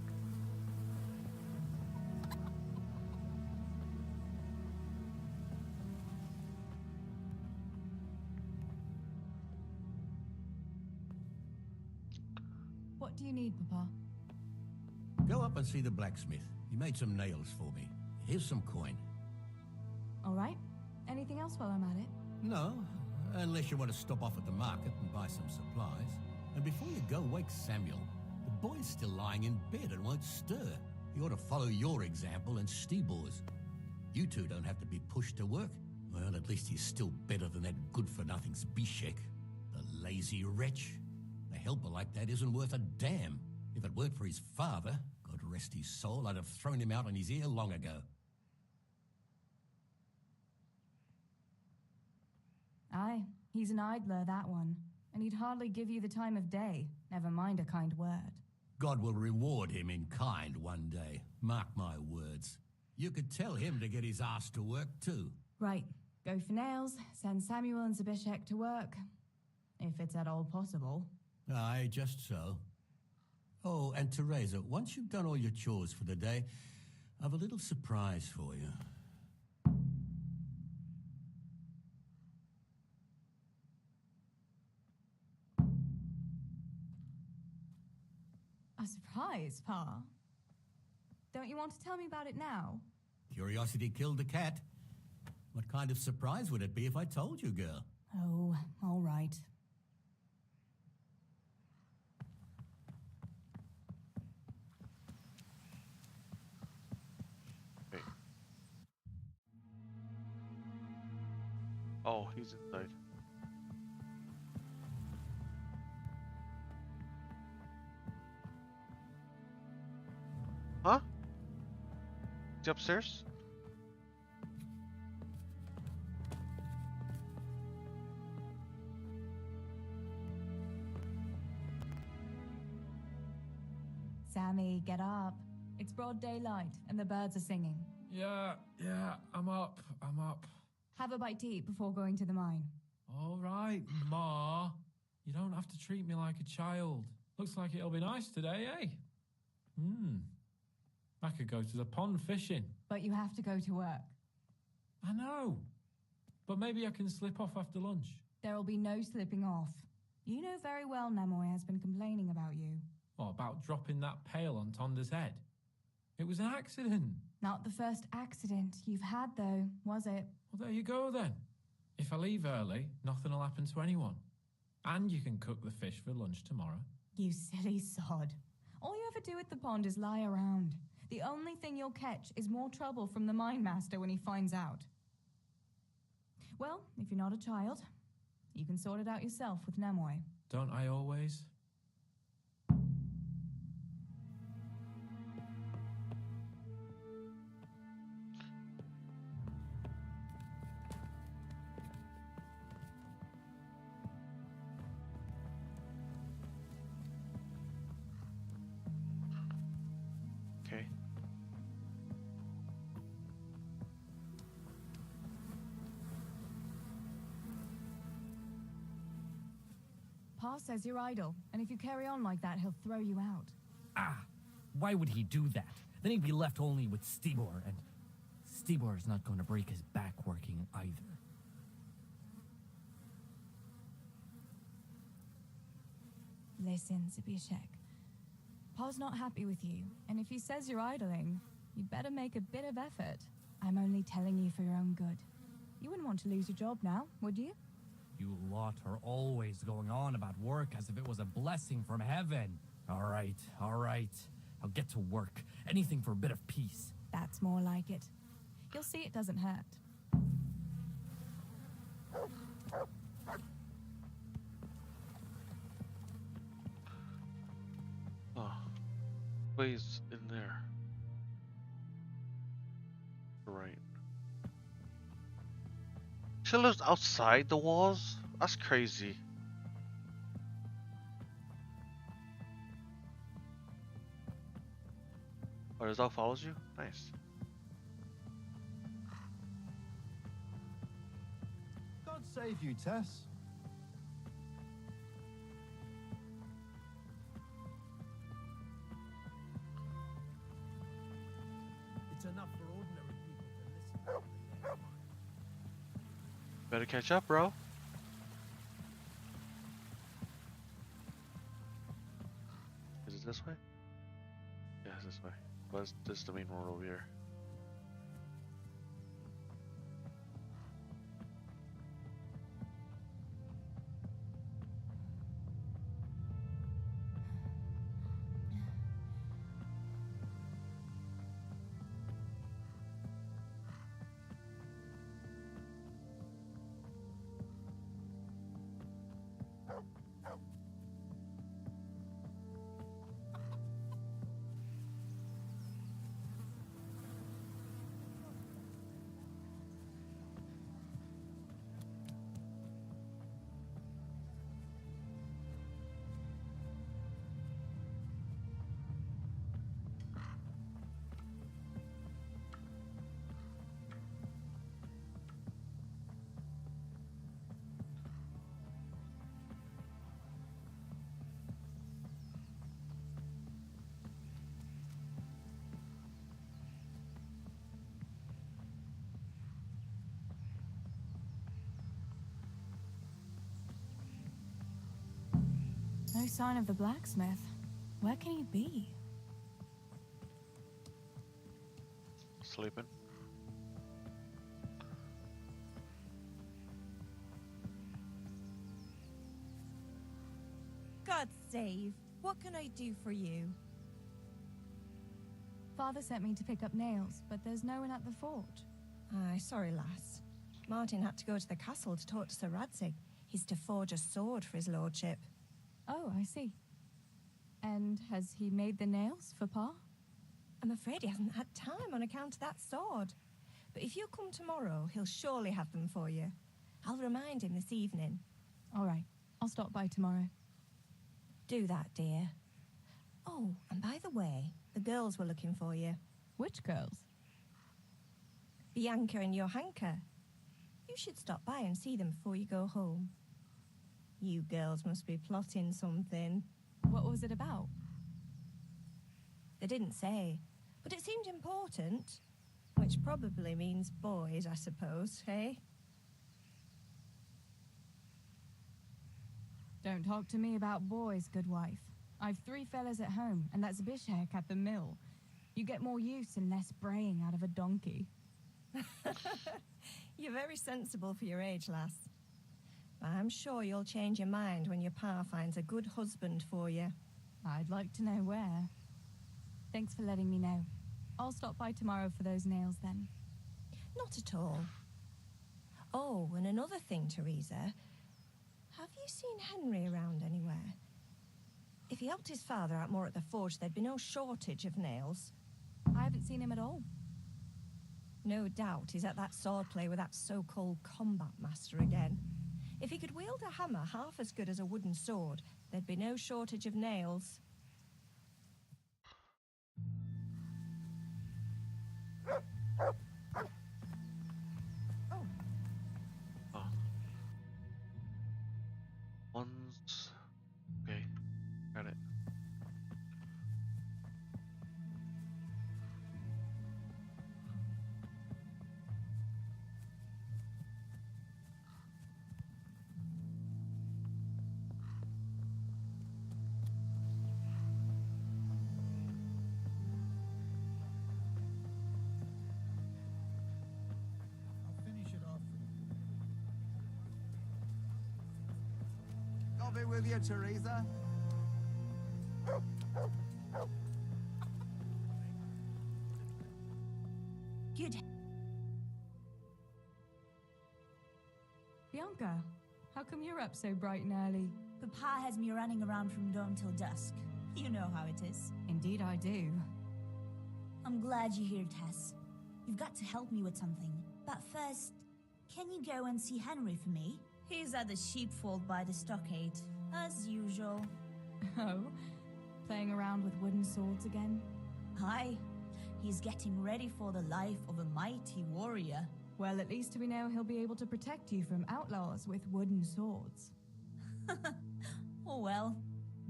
What do you need, Papa? Go up and see the blacksmith. He made some nails for me. Here's some coin. All right. Anything else while I'm at it? No, unless you want to stop off at the market and buy some supplies. And before you go, wake Samuel. The boy's still lying in bed and won't stir. He ought to follow your example and Stebor's. You two don't have to be pushed to work. Well, at least he's still better than that good-for-nothing Zbyszek. The lazy wretch. A helper like that isn't worth a damn. If it weren't for his father, God rest his soul, I'd have thrown him out on his ear long ago. Aye, he's an idler, that one. And he'd hardly give you the time of day, never mind a kind word. God will reward him in kind one day. Mark my words. You could tell him to get his ass to work too. Right, go for nails, send Samuel and Zbyszek to work. If it's at all possible. Aye, just so. Oh, and Teresa, once you've done all your chores for the day, I've a little surprise for you. A surprise, Pa? Don't you want to tell me about it now? Curiosity killed the cat. What kind of surprise would it be if I told you, girl? Oh, all right. Oh, he's inside. Huh? Is he upstairs? Sammy, get up. It's broad daylight and the birds are singing. Yeah, I'm up. Have a bite to eat before going to the mine. All right, Ma. You don't have to treat me like a child. Looks like it'll be nice today, eh? I could go to the pond fishing. But you have to go to work. I know. But maybe I can slip off after lunch. There'll be no slipping off. You know very well Namoy has been complaining about you. What, about dropping that pail on Tonda's head? It was an accident. Not the first accident you've had, though, was it? Well, there you go, then. If I leave early, nothing will happen to anyone. And you can cook the fish for lunch tomorrow. You silly sod. All you ever do at the pond is lie around. The only thing you'll catch is more trouble from the mine master when he finds out. Well, if you're not a child, you can sort it out yourself with Namoy. Don't I always? Okay. Pa says you're idle, and if you carry on like that, he'll throw you out. Ah, why would he do that? Then he'd be left only with Stibor, and Stibor's not going to break his back working either. Listen, Zbyszek. Pa's not happy with you, and if he says you're idling, you'd better make a bit of effort. I'm only telling you for your own good. You wouldn't want to lose your job now, would you? You lot are always going on about work as if it was a blessing from heaven. All right. I'll get to work. Anything for a bit of peace. That's more like it. You'll see it doesn't hurt. Oh, ways in there. Right. She lives outside the walls? That's crazy. Oh, his dog follows you? Nice. God save you, Tess. It's enough for ordinary people to listen to. Better catch up, bro. Is it this way? Yeah, it's this way. But this is the main road over here. No sign of the blacksmith. Where can he be? Sleeping. God save. What can I do for you? Father sent me to pick up nails, but there's no one at the fort. Aye, sorry, lass. Martin had to go to the castle to talk to Sir Radzig. He's to forge a sword for his lordship. Oh, I see. And has he made the nails for Pa? I'm afraid he hasn't had time on account of that sword. But if you come tomorrow, he'll surely have them for you. I'll remind him this evening. All right, I'll stop by tomorrow. Do that, dear. Oh, and by the way, the girls were looking for you. Which girls? Bianca and Johanka. You should stop by and see them before you go home. You girls must be plotting something. What was it about? They didn't say, but it seemed important. Which probably means boys, I suppose, eh? Don't talk to me about boys, good wife. I've 3 fellas at home, and that's Bishek at the mill. You get more use and less braying out of a donkey. You're very sensible for your age, lass. I'm sure you'll change your mind when your pa finds a good husband for you. I'd like to know where. Thanks for letting me know. I'll stop by tomorrow for those nails then. Not at all. Oh, and another thing, Teresa. Have you seen Henry around anywhere? If he helped his father out more at the forge, there'd be no shortage of nails. I haven't seen him at all. No doubt he's at that sword play with that so-called combat master again. If he could wield a hammer half as good as a wooden sword, there'd be no shortage of nails. Oh. One's... Okay. Got it. I'll finish it off. I'll be with you, Teresa. Good. Bianca, how come you're up so bright and early? Papa has me running around from dawn till dusk. You know how it is. Indeed I do. I'm glad you're here, Tess. You've got to help me with something. But first, can you go and see Henry for me? He's at the sheepfold by the stockade, as usual. Oh? Playing around with wooden swords again? Aye. He's getting ready for the life of a mighty warrior. Well, at least we know he'll be able to protect you from outlaws with wooden swords. Oh well,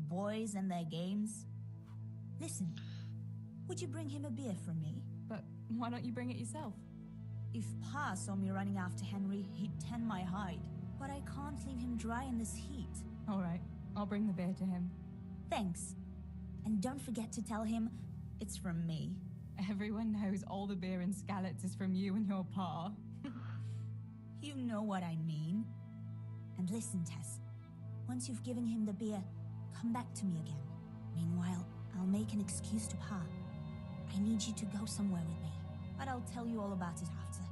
boys and their games. Listen, would you bring him a beer from me? But why don't you bring it yourself? If Pa saw me running after Henry, he'd tan my hide. But I can't leave him dry in this heat. All right, I'll bring the beer to him. Thanks. And don't forget to tell him it's from me. Everyone knows all the beer in Skalitz is from you and your pa. You know what I mean. And listen, Tess. Once you've given him the beer, come back to me again. Meanwhile, I'll make an excuse to Pa. I need you to go somewhere with me, but I'll tell you all about it after.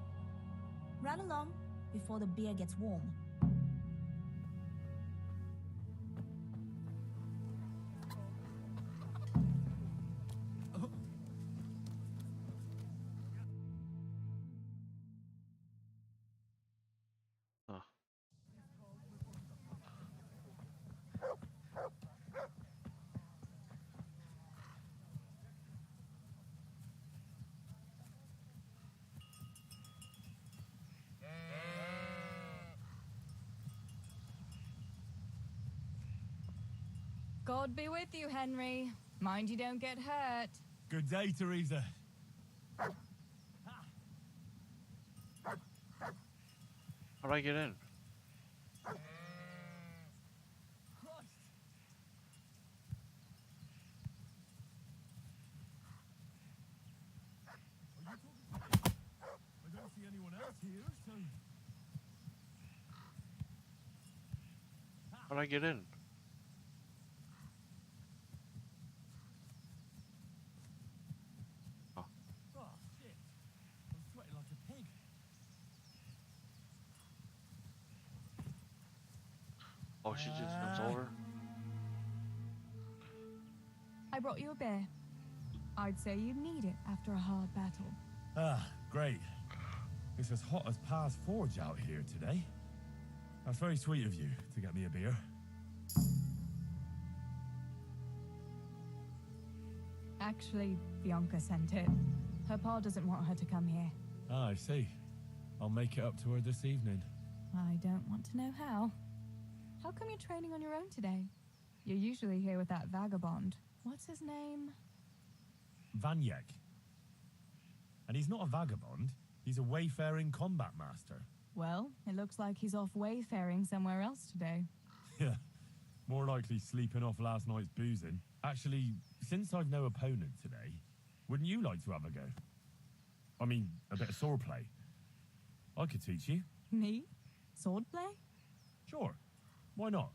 Run along before the beer gets warm. Huh. God be with you, Henry. Mind you don't get hurt. Good day, Teresa. How do I get in? I don't see anyone else here, so... How do I get in? Oh, shit. I'm sweating like a pig. Oh, she just jumps over? I brought you a beer. I'd say you'd need it after a hard battle. Ah, great. It's as hot as Pa's Forge out here today. That's very sweet of you to get me a beer. Actually, Bianca sent it. Her pa doesn't want her to come here. Ah, I see. I'll make it up to her this evening. I don't want to know how. How come you're training on your own today? You're usually here with that vagabond. What's his name? Vanyek. And he's not a vagabond. He's a wayfaring combat master. Well, it looks like he's off wayfaring somewhere else today. Yeah, more likely sleeping off last night's boozing. Actually, since I've no opponent today, wouldn't you like to have a go? I mean, a bit of swordplay. I could teach you. Me? Swordplay? Sure. Why not?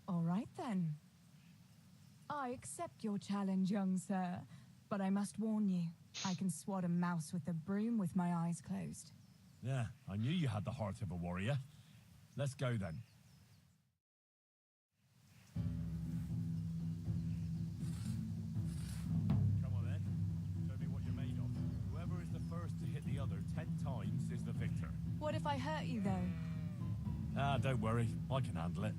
All right, then. I accept your challenge, young sir. But I must warn you, I can swat a mouse with a broom with my eyes closed. Yeah, I knew you had the heart of a warrior. Let's go then. Come on then. Show me what you're made of. Whoever is the first to hit the other 10 times is the victor. What if I hurt you, though? Ah, don't worry. I can handle it.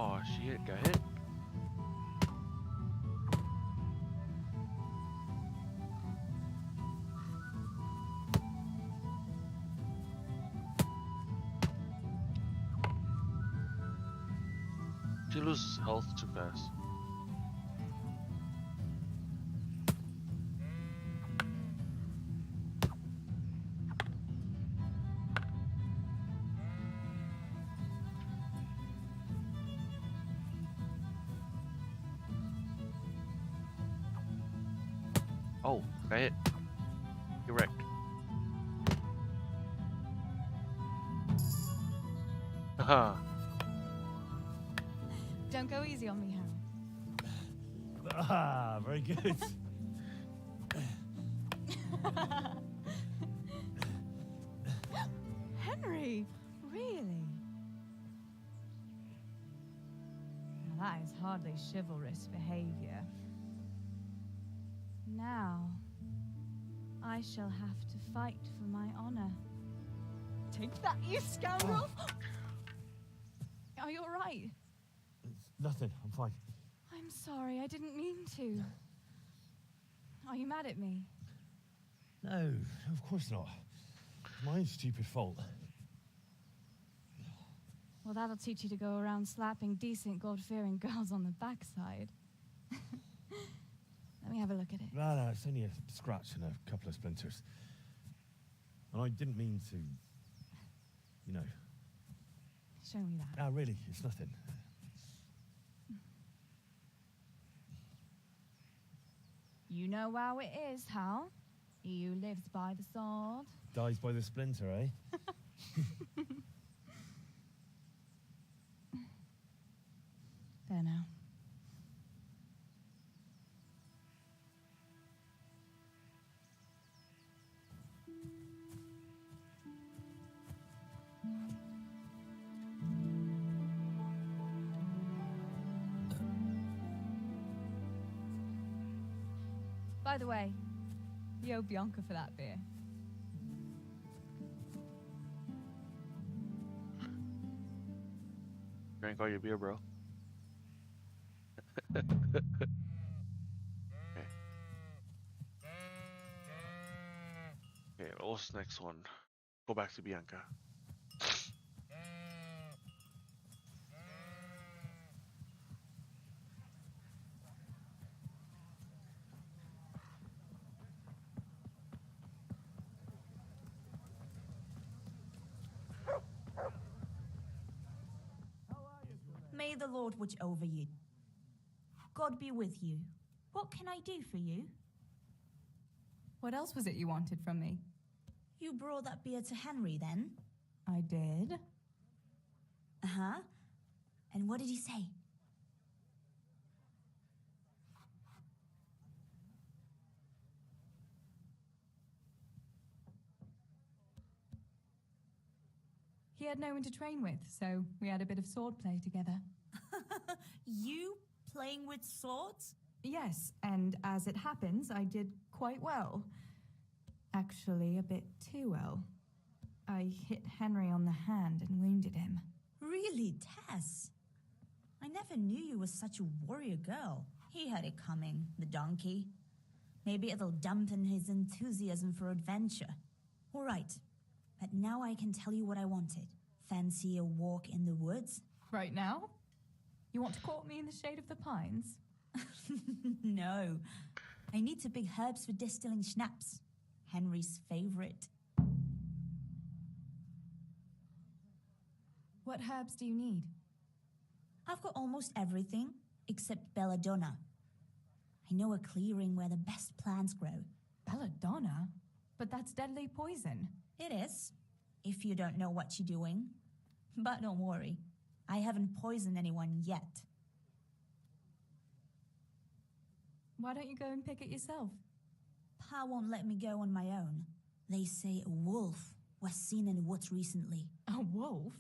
Oh, she got hit. She loses health too fast. Oh, got hit. You're wrecked. Haha. Don't go easy on me, Harold. Ah, very good. Henry, really? Now that is hardly chivalrous behavior. Now, I shall have to fight for my honor. Take that, you scoundrel! Are you all right? Nothing, I'm fine. I'm sorry, I didn't mean to. Are you mad at me? No, of course not. It's my own stupid fault. Well, that'll teach you to go around slapping decent, God-fearing girls on the backside. Let me have a look at it. No, it's only a scratch and a couple of splinters. And I didn't mean to, you know. Show me that. Ah, really, it's nothing. You know how it is, Hal? He who lives by the sword Dies by the splinter, eh? There now. By the way, you owe Bianca for that beer. Drank all your beer, bro. Okay. Okay, what's the next one? Go back to Bianca. May the Lord watch over you. God be with you. What can I do for you? What else was it you wanted from me? You brought that beer to Henry, then? I did. And what did he say? He had no one to train with, so we had a bit of sword play together. You playing with swords? Yes, and as it happens, I did quite well. Actually, a bit too well. I hit Henry on the hand and wounded him. Really, Tess? I never knew you were such a warrior girl. He had it coming, the donkey. Maybe it'll dampen his enthusiasm for adventure. All right, but now I can tell you what I wanted. Fancy a walk in the woods? Right now? You want to court me in the shade of the pines? No. I need to pick herbs for distilling schnapps. Henry's favorite. What herbs do you need? I've got almost everything except belladonna. I know a clearing where the best plants grow. Belladonna? But that's deadly poison. It is, if you don't know what you're doing. But don't worry, I haven't poisoned anyone yet. Why don't you go and pick it yourself? Pa won't let me go on my own. They say a wolf was seen in the woods recently. A wolf?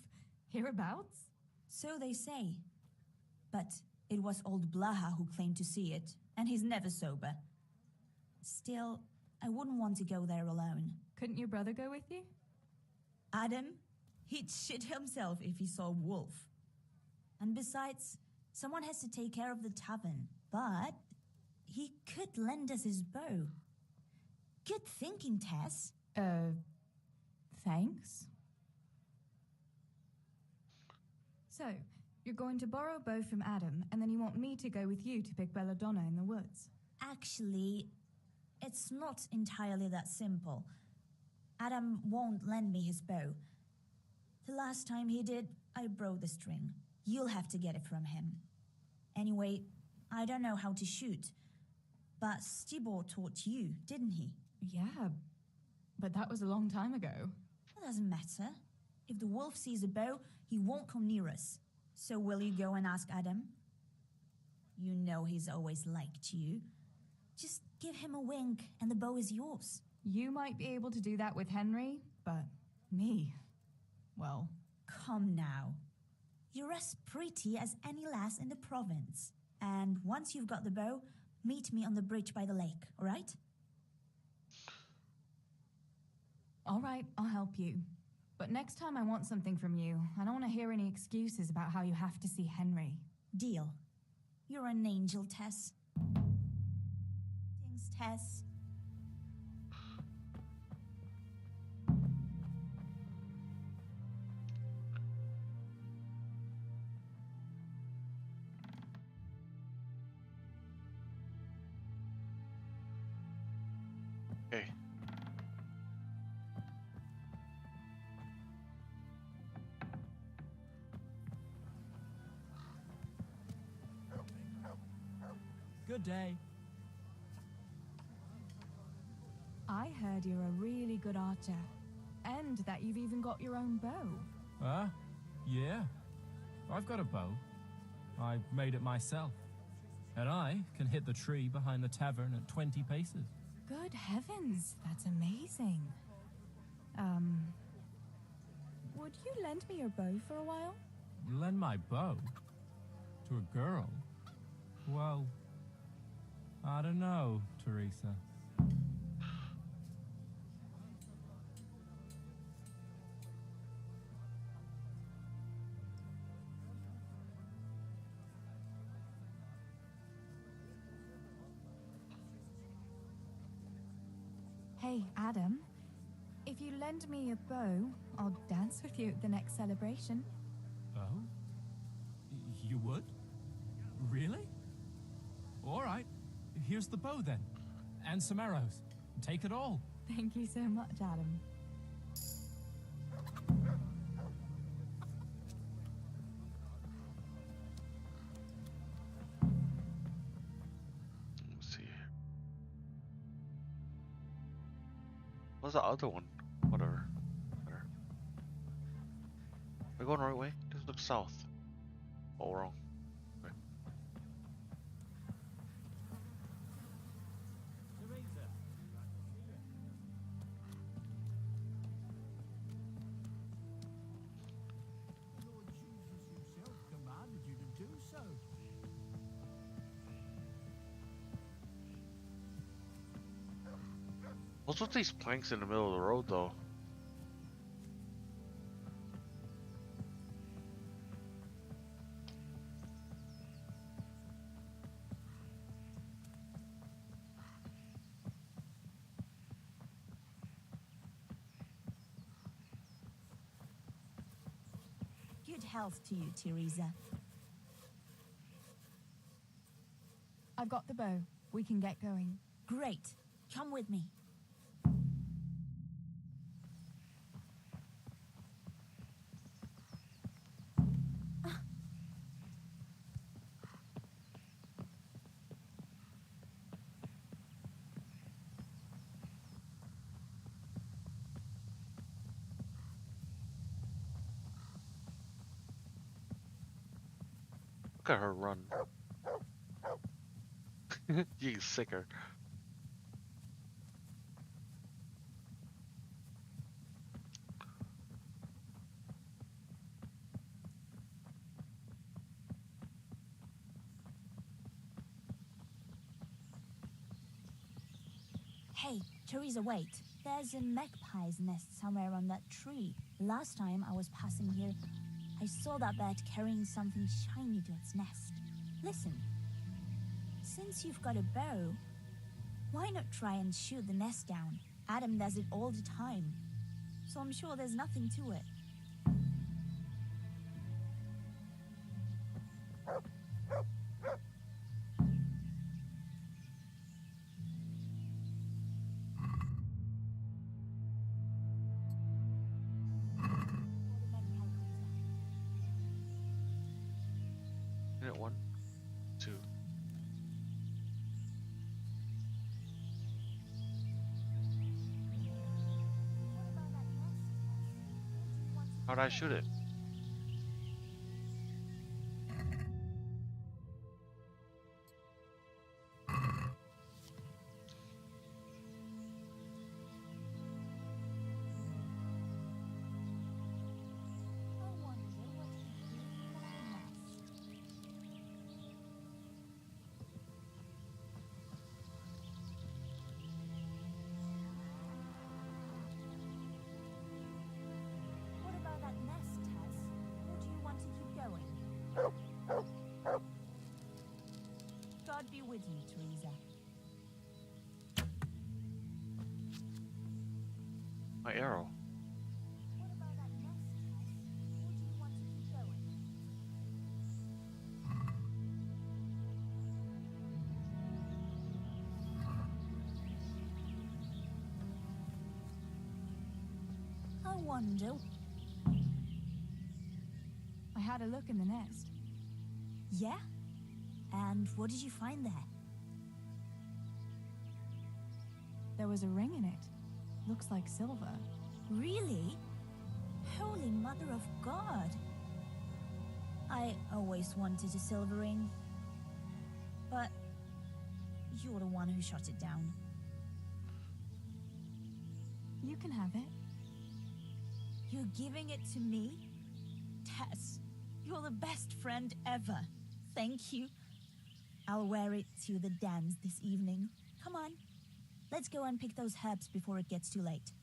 Hereabouts? So they say. But it was old Blaha who claimed to see it, and he's never sober. Still, I wouldn't want to go there alone. Couldn't your brother go with you? Adam? He'd shit himself if he saw a wolf. And besides, someone has to take care of the tavern. But he could lend us his bow. Good thinking, Tess. Thanks. So, you're going to borrow a bow from Adam, and then you want me to go with you to pick belladonna in the woods? Actually, it's not entirely that simple. Adam won't lend me his bow. The last time he did, I broke the string. You'll have to get it from him. Anyway, I don't know how to shoot. But Stibor taught you, didn't he? Yeah, but that was a long time ago. It doesn't matter. If the wolf sees a bow, he won't come near us. So will you go and ask Adam? You know he's always liked you. Just give him a wink and the bow is yours. You might be able to do that with Henry, but me, well... Come now. You're as pretty as any lass in the province. And once you've got the bow, meet me on the bridge by the lake, all right? All right, I'll help you. But next time I want something from you. I don't want to hear any excuses about how you have to see Henry. Deal. You're an angel, Tess. Thanks, Tess. Okay. Good day. I heard you're a really good archer, and that you've even got your own bow. Yeah. I've got a bow. I made it myself. And I can hit the tree behind the tavern at 20 paces. Good heavens, that's amazing. Would you lend me your bow for a while? Lend my bow? To a girl? Well, I don't know, Teresa. Hey, Adam. If you lend me a bow, I'll dance with you at the next celebration. Oh? You would? Really? All right. Here's the bow then. And some arrows. Take it all. Thank you so much, Adam. Let's see. What's the other one? Whatever. Am I going the right way? Just look south. Oh, wrong. Okay. Teresa. The Lord Jesus himself commanded you to do so. What's with these planks in the middle of the road, though? Good health to you, Teresa. I've got the bow. We can get going. Great. Come with me. Look at her run. You sicker. Hey, Teresa, wait. There's a magpie's nest somewhere on that tree. Last time I was passing here, I saw that bird carrying something shiny to its nest. Listen, since you've got a bow, why not try and shoot the nest down? Adam does it all the time, so I'm sure there's nothing to it. Minute 1, 2. How'd I shoot it? What about that nest, Tess? Or do you want to keep going? God be with you, Teresa. My arrow. What about that nest, Tess? Or do you want to keep going? I wonder. I had a look in the nest. Yeah? And what did you find there? There was a ring in it. Looks like silver. Really? Holy Mother of God! I always wanted a silver ring. But you're the one who shot it down. You can have it. You're giving it to me? Tess, you're the best friend ever. Thank you. I'll wear it to the dance this evening. Come on. Let's go and pick those herbs before it gets too late.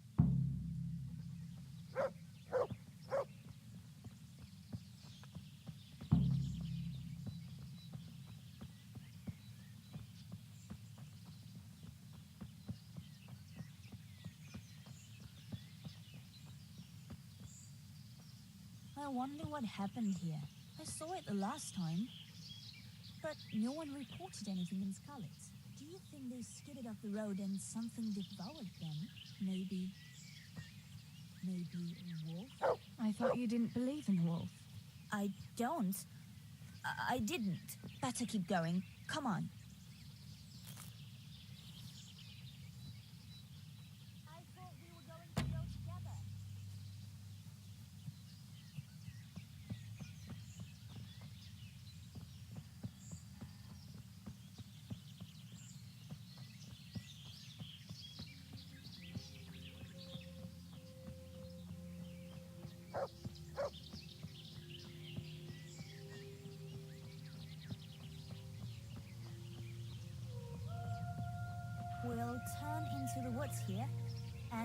I wonder what happened here. I saw it the last time, but no one reported anything in Scarlet. Do you think they skidded off the road and something devoured them? Maybe a wolf? I thought you didn't believe in the wolf. I don't. I didn't. Better keep going. Come on. I thought we were going to go together.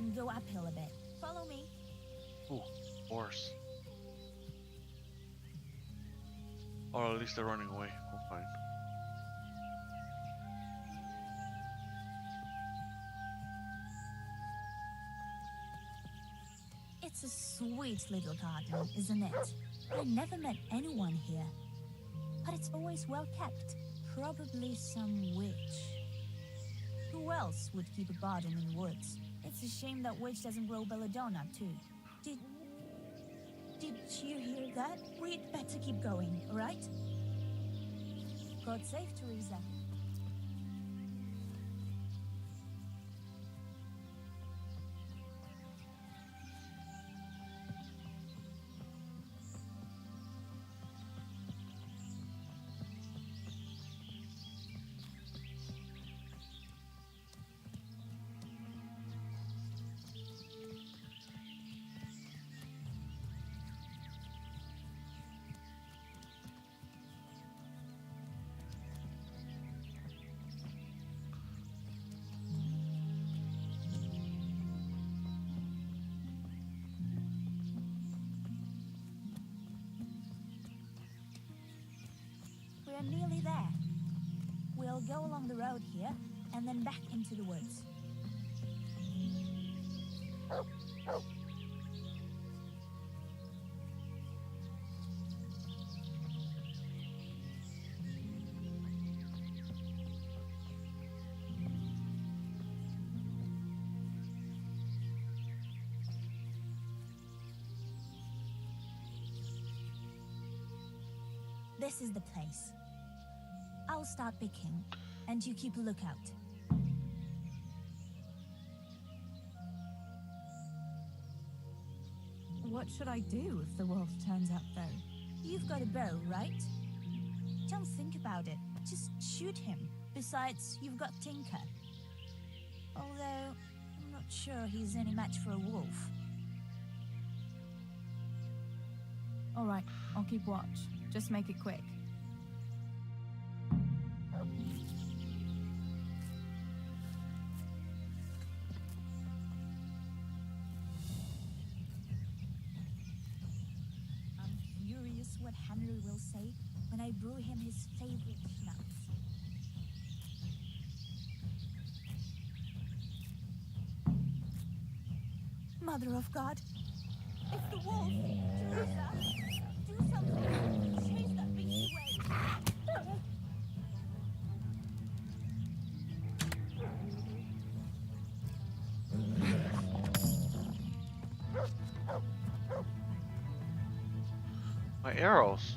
then go uphill a bit. Follow me. Ooh, horse. Or at least they're running away. We'll find. It's a sweet little garden, isn't it? I never met anyone here. But it's always well kept. Probably some witch. Who else would keep a garden in woods? It's a shame that witch doesn't grow belladonna, too. Did you hear that? We'd better keep going, all right? God save Teresa. We're nearly there. We'll go along the road here, and then back into the woods. This is the place. I'll start picking, and you keep a lookout. What should I do if the wolf turns up, though? You've got a bow, right? Don't think about it. Just shoot him. Besides, you've got Tinker. Although, I'm not sure he's any match for a wolf. All right, I'll keep watch. Just make it quick. I'm curious what Henry will say when I brew him his favorite schnapps. Mother of God! It's the wolf! Teresa! Do something! Chase that beast away! My arrows.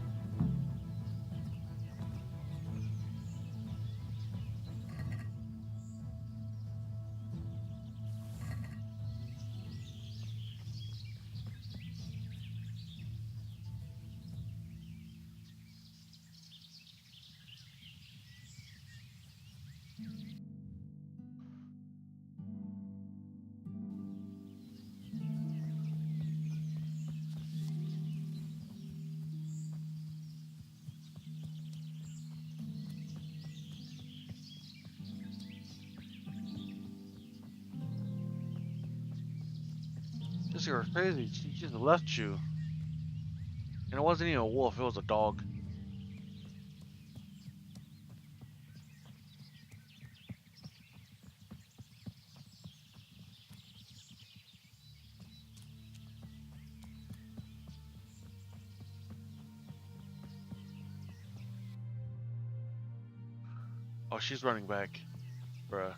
This girl's crazy. She just left you. And it wasn't even a wolf, it was a dog. Oh, she's running back. Bruh.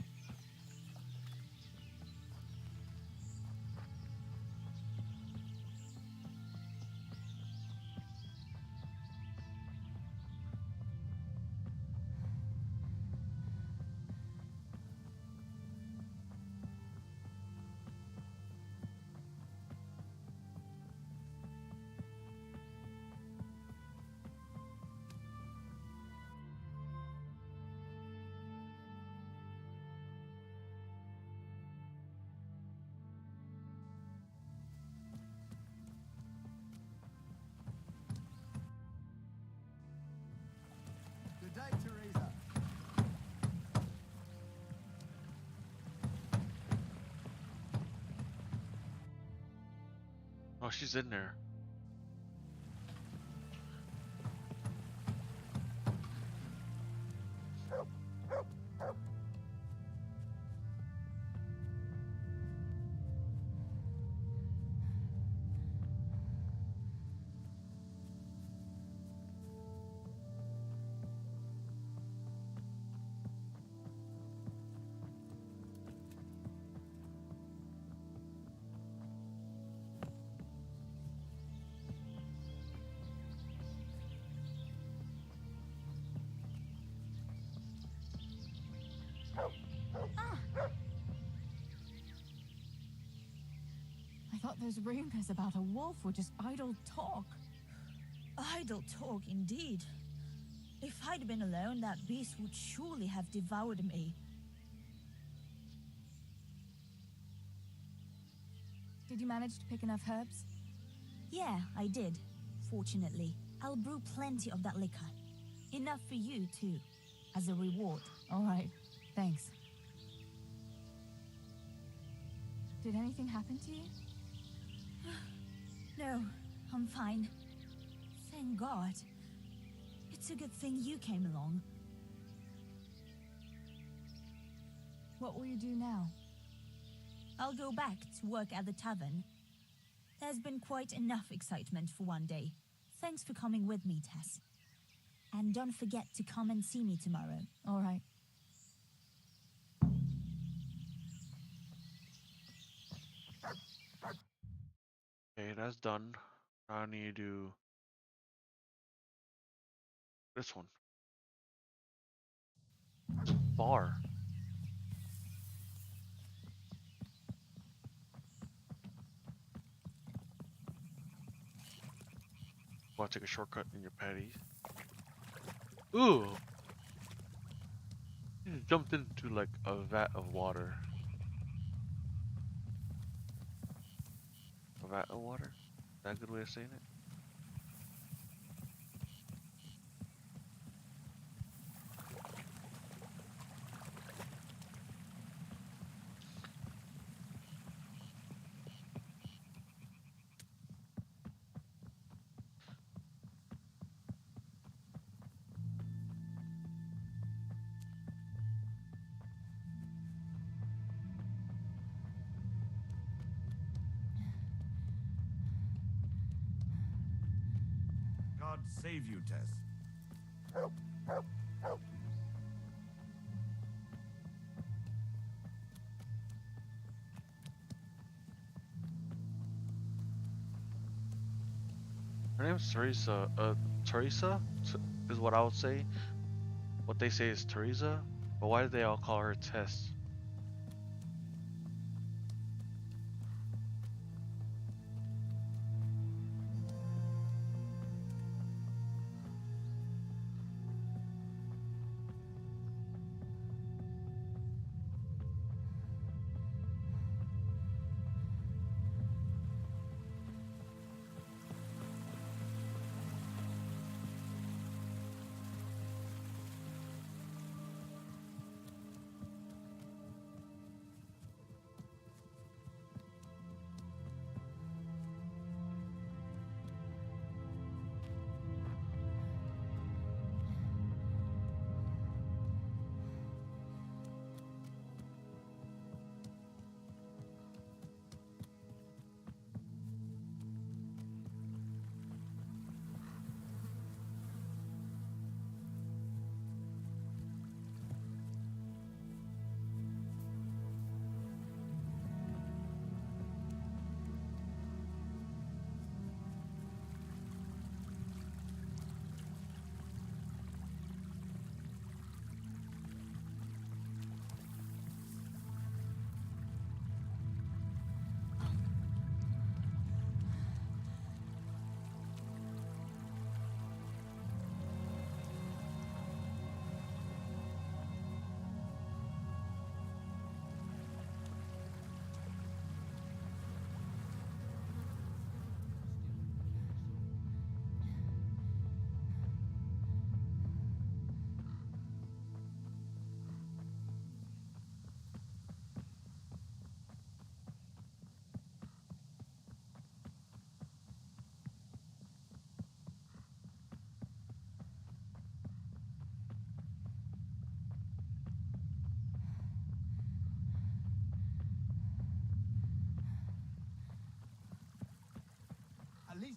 Oh, she's in there. I thought those rumors about a wolf were just idle talk. Idle talk, indeed. If I'd been alone, that beast would surely have devoured me. Did you manage to pick enough herbs? Yeah, I did. Fortunately, I'll brew plenty of that liquor. Enough for you, too, as a reward. All right, thanks. Did anything happen to you? No, I'm fine. Thank God. It's a good thing you came along. What will you do now? I'll go back to work at the tavern. There's been quite enough excitement for one day. Thanks for coming with me, Tess. And don't forget to come and see me tomorrow. All right. Okay, that's done. I need to do this one. Bar. Want to take a shortcut in your patties? Ooh! You just jumped into like a vat of water. A vat of water? Is that a good way of saying it? God save you, Tess. Her name's Teresa. Teresa is what I would say. What they say is Teresa, but why do they all call her Tess?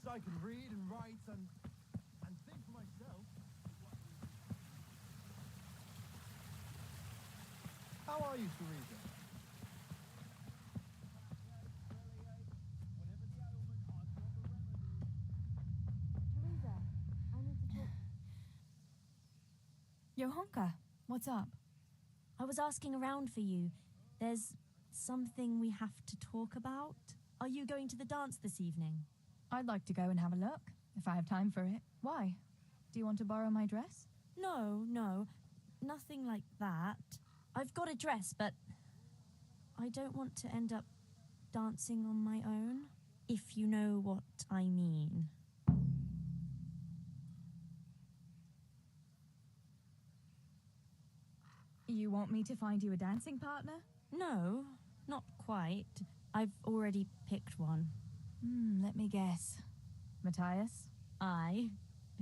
least I can read and write and think for myself. How are you, Teresa? Teresa, I need to talk. Johanka, what's up? I was asking around for you. There's something we have to talk about. Are you going to the dance this evening? I'd like to go and have a look, if I have time for it. Why? Do you want to borrow my dress? No, nothing like that. I've got a dress, but I don't want to end up dancing on my own, if you know what I mean. You want me to find you a dancing partner? No, not quite. I've already picked one. Let me guess. Matthias? I?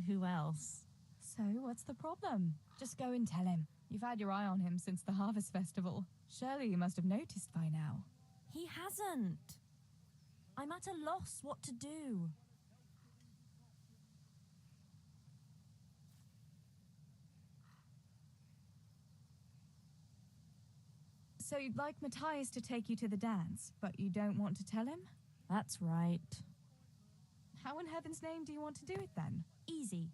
Who else? So, what's the problem? Just go and tell him. You've had your eye on him since the Harvest Festival. Surely you must have noticed by now. He hasn't. I'm at a loss what to do. So you'd like Matthias to take you to the dance, but you don't want to tell him? That's right. How in heaven's name do you want to do it then? Easy.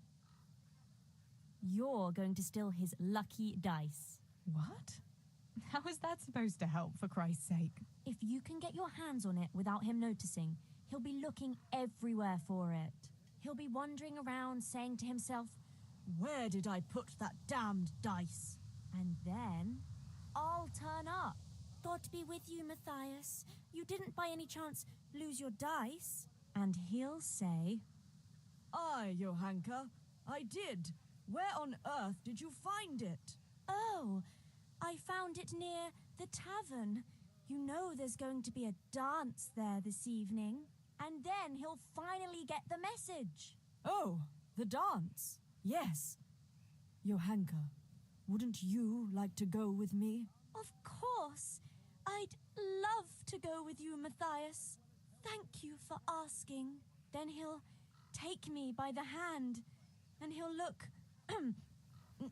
You're going to steal his lucky dice. What? How is that supposed to help, for Christ's sake? If you can get your hands on it without him noticing, he'll be looking everywhere for it. He'll be wandering around saying to himself, "Where did I put that damned dice?" And then I'll turn up. God be with you, Matthias. You didn't by any chance lose your dice? And he'll say, "Aye, Johanka, I did. Where on earth did you find it?" "Oh, I found it near the tavern. You know there's going to be a dance there this evening." And then he'll finally get the message. "Oh, the dance. Yes. Johanka, wouldn't you like to go with me?" Of course. I'd love to go with you, Matthias. Thank you for asking. Then he'll take me by the hand, and he'll look...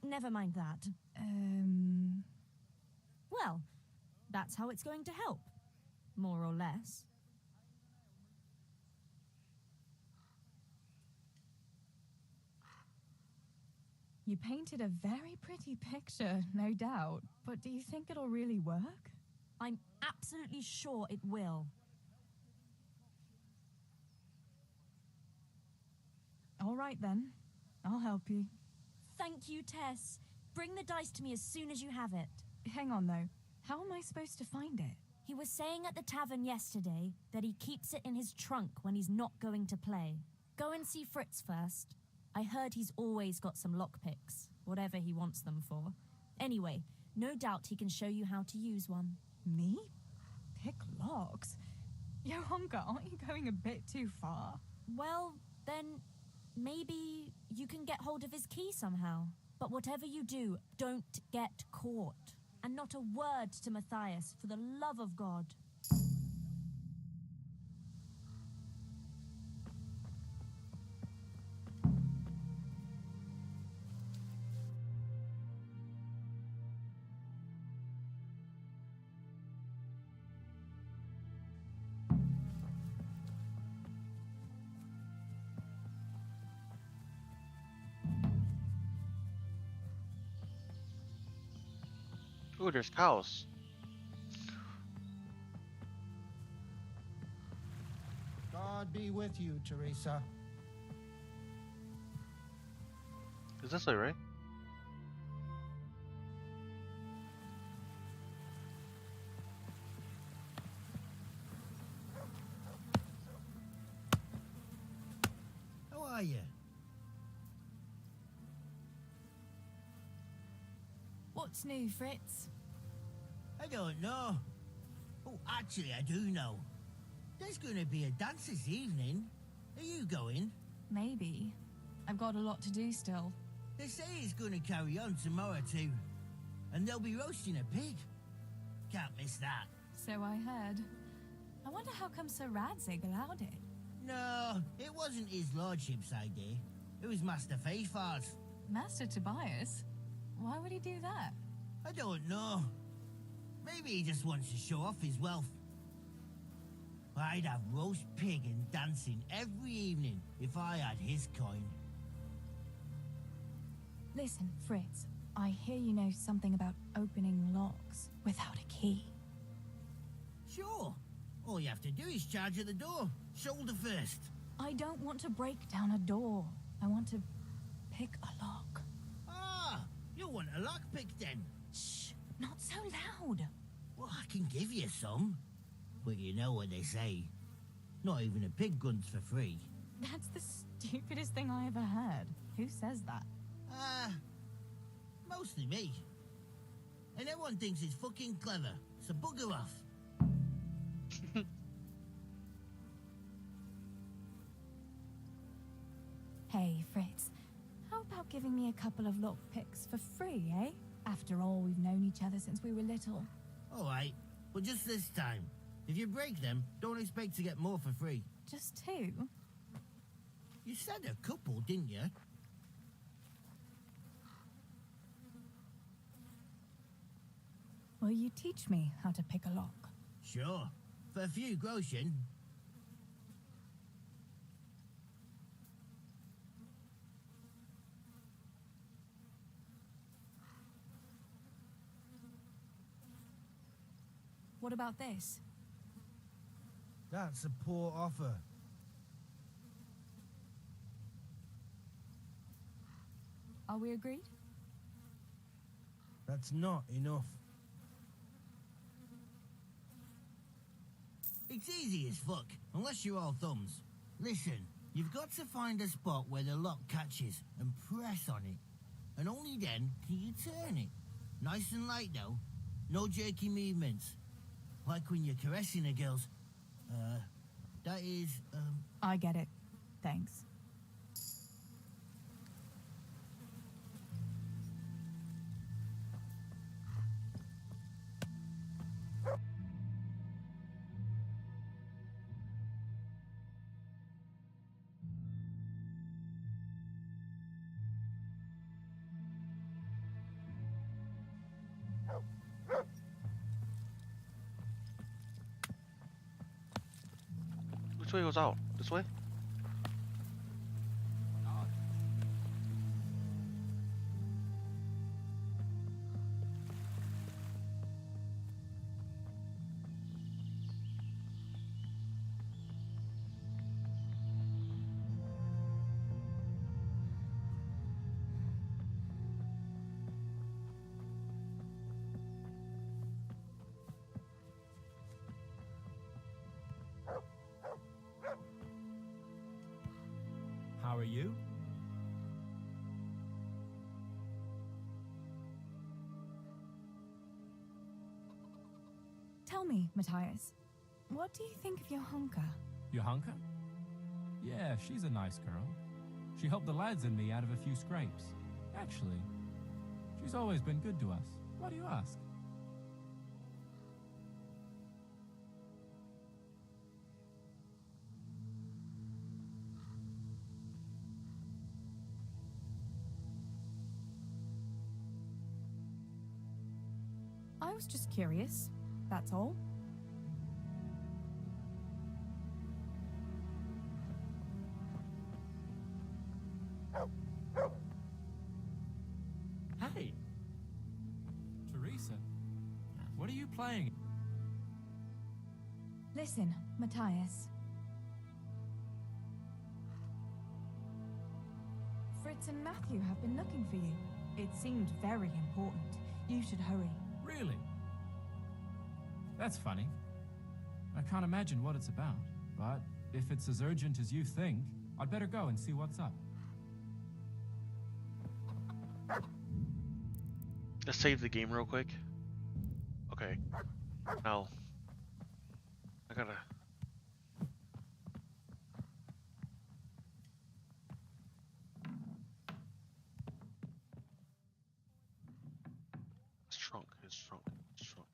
Never mind that. Well, that's how it's going to help. More or less. You painted a very pretty picture, no doubt. But do you think it'll really work? I'm absolutely sure it will. All right, then. I'll help you. Thank you, Tess. Bring the dice to me as soon as you have it. Hang on, though. How am I supposed to find it? He was saying at the tavern yesterday that he keeps it in his trunk when he's not going to play. Go and see Fritz first. I heard he's always got some lockpicks, whatever he wants them for. Anyway, no doubt he can show you how to use one. Me? Pick locks? Johanka, aren't you going a bit too far? Well, then maybe you can get hold of his key somehow. But whatever you do, don't get caught. And not a word to Matthias, for the love of God. Ooh, there's cows. God be with you, Teresa. Is this like right? How are you? What's new, Fritz? I don't know. Oh, actually, I do know. There's going to be a dance this evening. Are you going? Maybe. I've got a lot to do still. They say it's going to carry on tomorrow too. And they'll be roasting a pig. Can't miss that. So I heard. I wonder how come Sir Radzig allowed it. No, it wasn't his lordship's idea. It was Master Faithfar's. Master Tobias? Why would he do that? I don't know. Maybe he just wants to show off his wealth. I'd have roast pig and dancing every evening if I had his coin. Listen, Fritz, I hear you know something about opening locks without a key. Sure. All you have to do is charge at the door. Shoulder first. I don't want to break down a door. I want to pick a lock. Ah, you want a lockpick then? Shh, not so loud. Well, I can give you some. But you know what they say. Not even a pig gun's for free. That's the stupidest thing I ever heard. Who says that? Mostly me. And everyone thinks it's fucking clever, so bugger off. Hey, Fritz, how about giving me a couple of lockpicks for free, eh? After all, we've known each other since we were little. All right, but just this time. If you break them, don't expect to get more for free. Just two? You said a couple, didn't you? Will you teach me how to pick a lock? Sure. For a few groschen. What about this? That's a poor offer. Are we agreed? That's not enough. It's easy as fuck, unless you're all thumbs. Listen, you've got to find a spot where the lock catches and press on it. And only then can you turn it. Nice and light though. No jerky movements. Like when you're caressing a girl's... that is, I get it. Thanks. Which way goes out? This way? How are you? Tell me, Matthias, what do you think of your hunker? Johanka? Yeah, she's a nice girl. She helped the lads and me out of a few scrapes. Actually, she's always been good to us. Why do you ask? I was just curious, that's all. Hey! Teresa, what are you playing? Listen, Matthias. Fritz and Matthew have been looking for you. It seemed very important. You should hurry. Really? That's funny. I can't imagine what it's about, but if it's as urgent as you think, I'd better go and see what's up. Let's save the game real quick. Okay. Now, I gotta... It's trunk, it's trunk, it's trunk.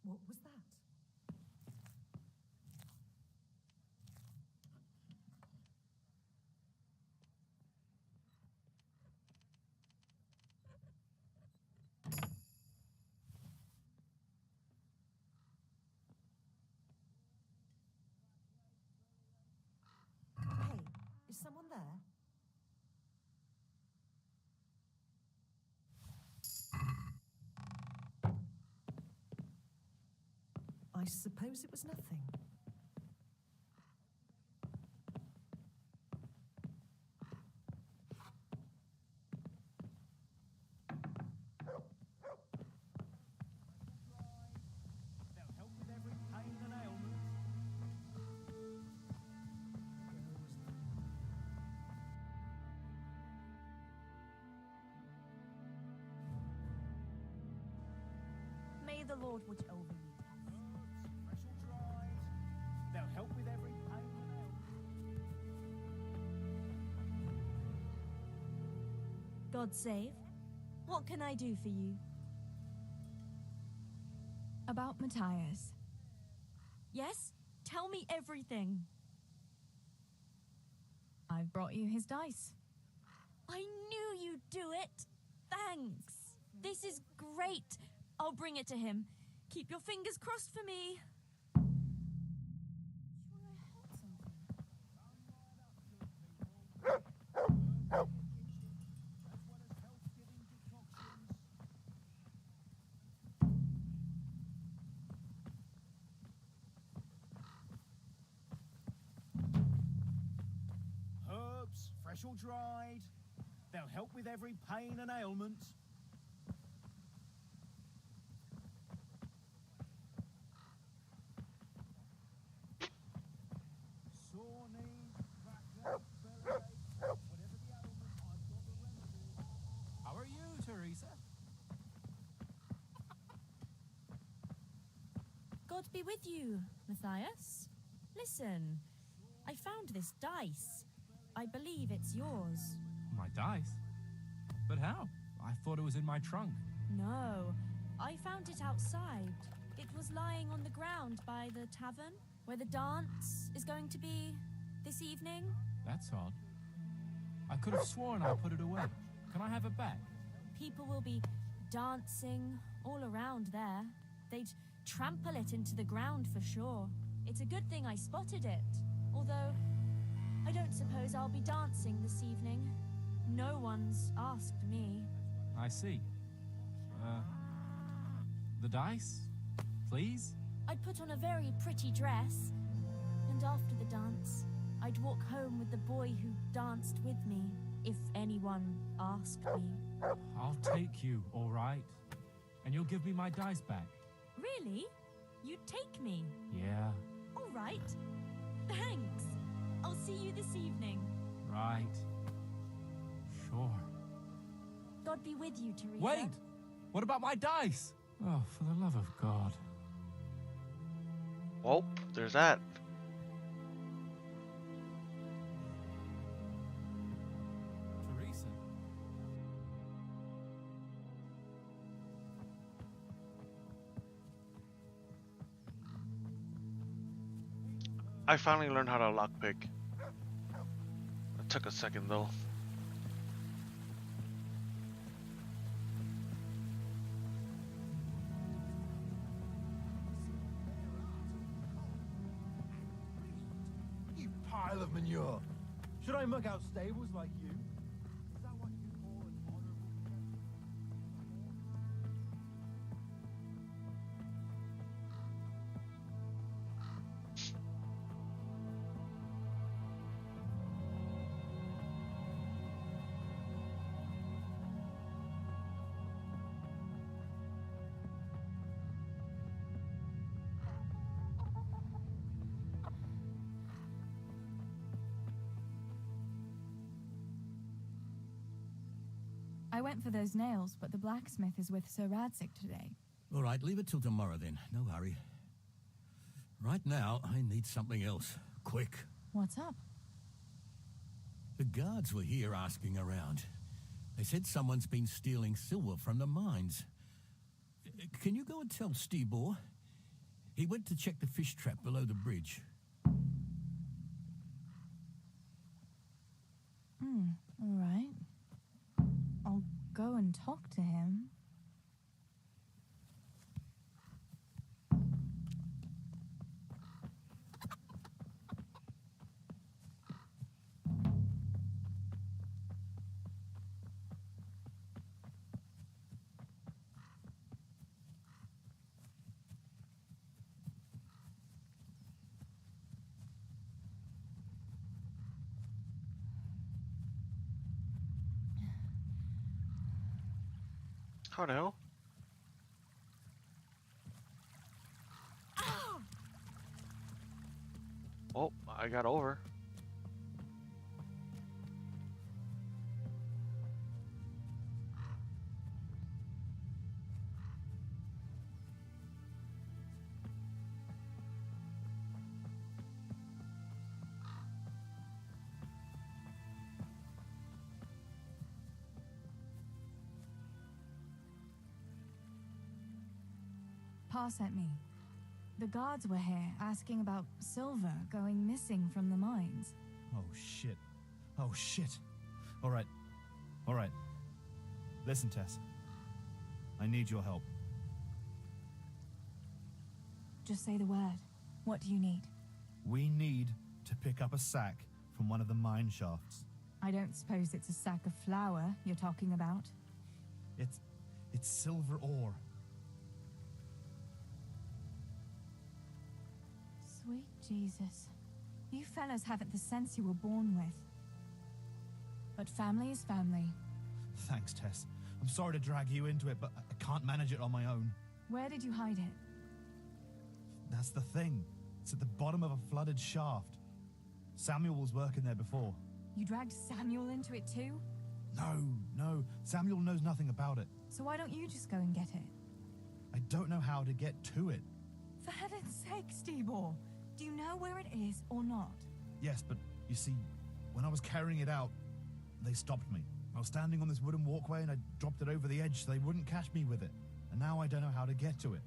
What was that? suppose it was nothing. May the Lord watch over you, Tess. They'll help with every pain and ailment. God save. What can I do for you? About Matthias. Yes? Tell me everything. I've brought you his dice. I knew you'd do it. Thanks. This is great. I'll bring it to him. Keep your fingers crossed for me. Herbs, fresh or dried. They'll help with every pain and ailment. Sore knees, backache, bellyache, whatever the ailment, I've got the remedy. How are you, Teresa? God be with you, Matthias. Listen, I found this dice. I believe it's yours. My dice? But how? I thought it was in my trunk. No, I found it outside. It was lying on the ground by the tavern, where the dance is going to be this evening. That's odd. I could have sworn I put it away. Can I have it back? People will be dancing all around there. They'd trample it into the ground for sure. It's a good thing I spotted it. Although, I don't suppose I'll be dancing this evening. No one's asked me. I see. The dice? Please? I'd put on a very pretty dress, and after the dance, I'd walk home with the boy who danced with me, if anyone asked me. I'll take you, all right? And you'll give me my dice back. Really? You'd take me? Yeah. All right. Thanks. I'll see you this evening. Right. Sure. God be with you, Teresa. Wait! What about my dice? Oh, for the love of God. Well, there's that. Teresa. I finally learned how to lockpick. It took a second though. You pile of manure. Should I mug out stables like you? Is that what you call an honorable I went for those nails, but the blacksmith is with Sir Radzik today. All right, leave it till tomorrow then. No hurry. Right now, I need something else. Quick. What's up? The guards were here asking around. They said someone's been stealing silver from the mines. Can you go and tell Stibor? He went to check the fish trap below the bridge. All right. I'll go and talk to him. How the hell? Oh, I got over. Pa sent me. The guards were here asking about silver going missing from the mines. Oh, shit. Oh, shit. All right. All right. Listen, Tess. I need your help. Just say the word. What do you need? We need to pick up a sack from one of the mine shafts. I don't suppose it's a sack of flour you're talking about? It's silver ore. Sweet Jesus. You fellas haven't the sense you were born with. But family is family. Thanks, Tess. I'm sorry to drag you into it, but I can't manage it on my own. Where did you hide it? That's the thing. It's at the bottom of a flooded shaft. Samuel was working there before. You dragged Samuel into it too? No. Samuel knows nothing about it. So why don't you just go and get it? I don't know how to get to it. For heaven's sake, Stebor! Do you know where it is or not? Yes, but you see, when I was carrying it out, they stopped me. I was standing on this wooden walkway and I dropped it over the edge so they wouldn't catch me with it. And now I don't know how to get to it.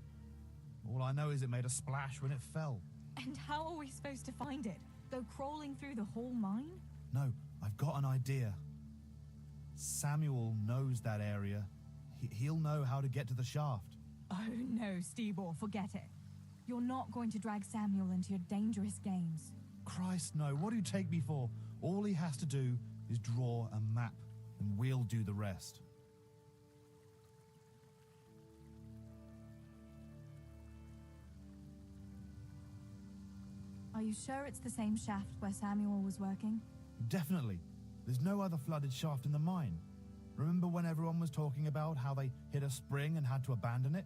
All I know is it made a splash when it fell. And how are we supposed to find it? Go crawling through the whole mine? No, I've got an idea. Samuel knows that area. He'll know how to get to the shaft. Oh no, Stebor, forget it. You're not going to drag Samuel into your dangerous games. Christ, no. What do you take me for? All he has to do is draw a map, and we'll do the rest. Are you sure it's the same shaft where Samuel was working? Definitely. There's no other flooded shaft in the mine. Remember when everyone was talking about how they hit a spring and had to abandon it?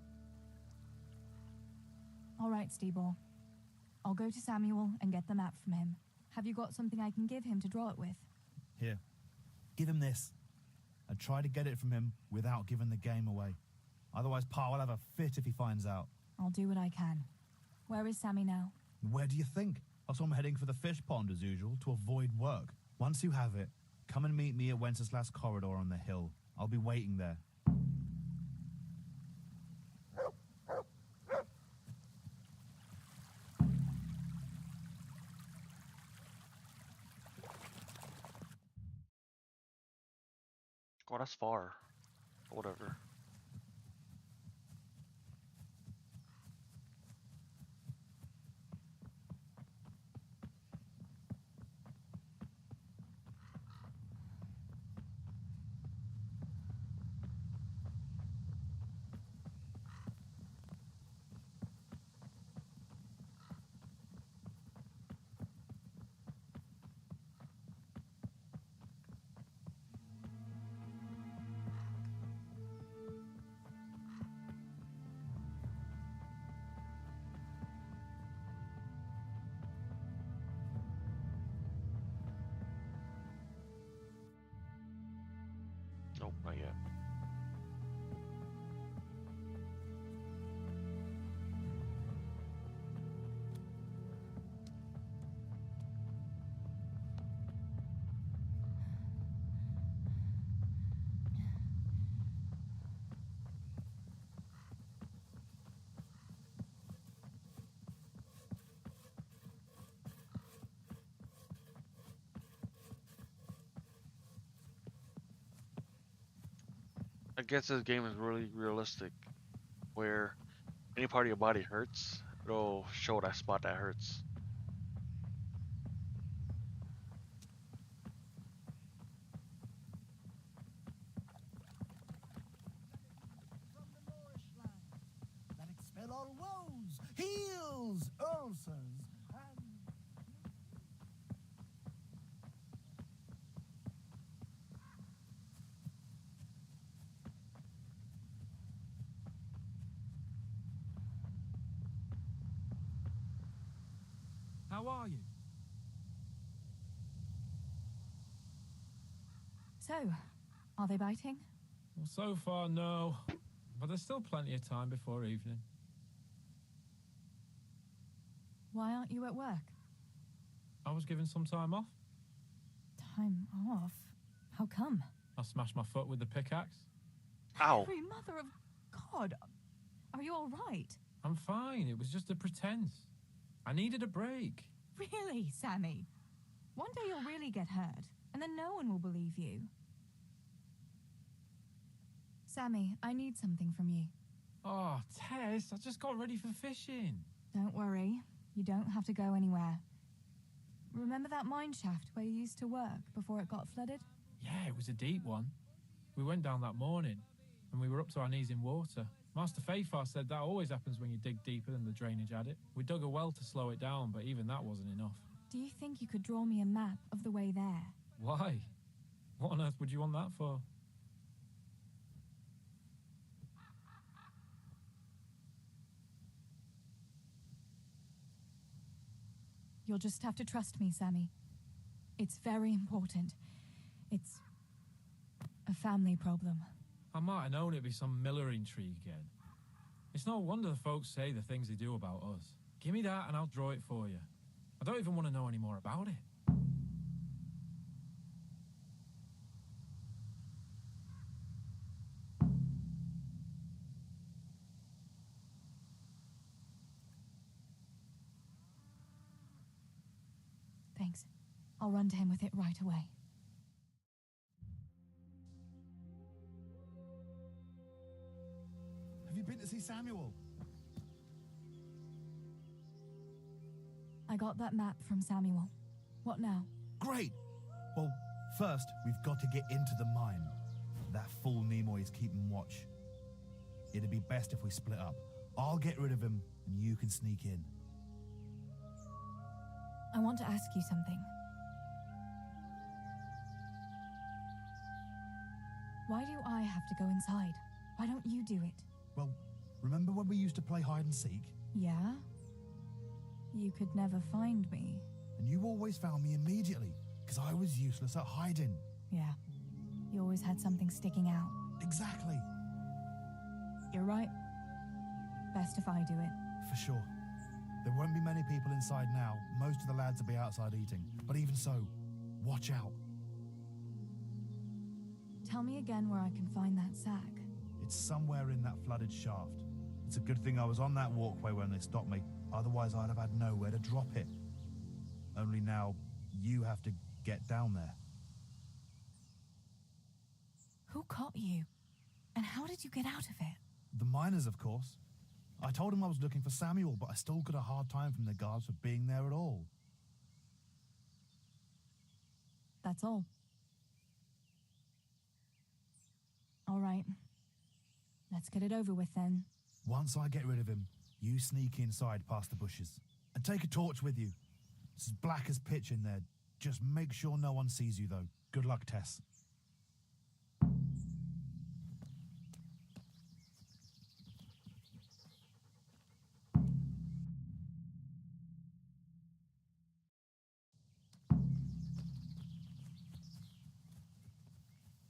All right, Stebor. I'll go to Samuel and get the map from him. Have you got something I can give him to draw it with? Here. Give him this. And try to get it from him without giving the game away. Otherwise, Pa will have a fit if he finds out. I'll do what I can. Where is Sammy now? Where do you think? I saw him heading for the fish pond as usual to avoid work. Once you have it, come and meet me at Wenceslas Corridor on the hill. I'll be waiting there. God, that's far. Whatever. Nope, not yet. I guess this game is really realistic, where any part of your body hurts, it'll show that spot that hurts. That expel all woes, heals ulcers, and... How are you? So, are they biting? Well, so far, no. But there's still plenty of time before evening. Why aren't you at work? I was given some time off. Time off? How come? I smashed my foot with the pickaxe. Ow. Henry, mother of God. Are you all right? I'm fine. It was just a pretense. I needed a break. Really, Sammy? One day you'll really get hurt, and then no one will believe you. Sammy, I need something from you. Oh, Tess, I just got ready for fishing. Don't worry. You don't have to go anywhere. Remember that mine shaft where you used to work before it got flooded? Yeah, it was a deep one. We went down that morning, and we were up to our knees in water. Master Fafar said that always happens when you dig deeper than the drainage had it. We dug a well to slow it down, but even that wasn't enough. Do you think you could draw me a map of the way there? Why? What on earth would you want that for? You'll just have to trust me, Sammy. It's very important. It's a family problem. I might have known it'd be some miller intrigue again. It's no wonder the folks say the things they do about us. Give me that and I'll draw it for you. I don't even want to know any more about it. Thanks. I'll run to him with it right away. Have you been to see Samuel? I got that map from Samuel. What now? Great! Well, first, we've got to get into the mine. That fool Nimoy's keeping watch. It'd be best if we split up. I'll get rid of him, and you can sneak in. I want to ask you something. Why do I have to go inside? Why don't you do it? Well, remember when we used to play hide and seek? Yeah? You could never find me. And you always found me immediately, because I was useless at hiding. Yeah. You always had something sticking out. Exactly. You're right. Best if I do it. For sure. There won't be many people inside now. Most of the lads will be outside eating. But even so, watch out. Tell me again where I can find that sack. It's somewhere in that flooded shaft. It's a good thing I was on that walkway when they stopped me. Otherwise, I'd have had nowhere to drop it. Only now, you have to get down there. Who caught you? And how did you get out of it? The miners, of course. I told them I was looking for Samuel, but I still got a hard time from the guards for being there at all. That's all. All right. Let's get it over with then. Once I get rid of him, you sneak inside past the bushes. And take a torch with you. It's as black as pitch in there. Just make sure no one sees you, though. Good luck, Tess.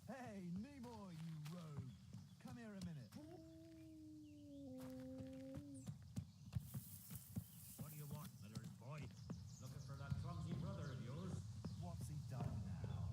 Hey, Nimoy, you rogue. Come here a minute. What do you want, miller's boy? Looking for that clumsy brother of yours? What's he done now?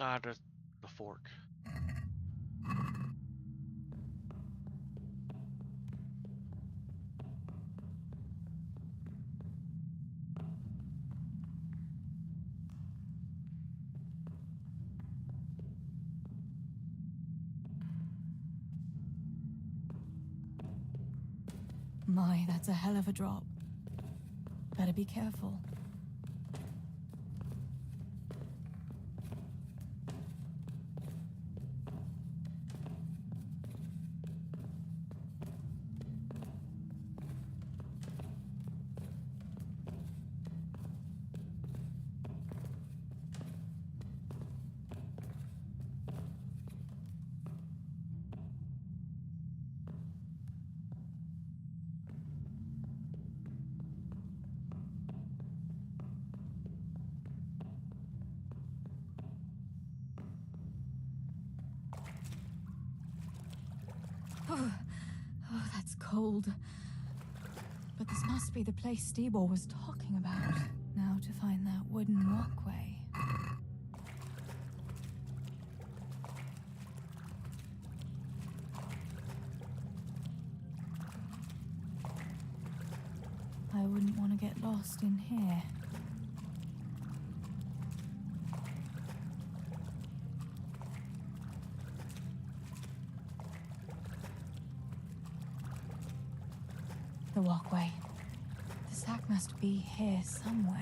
Ah, there's the fork. My, that's a hell of a drop. Better be careful. Oh, that's cold. But this must be the place Stibor was talking about. Now to find that wooden walkway. I wouldn't want to get lost in here. The walkway. The sack must be here somewhere.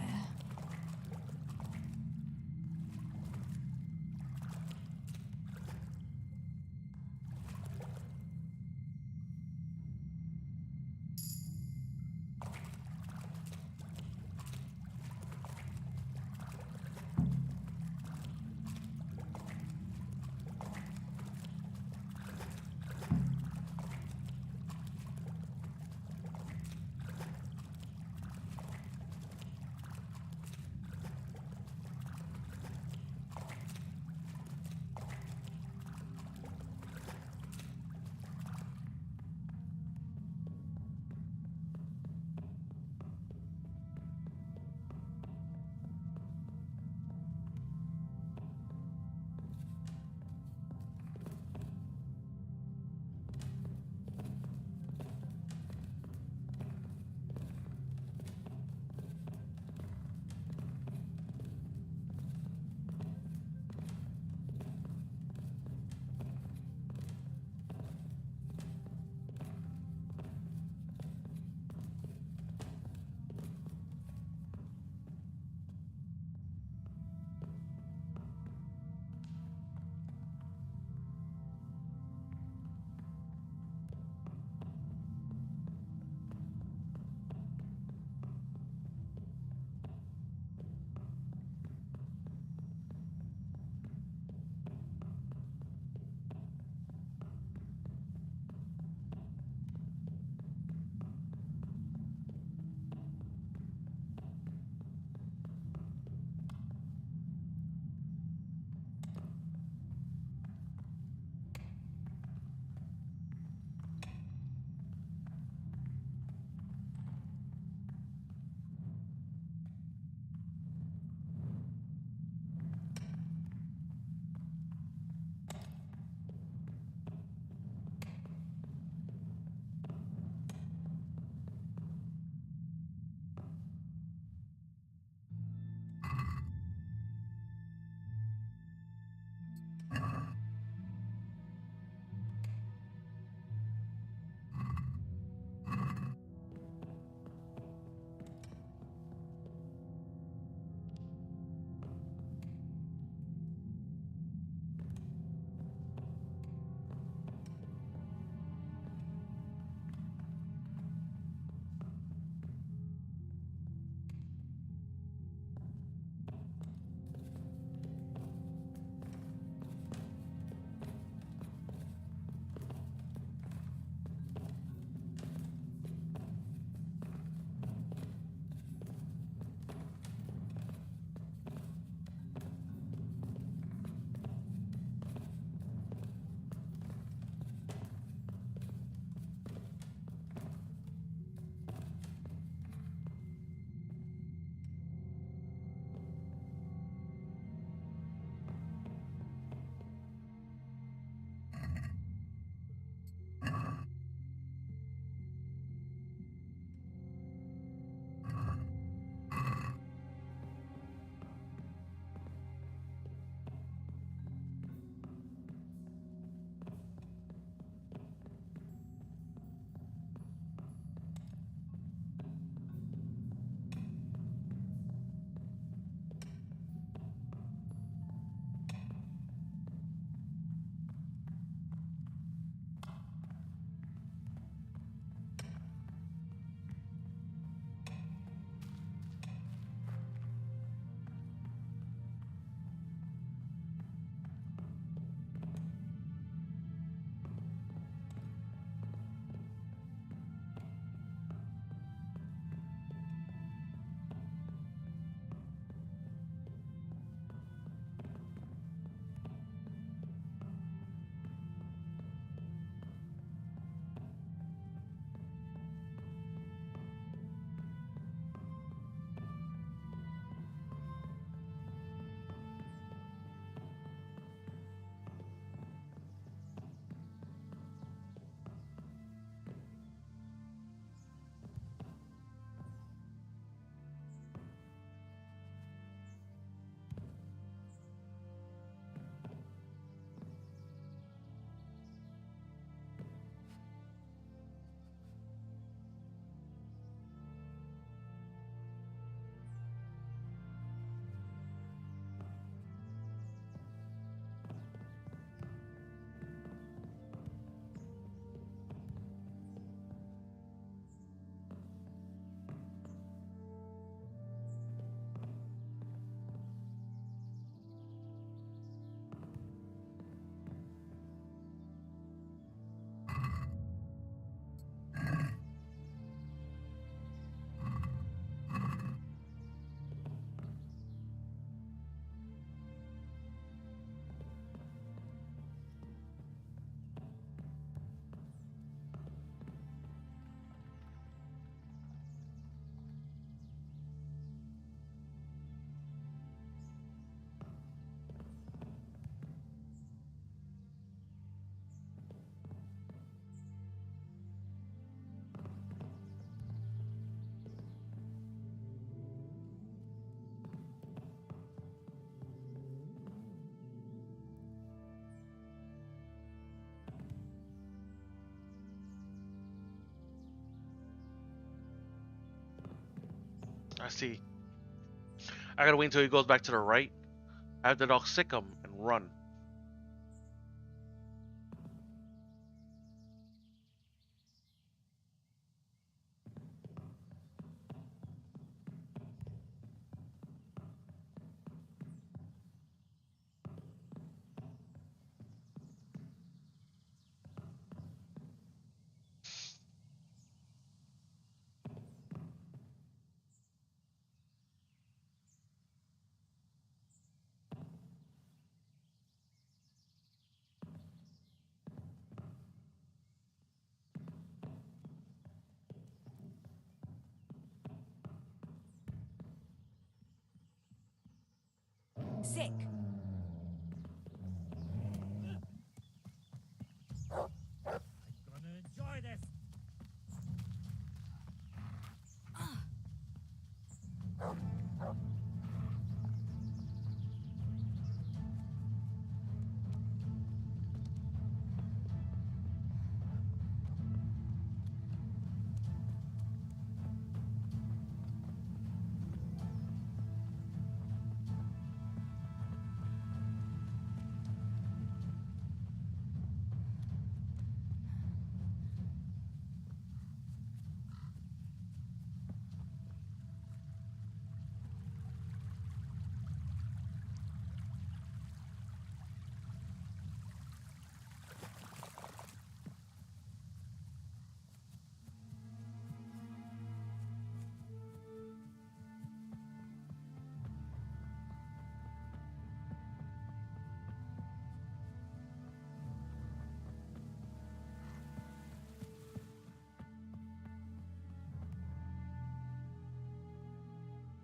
I see. I gotta wait until he goes back to the right. I have the dog sick him and run. Sick. Gonna enjoy this.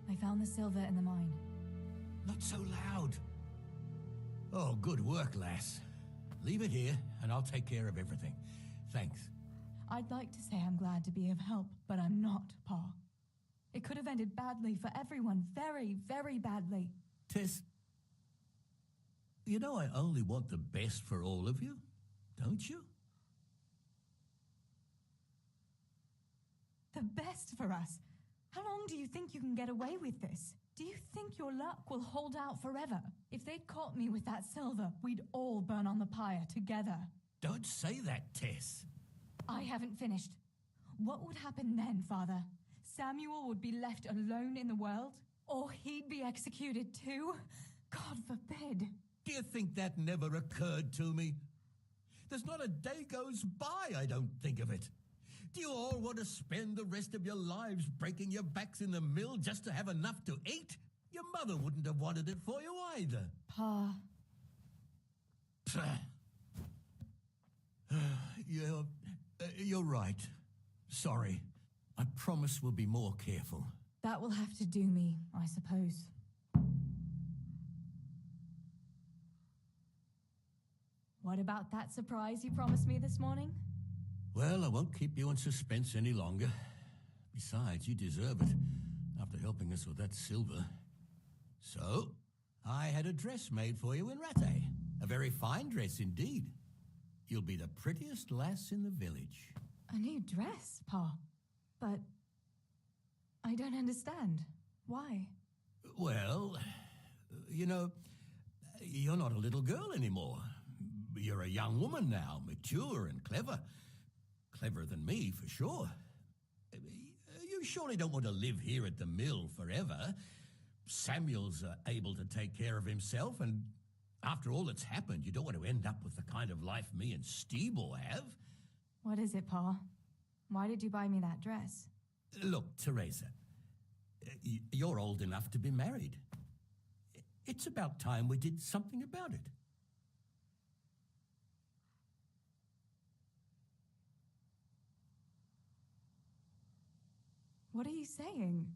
I found the silver in the mine. Not so loud. Oh, good work, lass. Leave it here, and I'll take care of everything. Thanks. I'd like to say I'm glad to be of help, but I'm not, Pa. It could have ended badly for everyone. Very, very badly. Tess, you know I only want the best for all of you, don't you? The best for us? How long do you think you can get away with this? Do you think your luck will hold out forever? If they'd caught me with that silver, we'd all burn on the pyre together. Don't say that, Tess. I haven't finished. What would happen then, Father? Samuel would be left alone in the world? Or he'd be executed too? God forbid. Do you think that never occurred to me? There's not a day goes by I don't think of it. Do you all want to spend the rest of your lives breaking your backs in the mill just to have enough to eat? Your mother wouldn't have wanted it for you either. Pa. You're right. Sorry. I promise we'll be more careful. That will have to do me, I suppose. What about that surprise you promised me this morning? Well, I won't keep you in suspense any longer. Besides, you deserve it, after helping us with that silver. So, I had a dress made for you in Rattay. A very fine dress indeed. You'll be the prettiest lass in the village. A new dress, Pa. But I don't understand. Why? Well, you know, you're not a little girl anymore. You're a young woman now, mature and clever. Cleverer than me, for sure. You surely don't want to live here at the mill forever. Samuel's able to take care of himself, and after all that's happened, you don't want to end up with the kind of life me and Steeble have. What is it, Pa? Why did you buy me that dress? Look, Teresa, you're old enough to be married. It's about time we did something about it. What are you saying?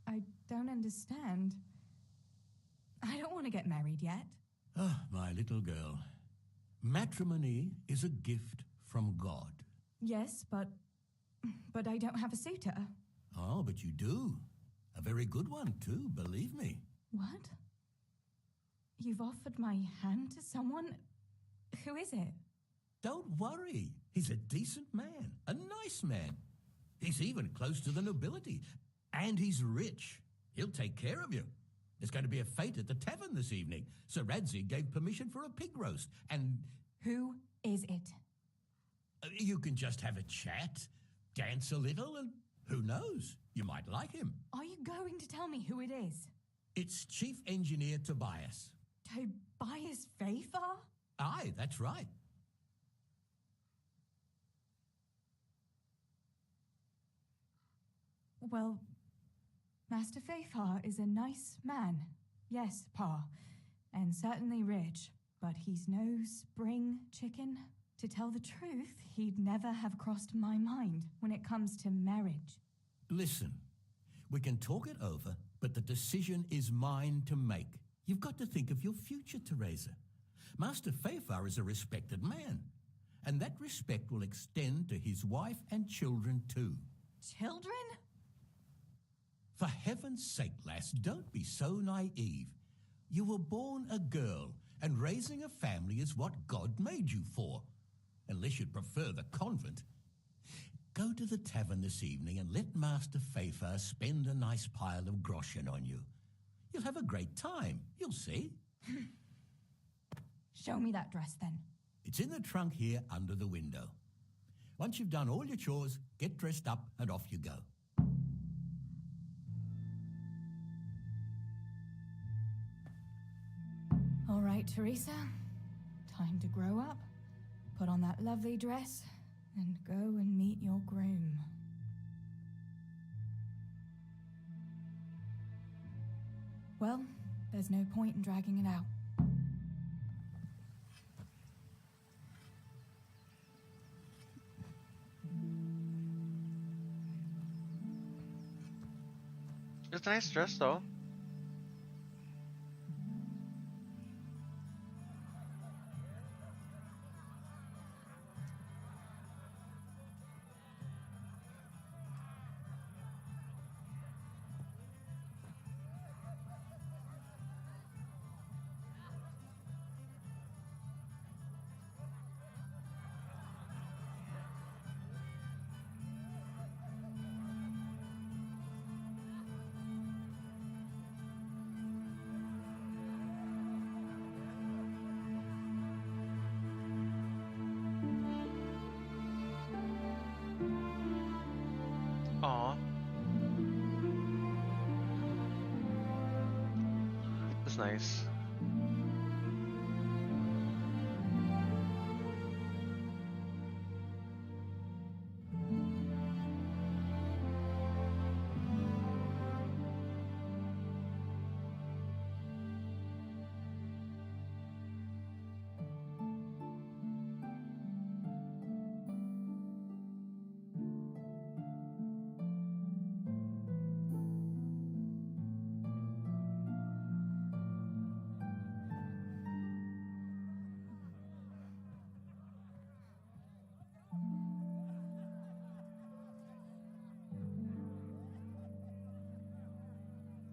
I don't understand. I don't want to get married yet. Oh, my little girl. Matrimony is a gift from God. Yes, but I don't have a suitor. Oh, but you do. A very good one, too, believe me. What? You've offered my hand to someone? Who is it? Don't worry. He's a decent man, a nice man. He's even close to the nobility. And he's rich. He'll take care of you. There's going to be a fete at the tavern this evening. Sir Radzi gave permission for a pig roast, and... Who is it? You can just have a chat, dance a little, and who knows? You might like him. Are you going to tell me who it is? It's Chief Engineer Tobias. Tobias Fafar? Aye, that's right. Well, Master Fafar is a nice man. Yes, Pa. And certainly rich. But he's no spring chicken. To tell the truth, he'd never have crossed my mind when it comes to marriage. Listen, we can talk it over, but the decision is mine to make. You've got to think of your future, Teresa. Master Fafar is a respected man, and that respect will extend to his wife and children too. Children? For heaven's sake, lass, don't be so naive. You were born a girl, and raising a family is what God made you for. Unless you'd prefer the convent. Go to the tavern this evening and let Master Fafar spend a nice pile of groschen on you. You'll have a great time, you'll see. Show me that dress, then. It's in the trunk here under the window. Once you've done all your chores, get dressed up and off you go. All right, Teresa. Time to grow up. Put on that lovely dress and go and meet your groom. Well, there's no point in dragging it out. It's a nice dress, though. Aw. That's nice.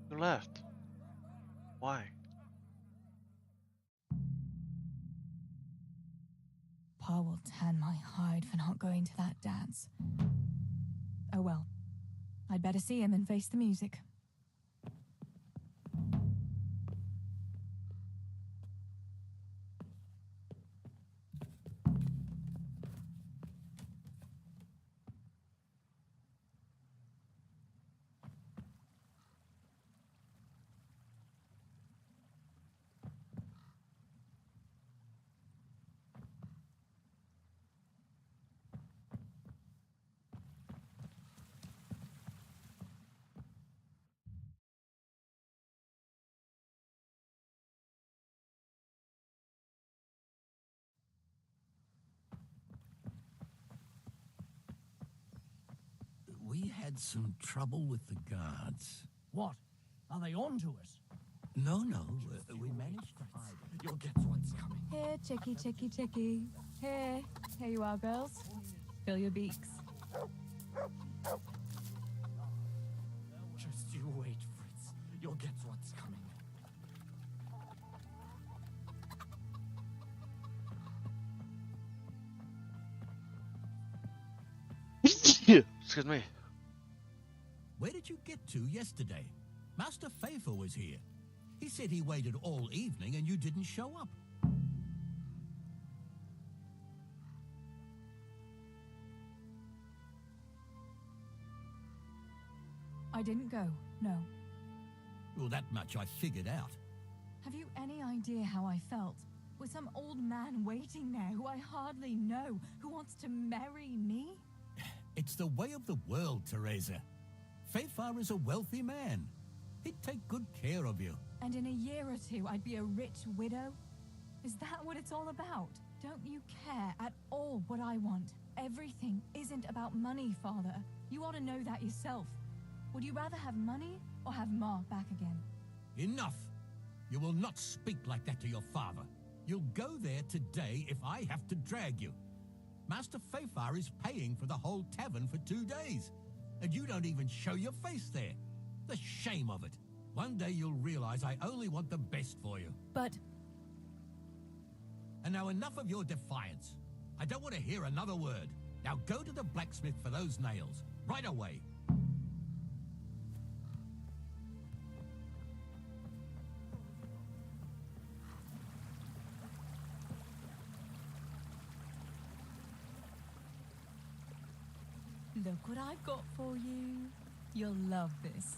You left. Why? Pa will tan my hide for not going to that dance. Oh well. I'd better see him and face the music. We had some trouble with the guards. What? Are they on to us? No, we managed to hide it. You'll guess what's coming. Here, chickie, chickie, chickie. Here you are, girls. Fill your beaks. Just you wait, Fritz. You'll get what's coming. Excuse me. Where did you get to yesterday? Master Faithful was here. He said he waited all evening and you didn't show up. I didn't go, no. Well, that much I figured out. Have you any idea how I felt? With some old man waiting there who I hardly know, who wants to marry me? It's the way of the world, Teresa. Faithfar is a wealthy man. He'd take good care of you. And in a year or two, I'd be a rich widow? Is that what it's all about? Don't you care at all what I want? Everything isn't about money, Father. You ought to know that yourself. Would you rather have money or have Ma back again? Enough! You will not speak like that to your father. You'll go there today if I have to drag you. Master Faithfar is paying for the whole tavern for 2 days, and you don't even show your face there. The shame of it. One day you'll realize I only want the best for you. But... And now enough of your defiance. I don't want to hear another word. Now go to the blacksmith for those nails. Right away. Look what I've got for you. You'll love this.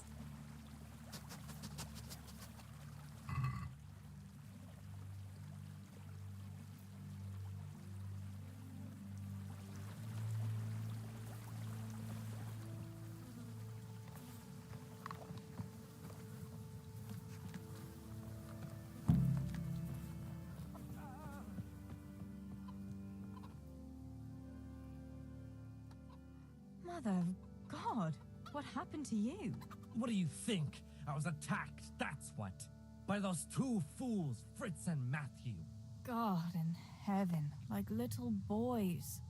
Mother of God, what happened to you? What do you think? I was attacked, that's what. By those two fools, Fritz and Matthew. God in heaven, like little boys.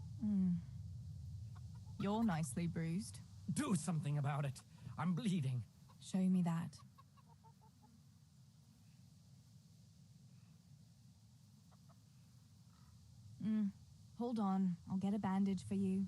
You're nicely bruised. Do something about it. I'm bleeding. Show me that. Hold on, I'll get a bandage for you.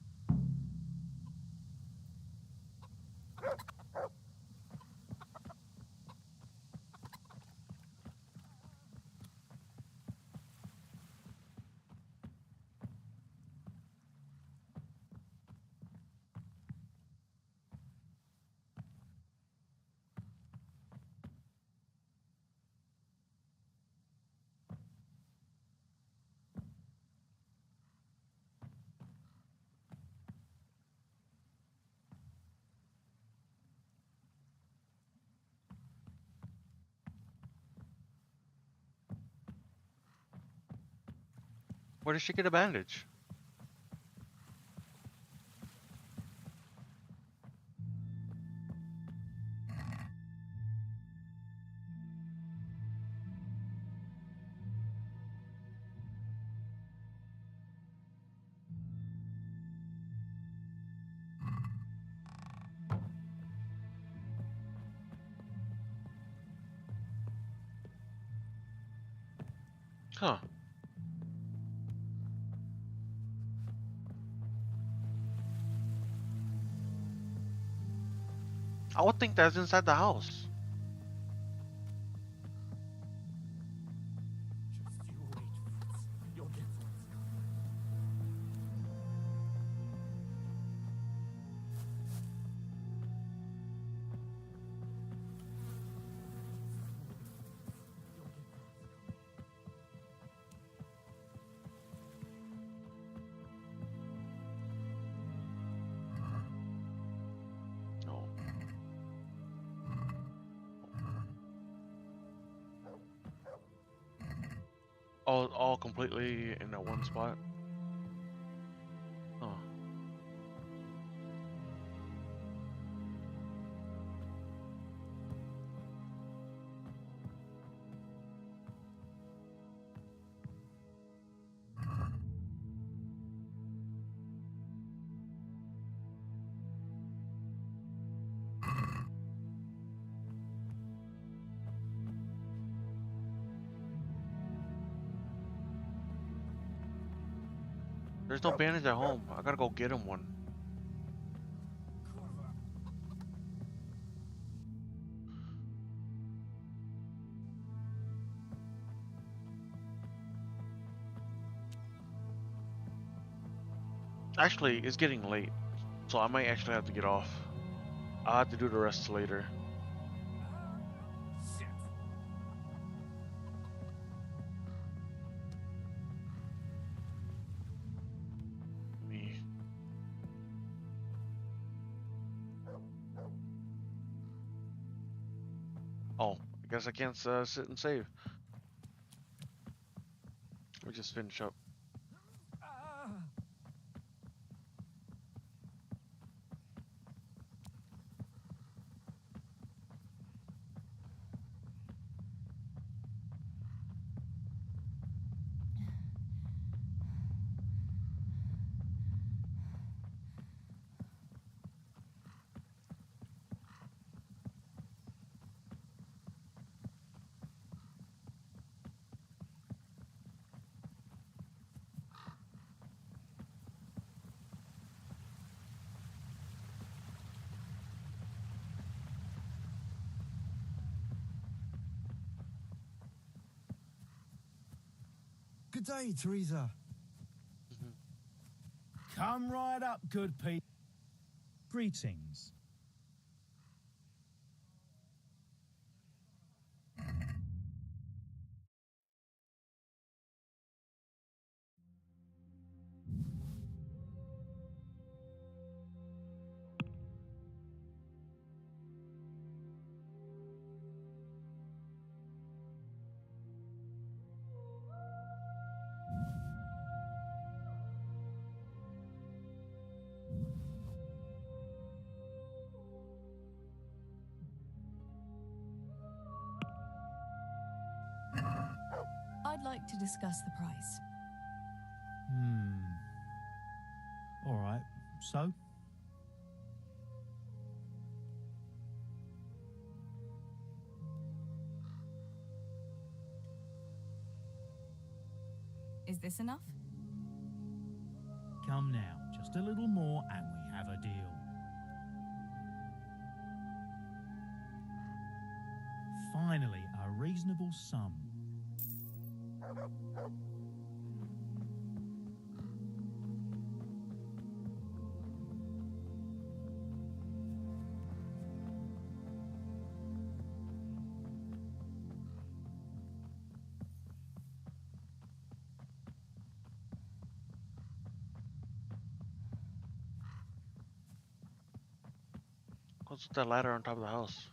Where did she get a bandage? Huh. I would think that's inside the house. Just you wait, Fritz. You'll get what's coming. No. All completely in that one spot. Oh. There's no bandage at home. I gotta go get him one. Actually, it's getting late, so I might actually have to get off. I'll have to do the rest later. Me. Oh, I guess I can't sit and save. We just finish up. Good day, Teresa. Come right up, good people. Greetings. I'd like to discuss the price. All right. So? Is this enough? Come now. Just a little more and we have a deal. Finally, a reasonable sum. What's with that ladder on top of the house?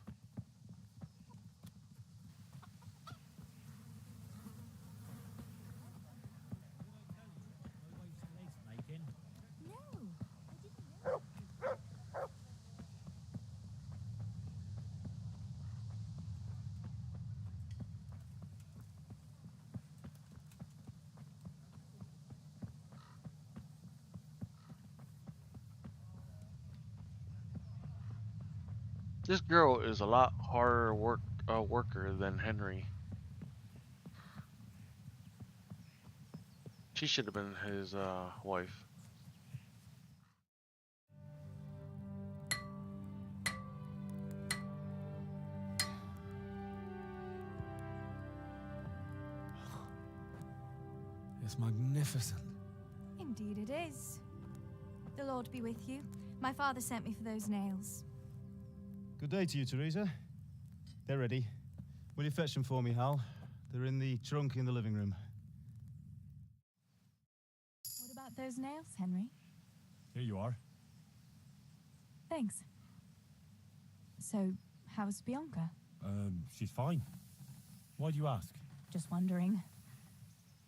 This girl is a lot harder worker than Henry. She should have been his wife. It's magnificent. Indeed it is. The Lord be with you. My father sent me for those nails. Good day to you, Teresa. They're ready. Will you fetch them for me, Hal? They're in the trunk in the living room. What about those nails, Henry? Here you are. Thanks. So, how's Bianca? She's fine. Why do you ask? Just wondering.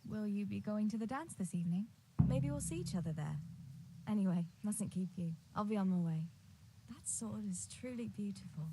Will you be going to the dance this evening? Maybe we'll see each other there. Anyway, mustn't keep you. I'll be on my way. That sword is truly beautiful.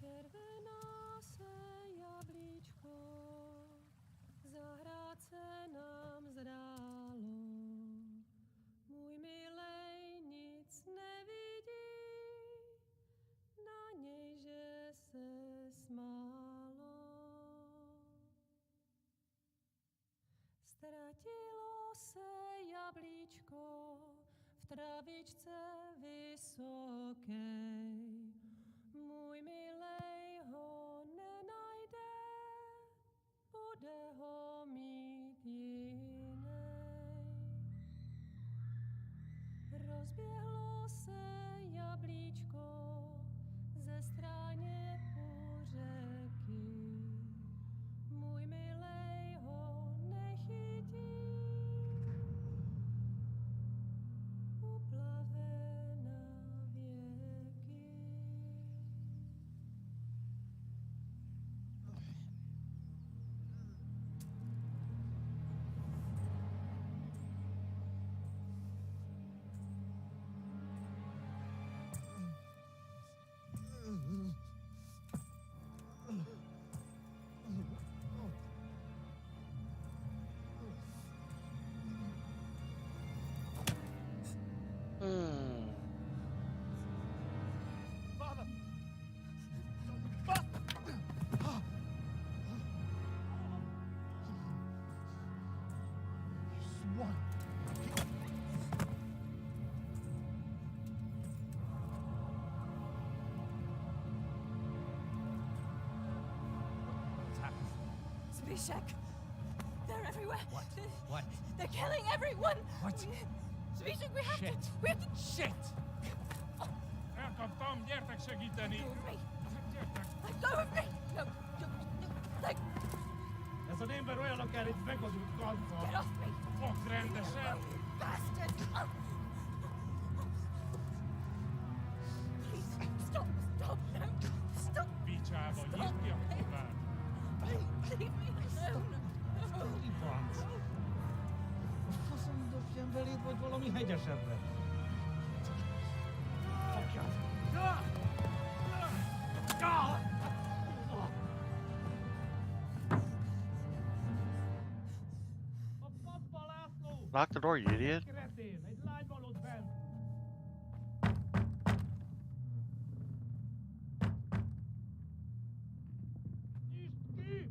Czerwona se jabliczko, zahrad se nám zrálo, Ztratilo se jablíčko v travičce vysokej. Můj milej ho nenajde, bude ho mít jinej. Rozběhlo se jablíčko ze stráně u řeky. Můj milej ho nechytí, uplave na věky. Father! Swine! What's happened? Zbyszek! They're everywhere! What? What? They're killing everyone! What? Zbyszek, we have Shit. to... We have to... Shit! Elkap Tom, gyertek segíteni! Go with me! Gyertek! Go with me! No, like, Ez az ember olyan, akár itt megadjuk kanca. get off me! Fogd rendesen! Bastard! Please, stop, stop, no, stop! Picsába, nyisd ki a kurvát! Leave me alone! Banc. A faszom dobjam beléd, vagy valami hegyesebbre. Fogjad! A pappa, László! Lock the door, you idiot. Kretén, egy lány van ott bent! Nyisd ki!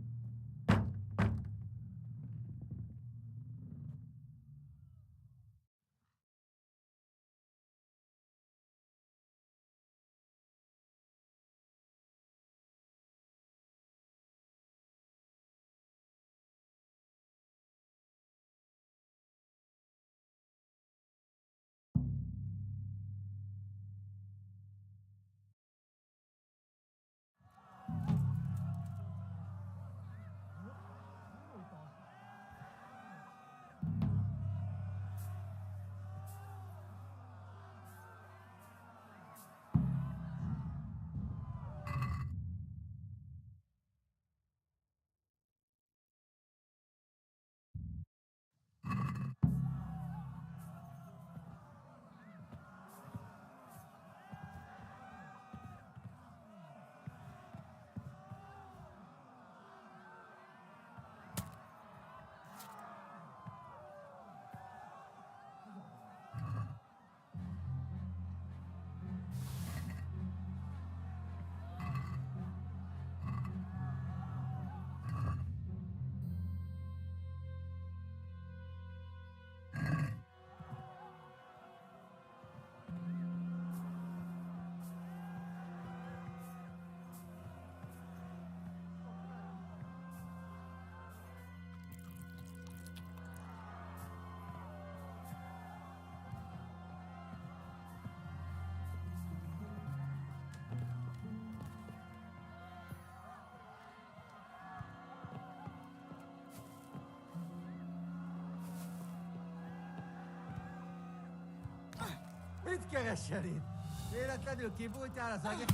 Mit keresel itt? Véletlenül kibújtál az agy...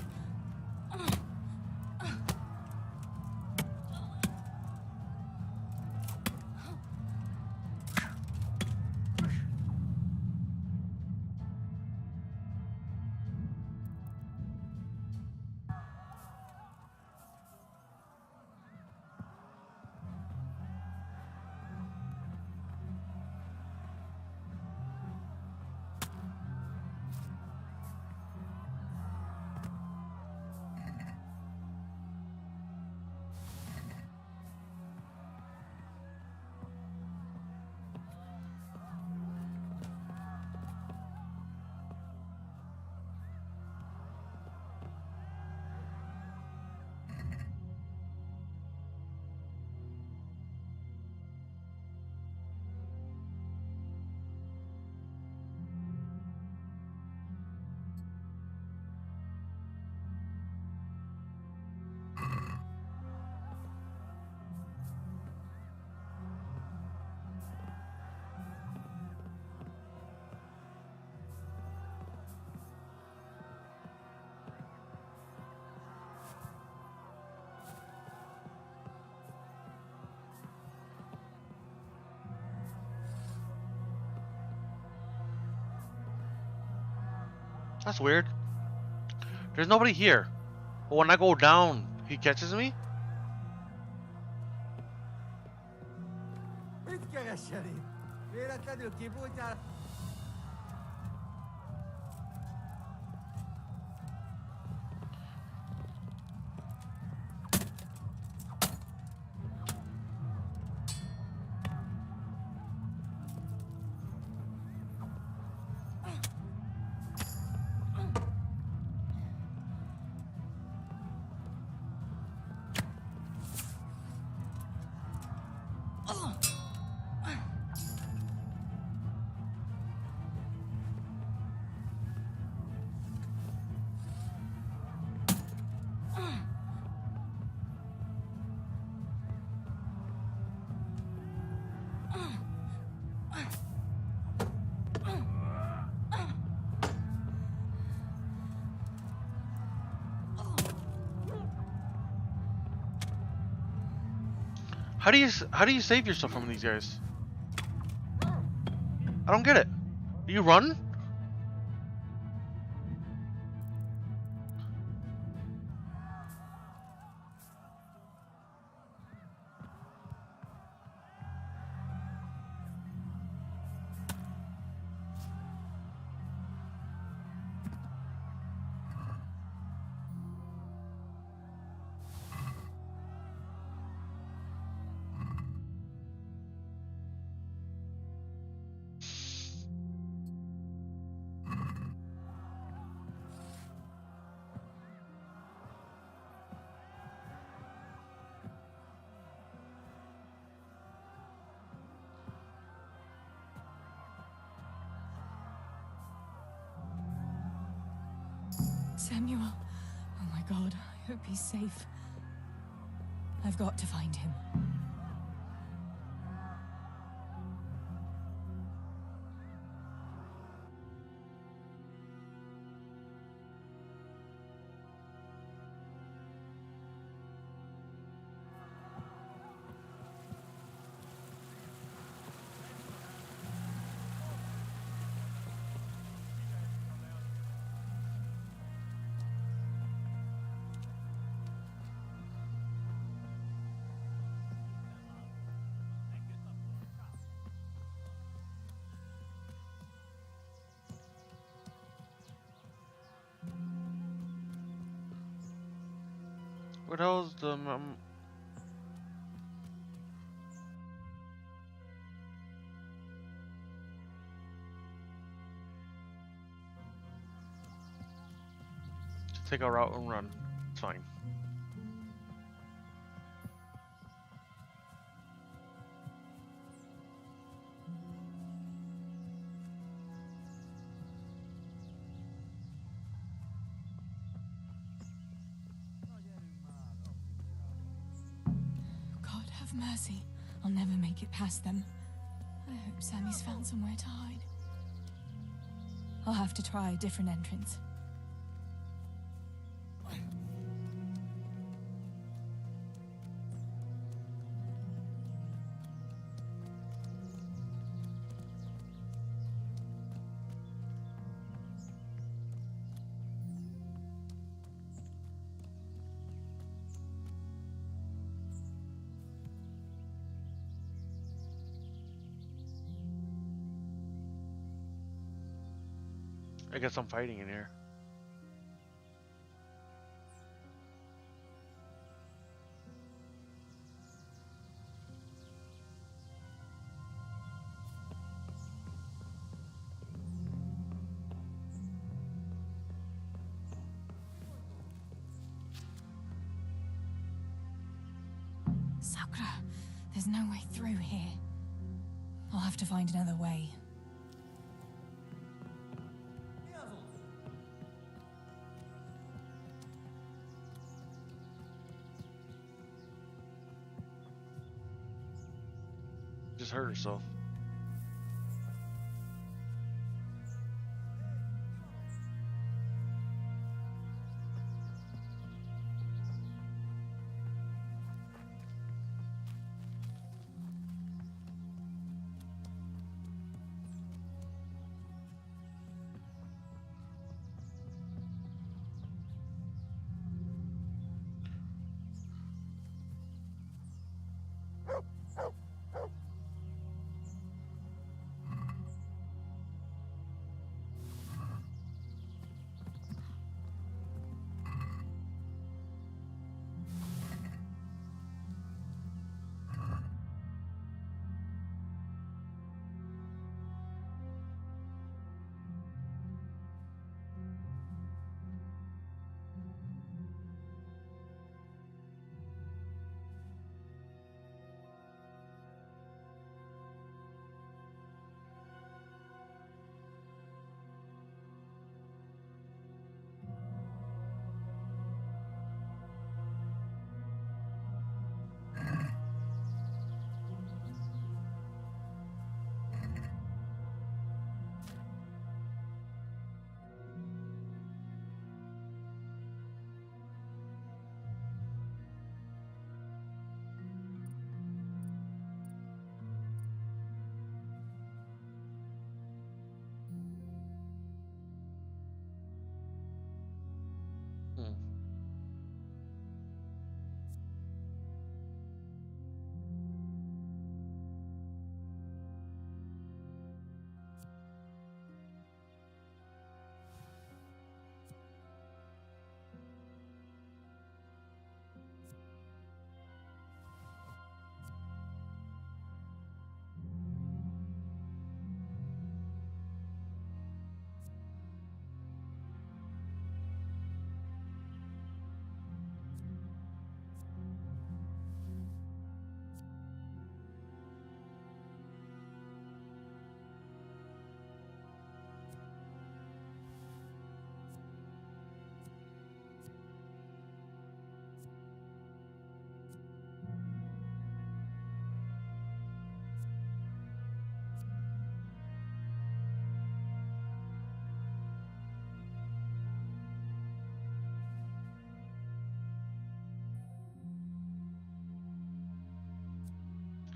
That's weird. There's nobody here. But when I go down, he catches me? How do you save yourself from these guys? I don't get it. Do you run? Samuel. Oh my god, I hope he's safe. I've got to find him. What else? The take a route and run. It's fine. God have mercy. I'll never make it past them. I hope Sammy's found somewhere to hide. I'll have to try a different entrance. I guess I'm fighting in here. Sakura, there's no way through here. I'll have to find another way. Just hurt herself.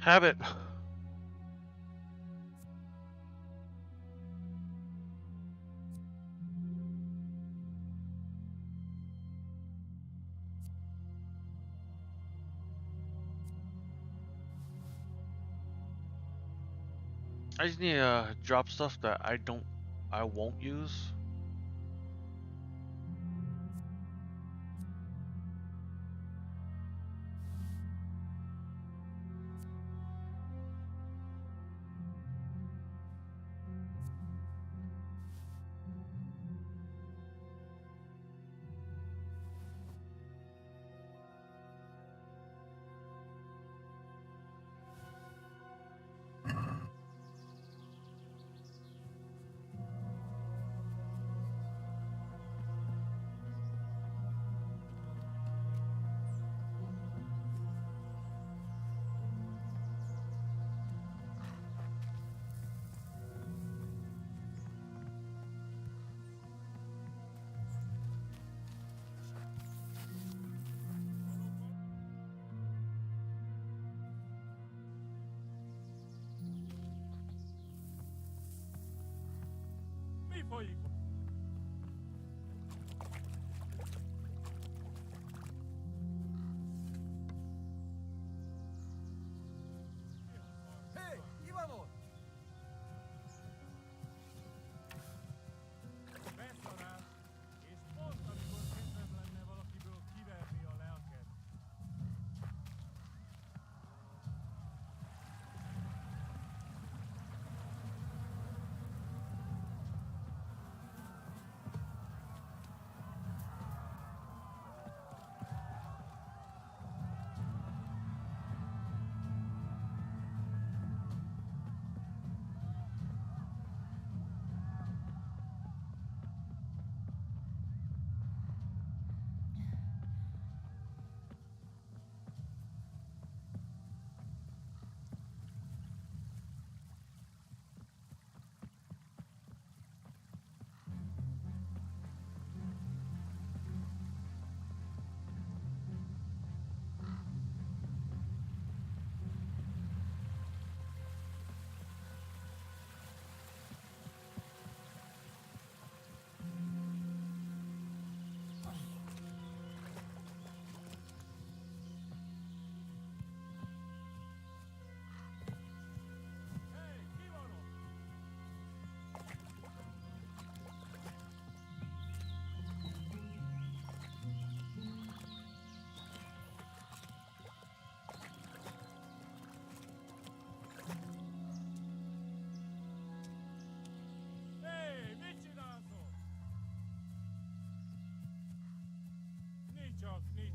Have it. I just need to drop stuff that I won't use. Before you go. Hej, Ivano! Beszarás, és pont amikor kedvem lenne valakiből kiverni a lelket.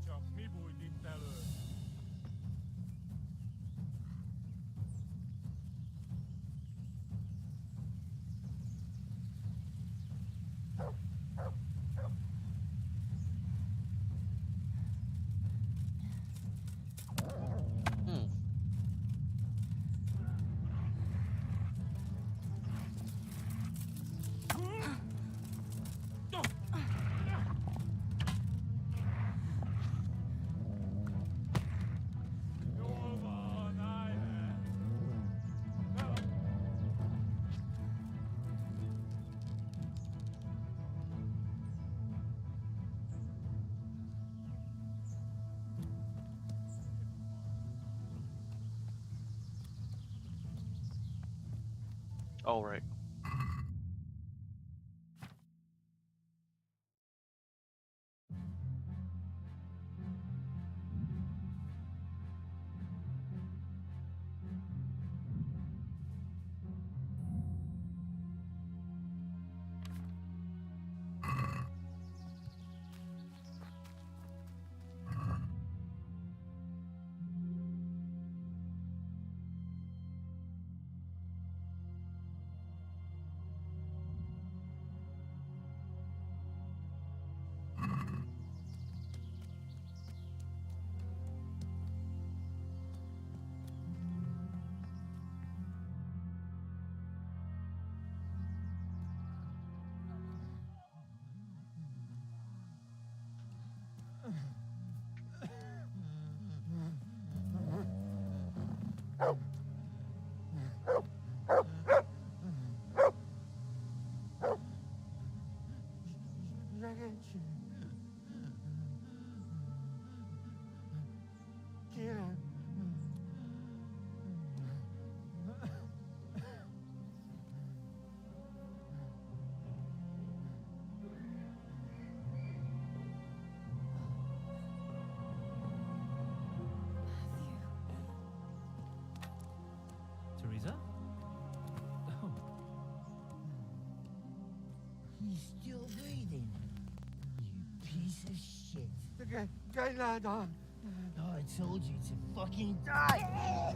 Csak, mi bújt itt elő? All right. He's still breathing. You piece of shit. Okay, lad on. I told you to fucking die!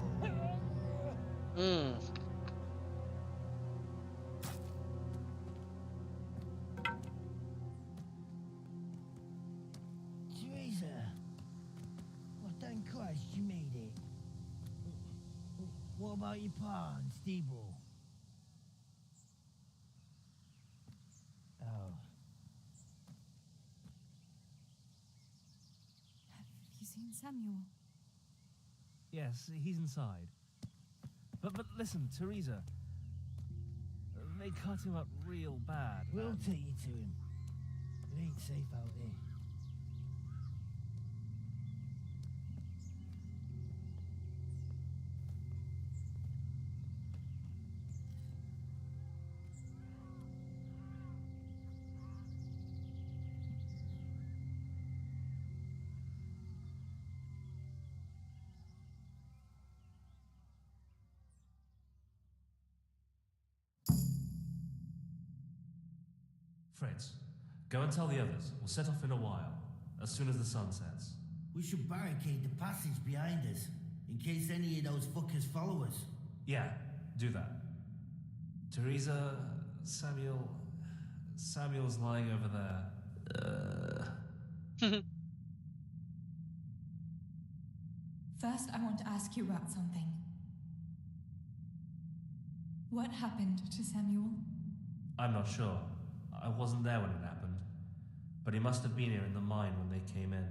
Teresa! Well, thank Christ you made it. What about your pa and Steeble? Oh. Have you seen Samuel? Yes, he's inside. But listen, Teresa. They cut him up real bad. We'll and- take you to him. It ain't safe out here. Fritz, go and tell the others. We'll set off in a while, as soon as the sun sets. We should barricade the passage behind us, in case any of those fuckers follow us. Yeah, do that. Teresa, Samuel's lying over there. First, I want to ask you about something. What happened to Samuel? I'm not sure. I wasn't there when it happened. But he must have been here in the mine when they came in.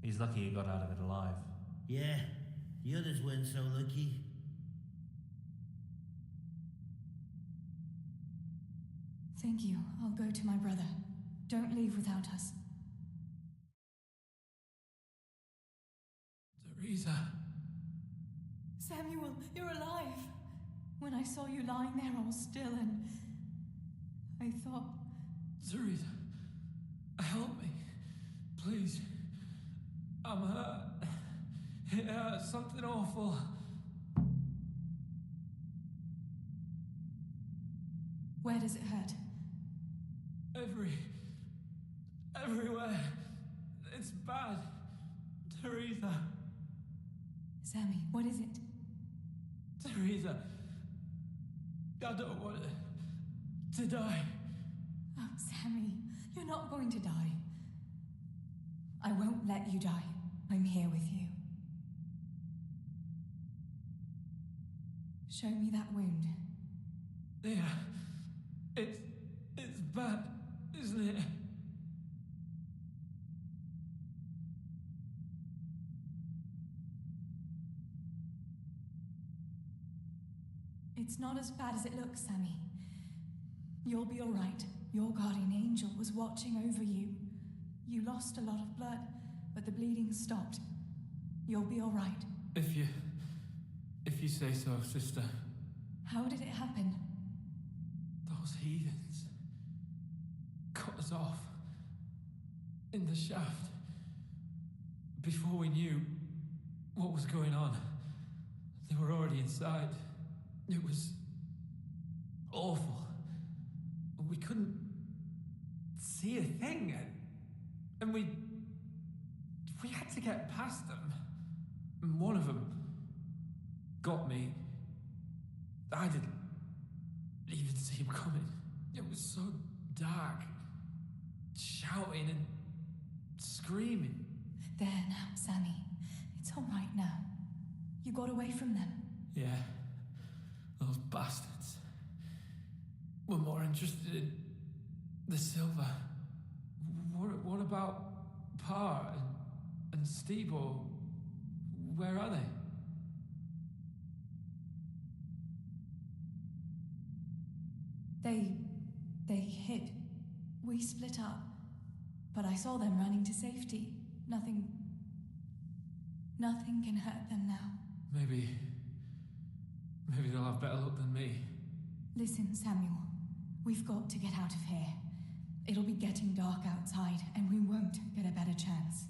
He's lucky he got out of it alive. Yeah, the others weren't so lucky. Thank you. I'll go to my brother. Don't leave without us. Teresa. Samuel, you're alive. When I saw you lying there all still and I thought... Teresa, help me. Please. I'm hurt. It hurts. Something awful. Where does it hurt? Everywhere. It's bad. Teresa. Sammy, what is it? Teresa. I don't want to die. Oh, Sammy, you're not going to die. I won't let you die. I'm here with you. Show me that wound. Yeah. It's bad, isn't it? It's not as bad as it looks, Sammy. You'll be all right. Your guardian angel was watching over you. You lost a lot of blood, but the bleeding stopped. You'll be all right. If you say so, sister. How did it happen? Those heathens cut us off in the shaft before we knew what was going on. They were already inside. It was awful. We couldn't see a thing, and we had to get past them. And one of them got me. I didn't even see him coming. It was so dark, shouting and screaming. There now, Sammy. It's all right now. You got away from them. Yeah, those bastards were more interested in the silver. What about Pa and Steeble? Where are they? They hid. We split up. But I saw them running to safety. Nothing can hurt them now. Maybe they'll have better luck than me. Listen, Samuel. We've got to get out of here. It'll be getting dark outside, and we won't get a better chance.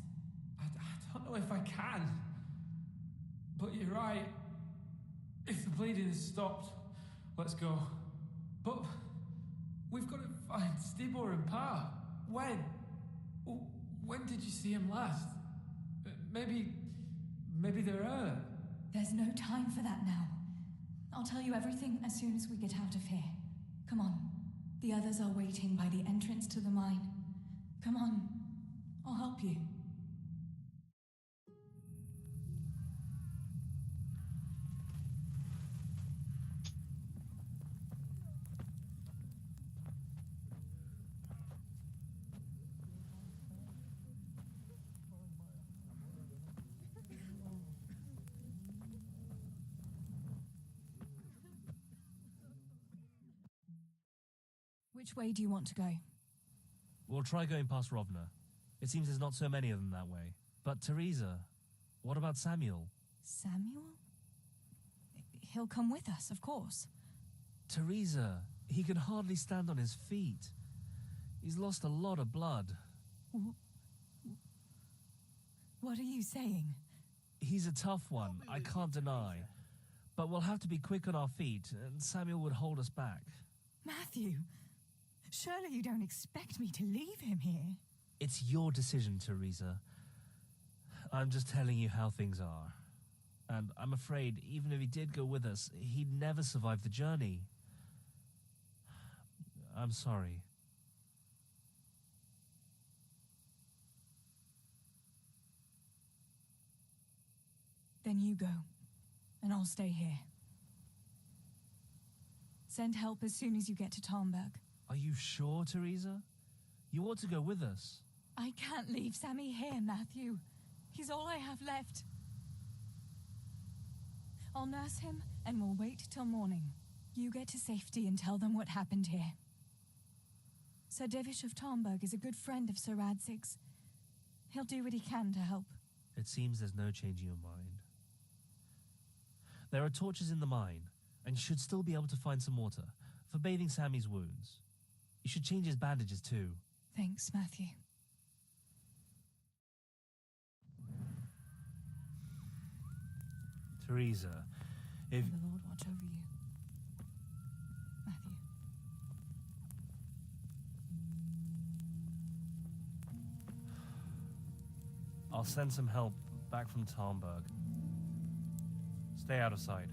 I don't know if I can. But you're right. If the bleeding has stopped, let's go. But We've got to find Stibor and Pa. When? When did you see him last? Maybe they're hurt. There's no time for that now. I'll tell you everything as soon as we get out of here. Come on. The others are waiting by the entrance to the mine. Come on. I'll help you. Which way do you want to go? We'll try going past Rovna. It seems there's not so many of them that way. But Teresa, what about Samuel? Samuel? He'll come with us, of course. Teresa, he can hardly stand on his feet. He's lost a lot of blood. What are you saying? He's a tough one, I can't deny. But we'll have to be quick on our feet, and Samuel would hold us back. Matthew, surely you don't expect me to leave him here. It's your decision, Teresa. I'm just telling you how things are. And I'm afraid, even if he did go with us, he'd never survive the journey. I'm sorry. Then you go, and I'll stay here. Send help as soon as you get to Tarnberg. Are you sure, Teresa? You ought to go with us. I can't leave Sammy here, Matthew. He's all I have left. I'll nurse him, and we'll wait till morning. You get to safety and tell them what happened here. Sir Divish of Tarnberg is a good friend of Sir Radzig's. He'll do what he can to help. It seems there's no changing your mind. There are torches in the mine, and you should still be able to find some water for bathing Sammy's wounds. You should change his bandages too. Thanks, Matthew. Teresa, if... May the Lord watch over you. Matthew. I'll send some help back from Tarnberg. Stay out of sight.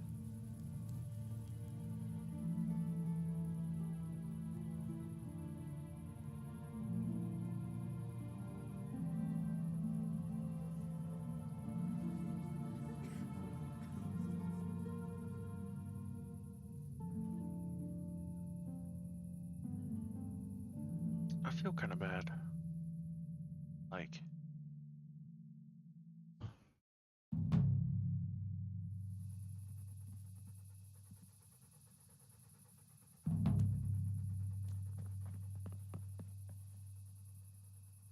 I feel kind of bad. Like,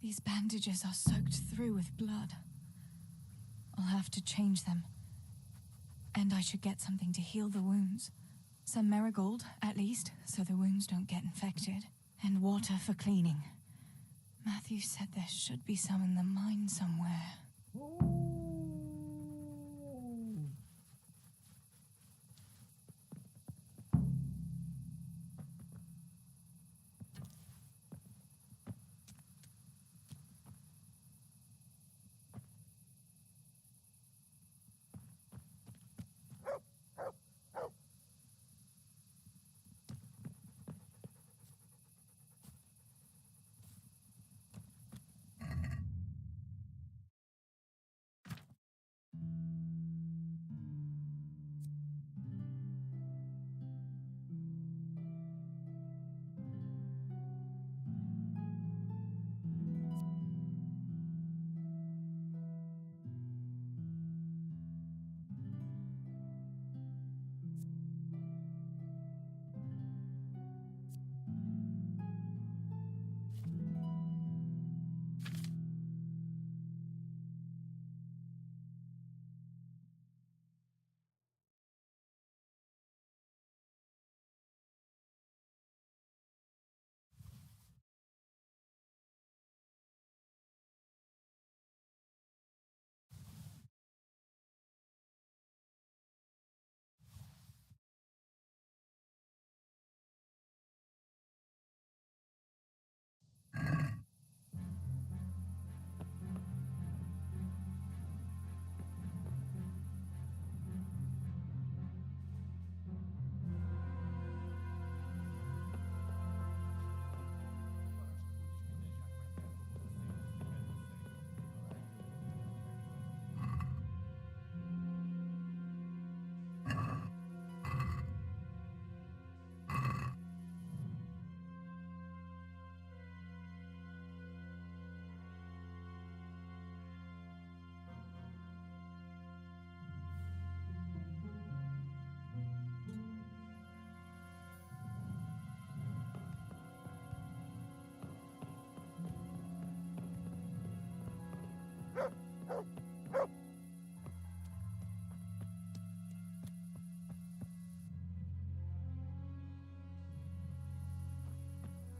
These bandages are soaked through with blood. I'll have to change them. And I should get something to heal the wounds. Some marigold, at least, so the wounds don't get infected. And water for cleaning. Matthew said there should be some in the mine somewhere.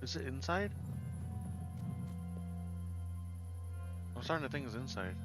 Is it inside? I'm starting to think it's inside.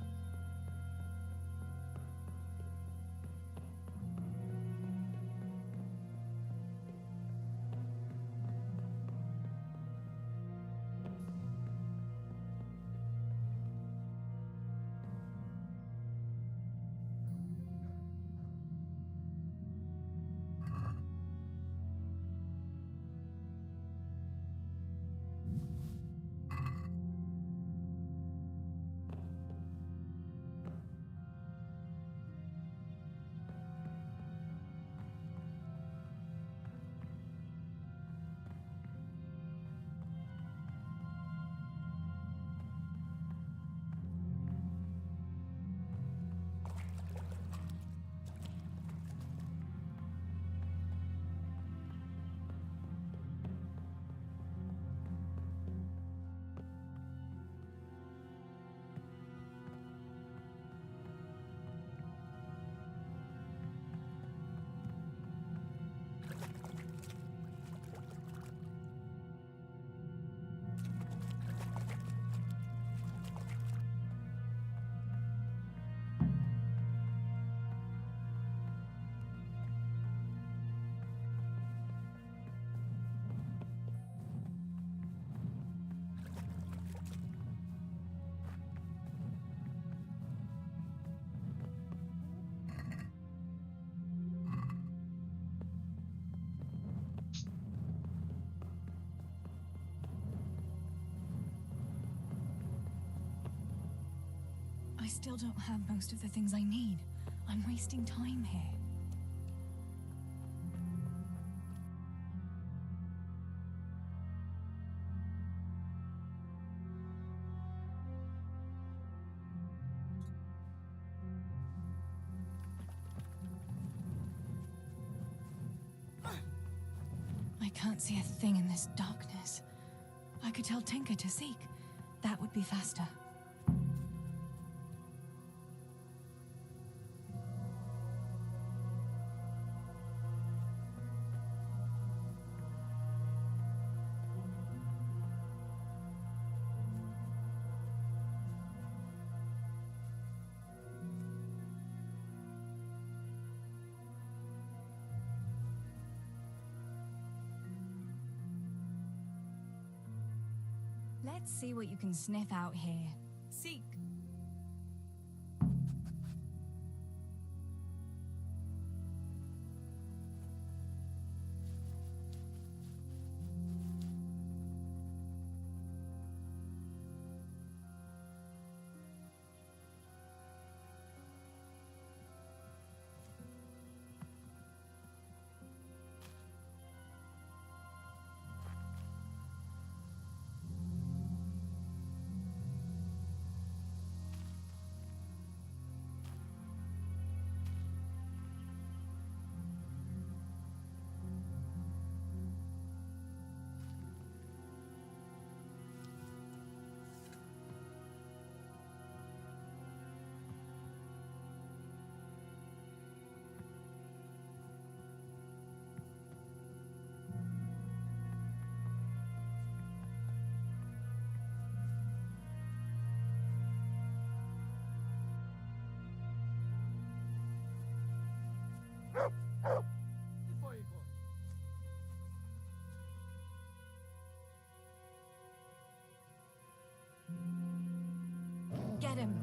I still don't have most of the things I need. I'm wasting time here. I can't see a thing in this darkness. I could tell Tinker to seek. That would be faster. Let's see what you can sniff out here. Seek. Get him.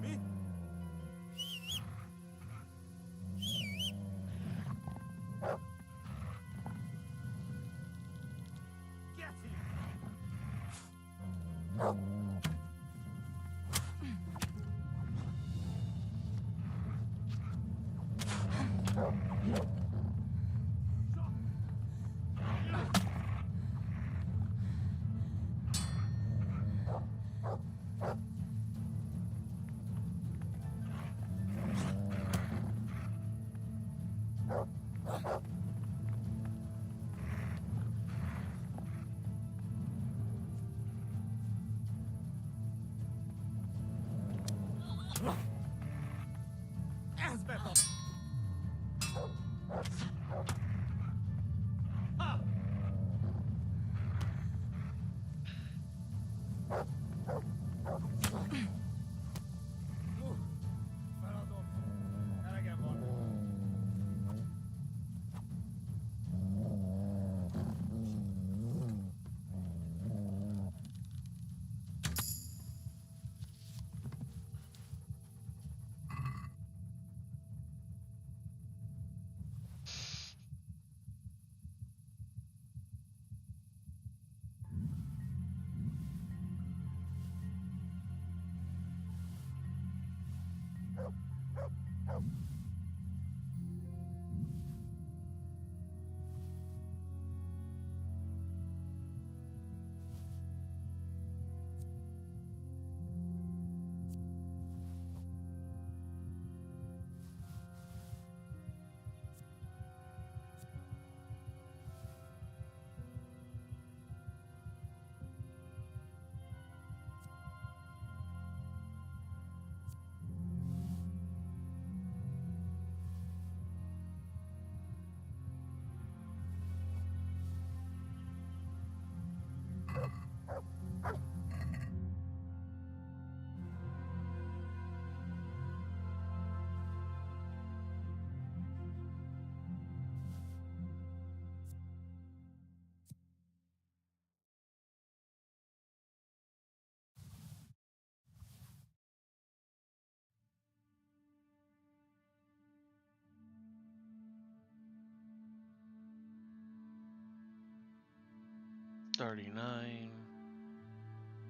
39,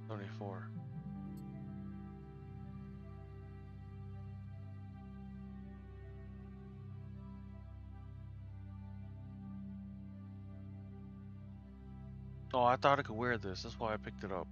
74. Oh, I thought I could wear this. That's why I picked it up.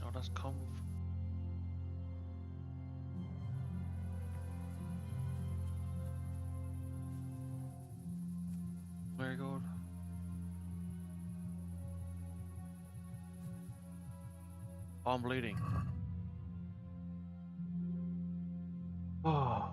Oh, that's come. Marigold. Oh, I'm bleeding. Oh.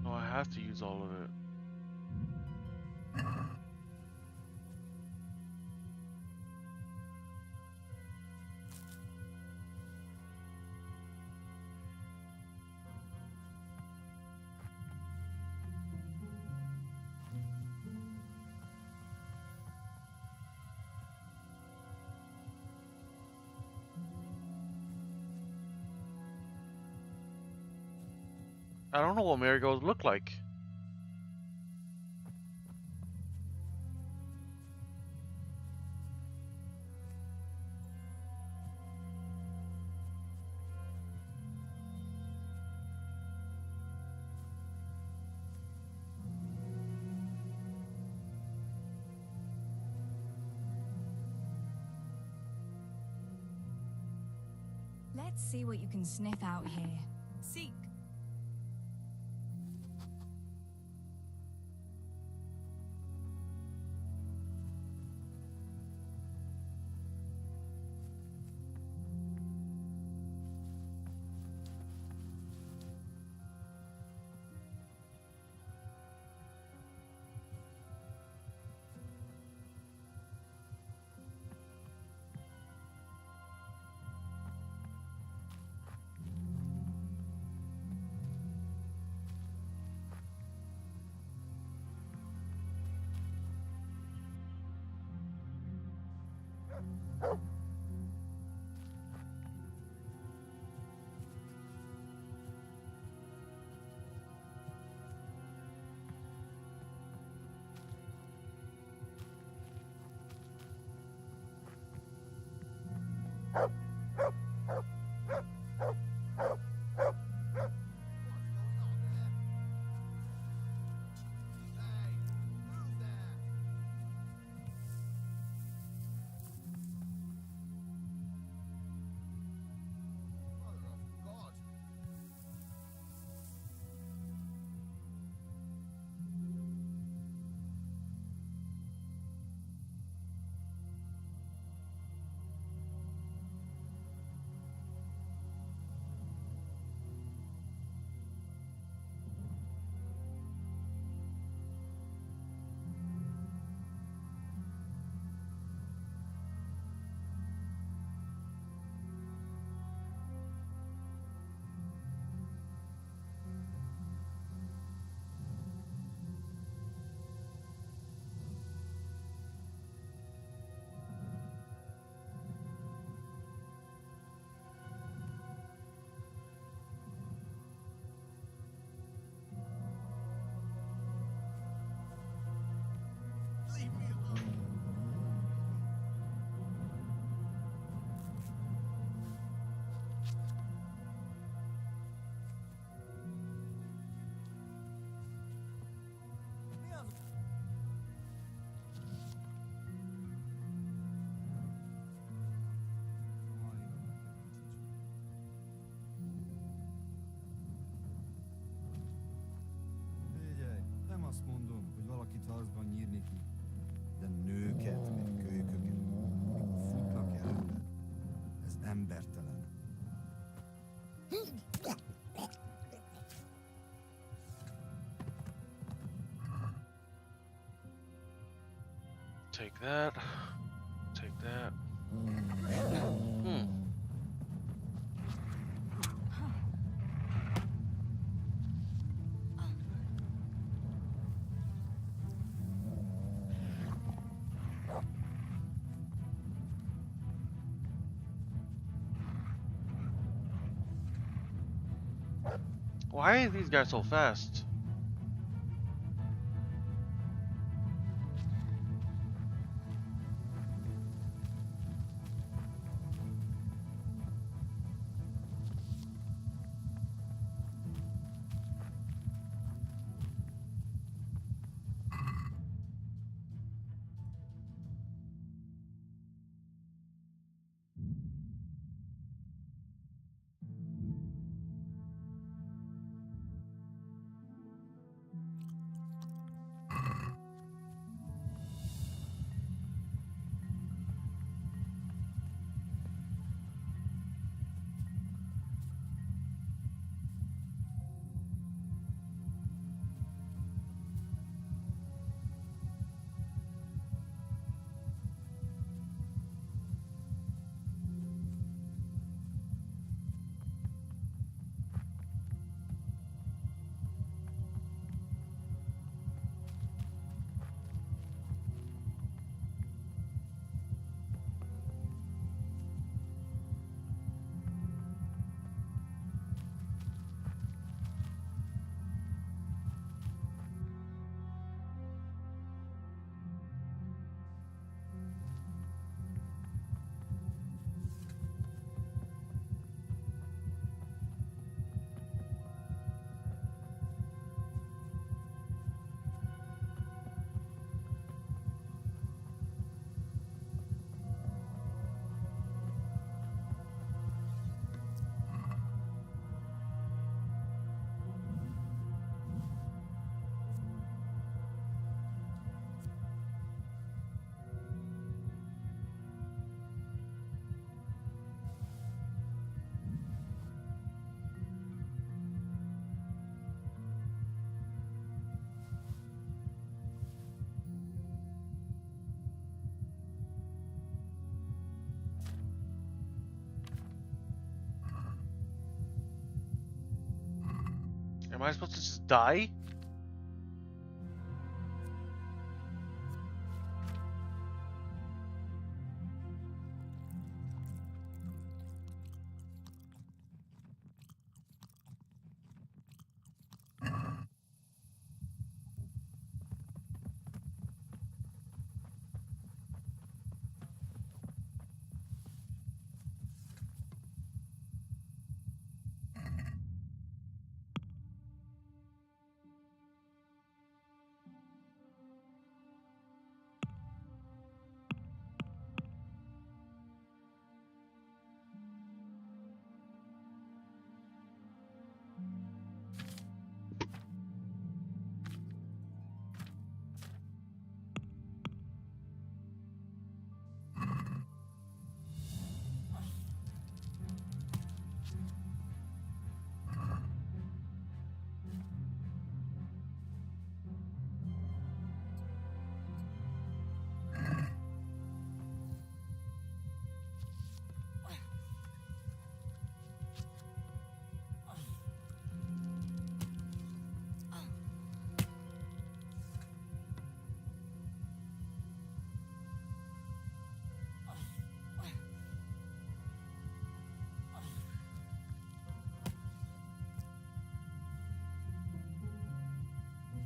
Oh, I have to use all of it. I don't know what marigolds look like. Let's see what you can sniff out here. Seek. tarz van yirniki. Den nőket, meg kölyköket, még futnak előle. Ez embertelen. Take that. Take that. Hmm. Why are these guys so fast? Am I supposed to just die?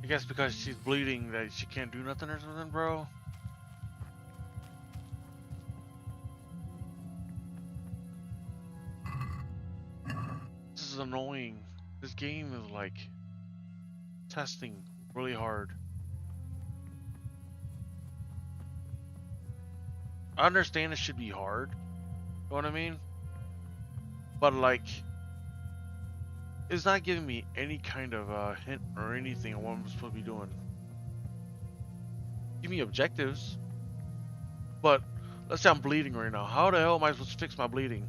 I guess because she's bleeding that she can't do nothing or something, bro. This is annoying. This game is like testing really hard. I understand it should be hard. You know what I mean? But like, it's not giving me any kind of hint or anything on what I'm supposed to be doing. Give me objectives. But let's say I'm bleeding right now. How the hell am I supposed to fix my bleeding?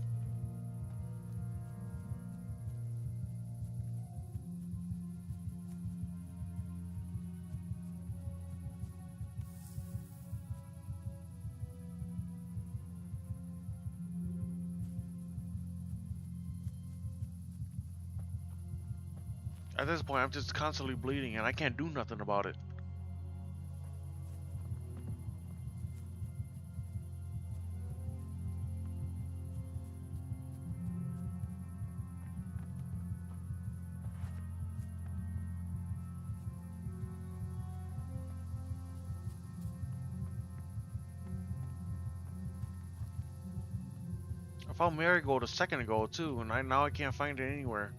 At this point, I'm just constantly bleeding and I can't do nothing about it. I found Marigold a second ago too, and now I can't find it anywhere.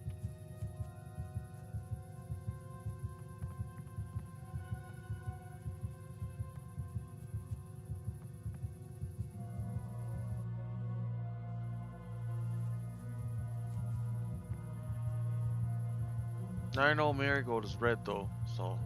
Now I know Marigold is red though, so.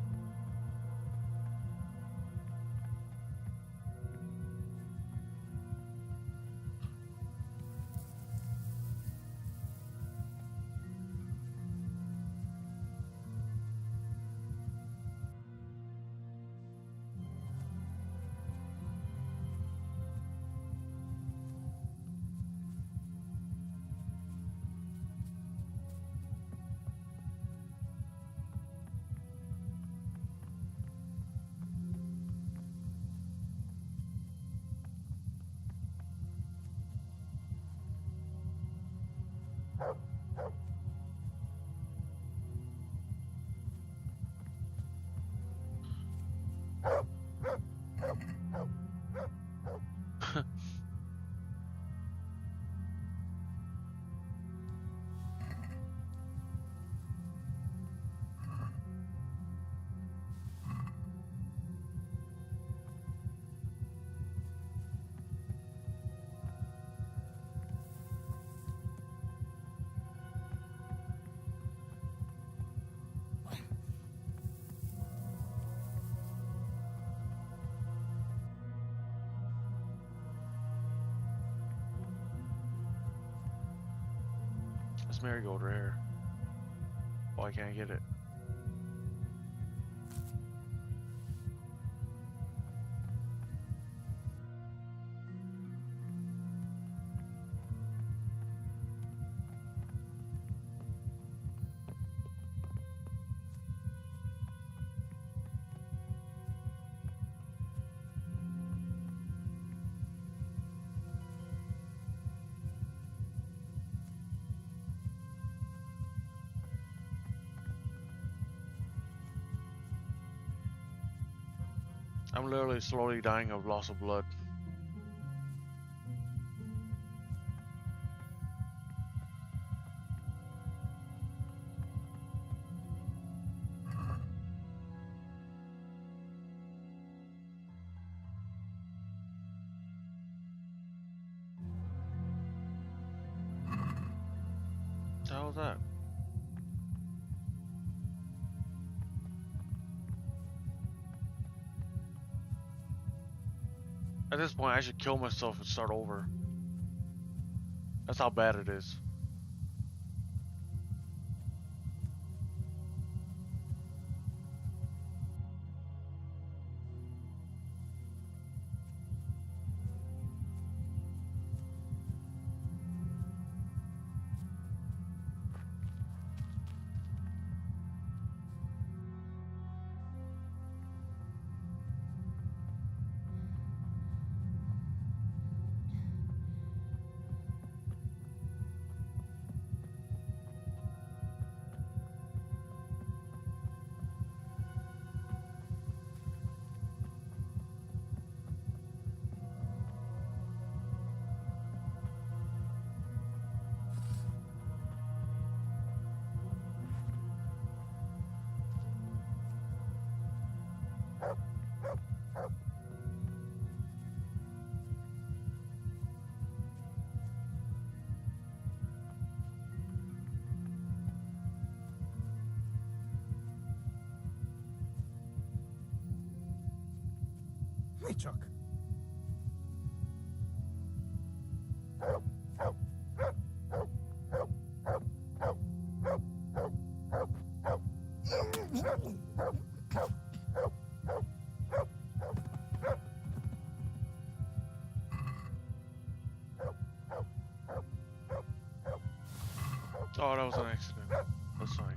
It's Marigold right here. Oh, I can't get it. I'm literally slowly dying of loss of blood. What the hell is that? At this point, I should kill myself and start over. That's how bad it is. Michok. Oh, that was an accident. That's fine.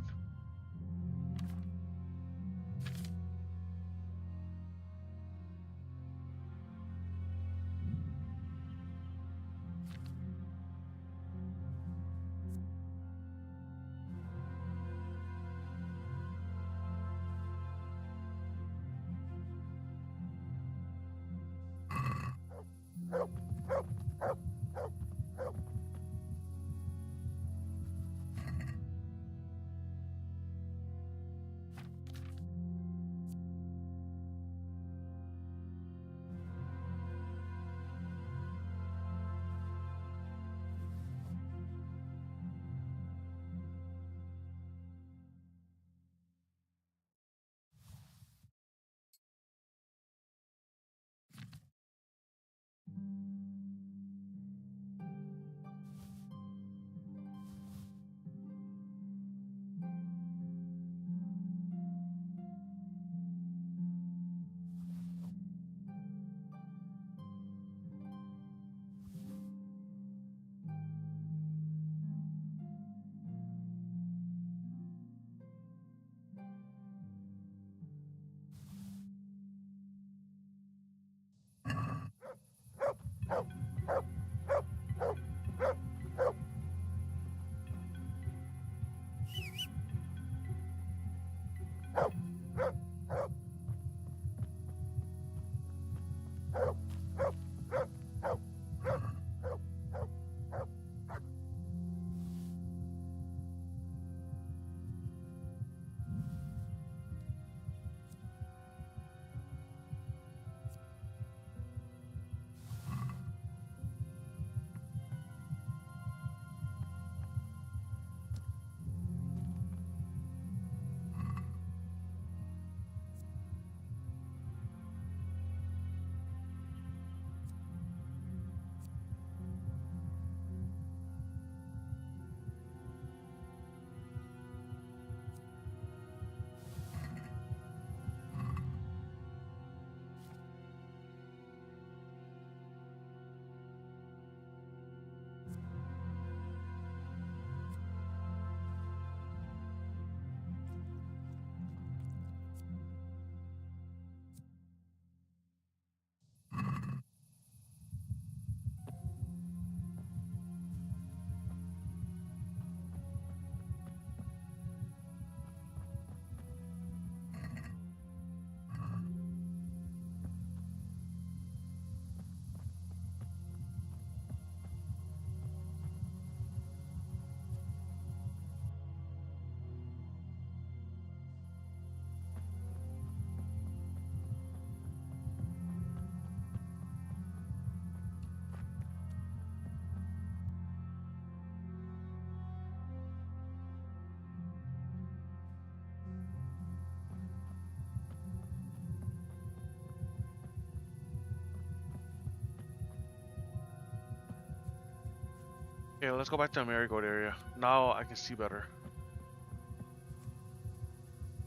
Okay, let's go back to the marigold area. Now I can see better.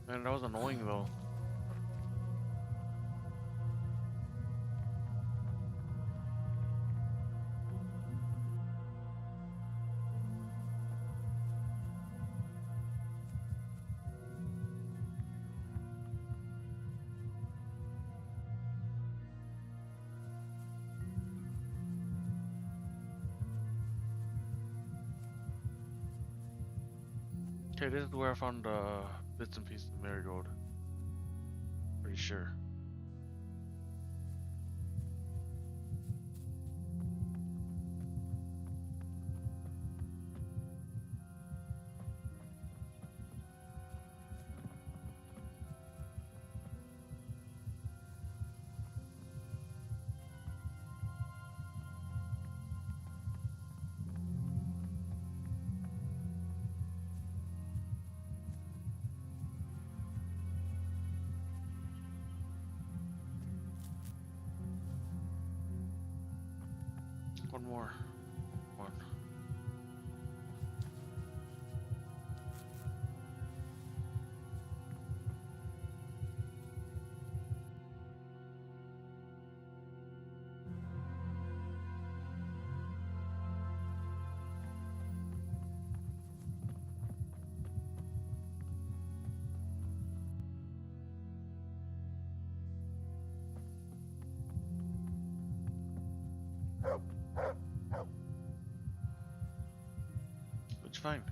Man, that was annoying though. Okay, this is where I found bits and pieces of marigold. Pretty sure. One more. One. It's fine.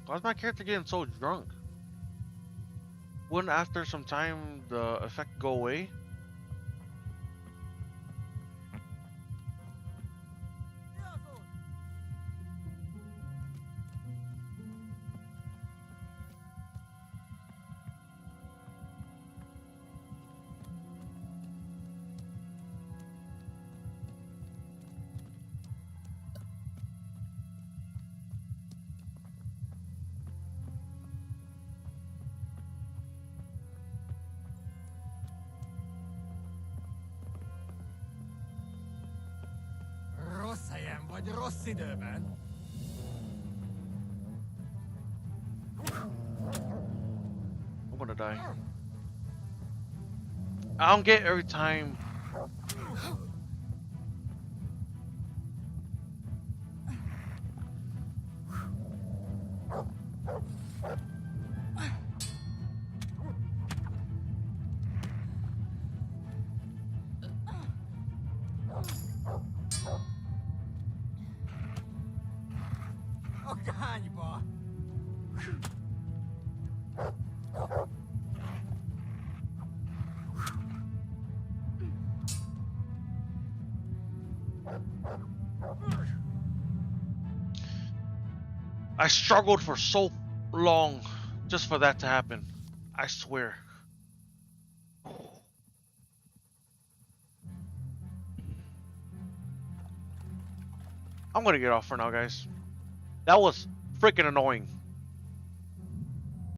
Why's my character getting so drunk? Wouldn't after some time the effect go away? Rossz helyen vagy rossz időben? I'm gonna die. I don't get every time. Ogányba! I struggled for so long just for that to happen. I swear. I'm gonna get off for now, guys. That was freaking annoying.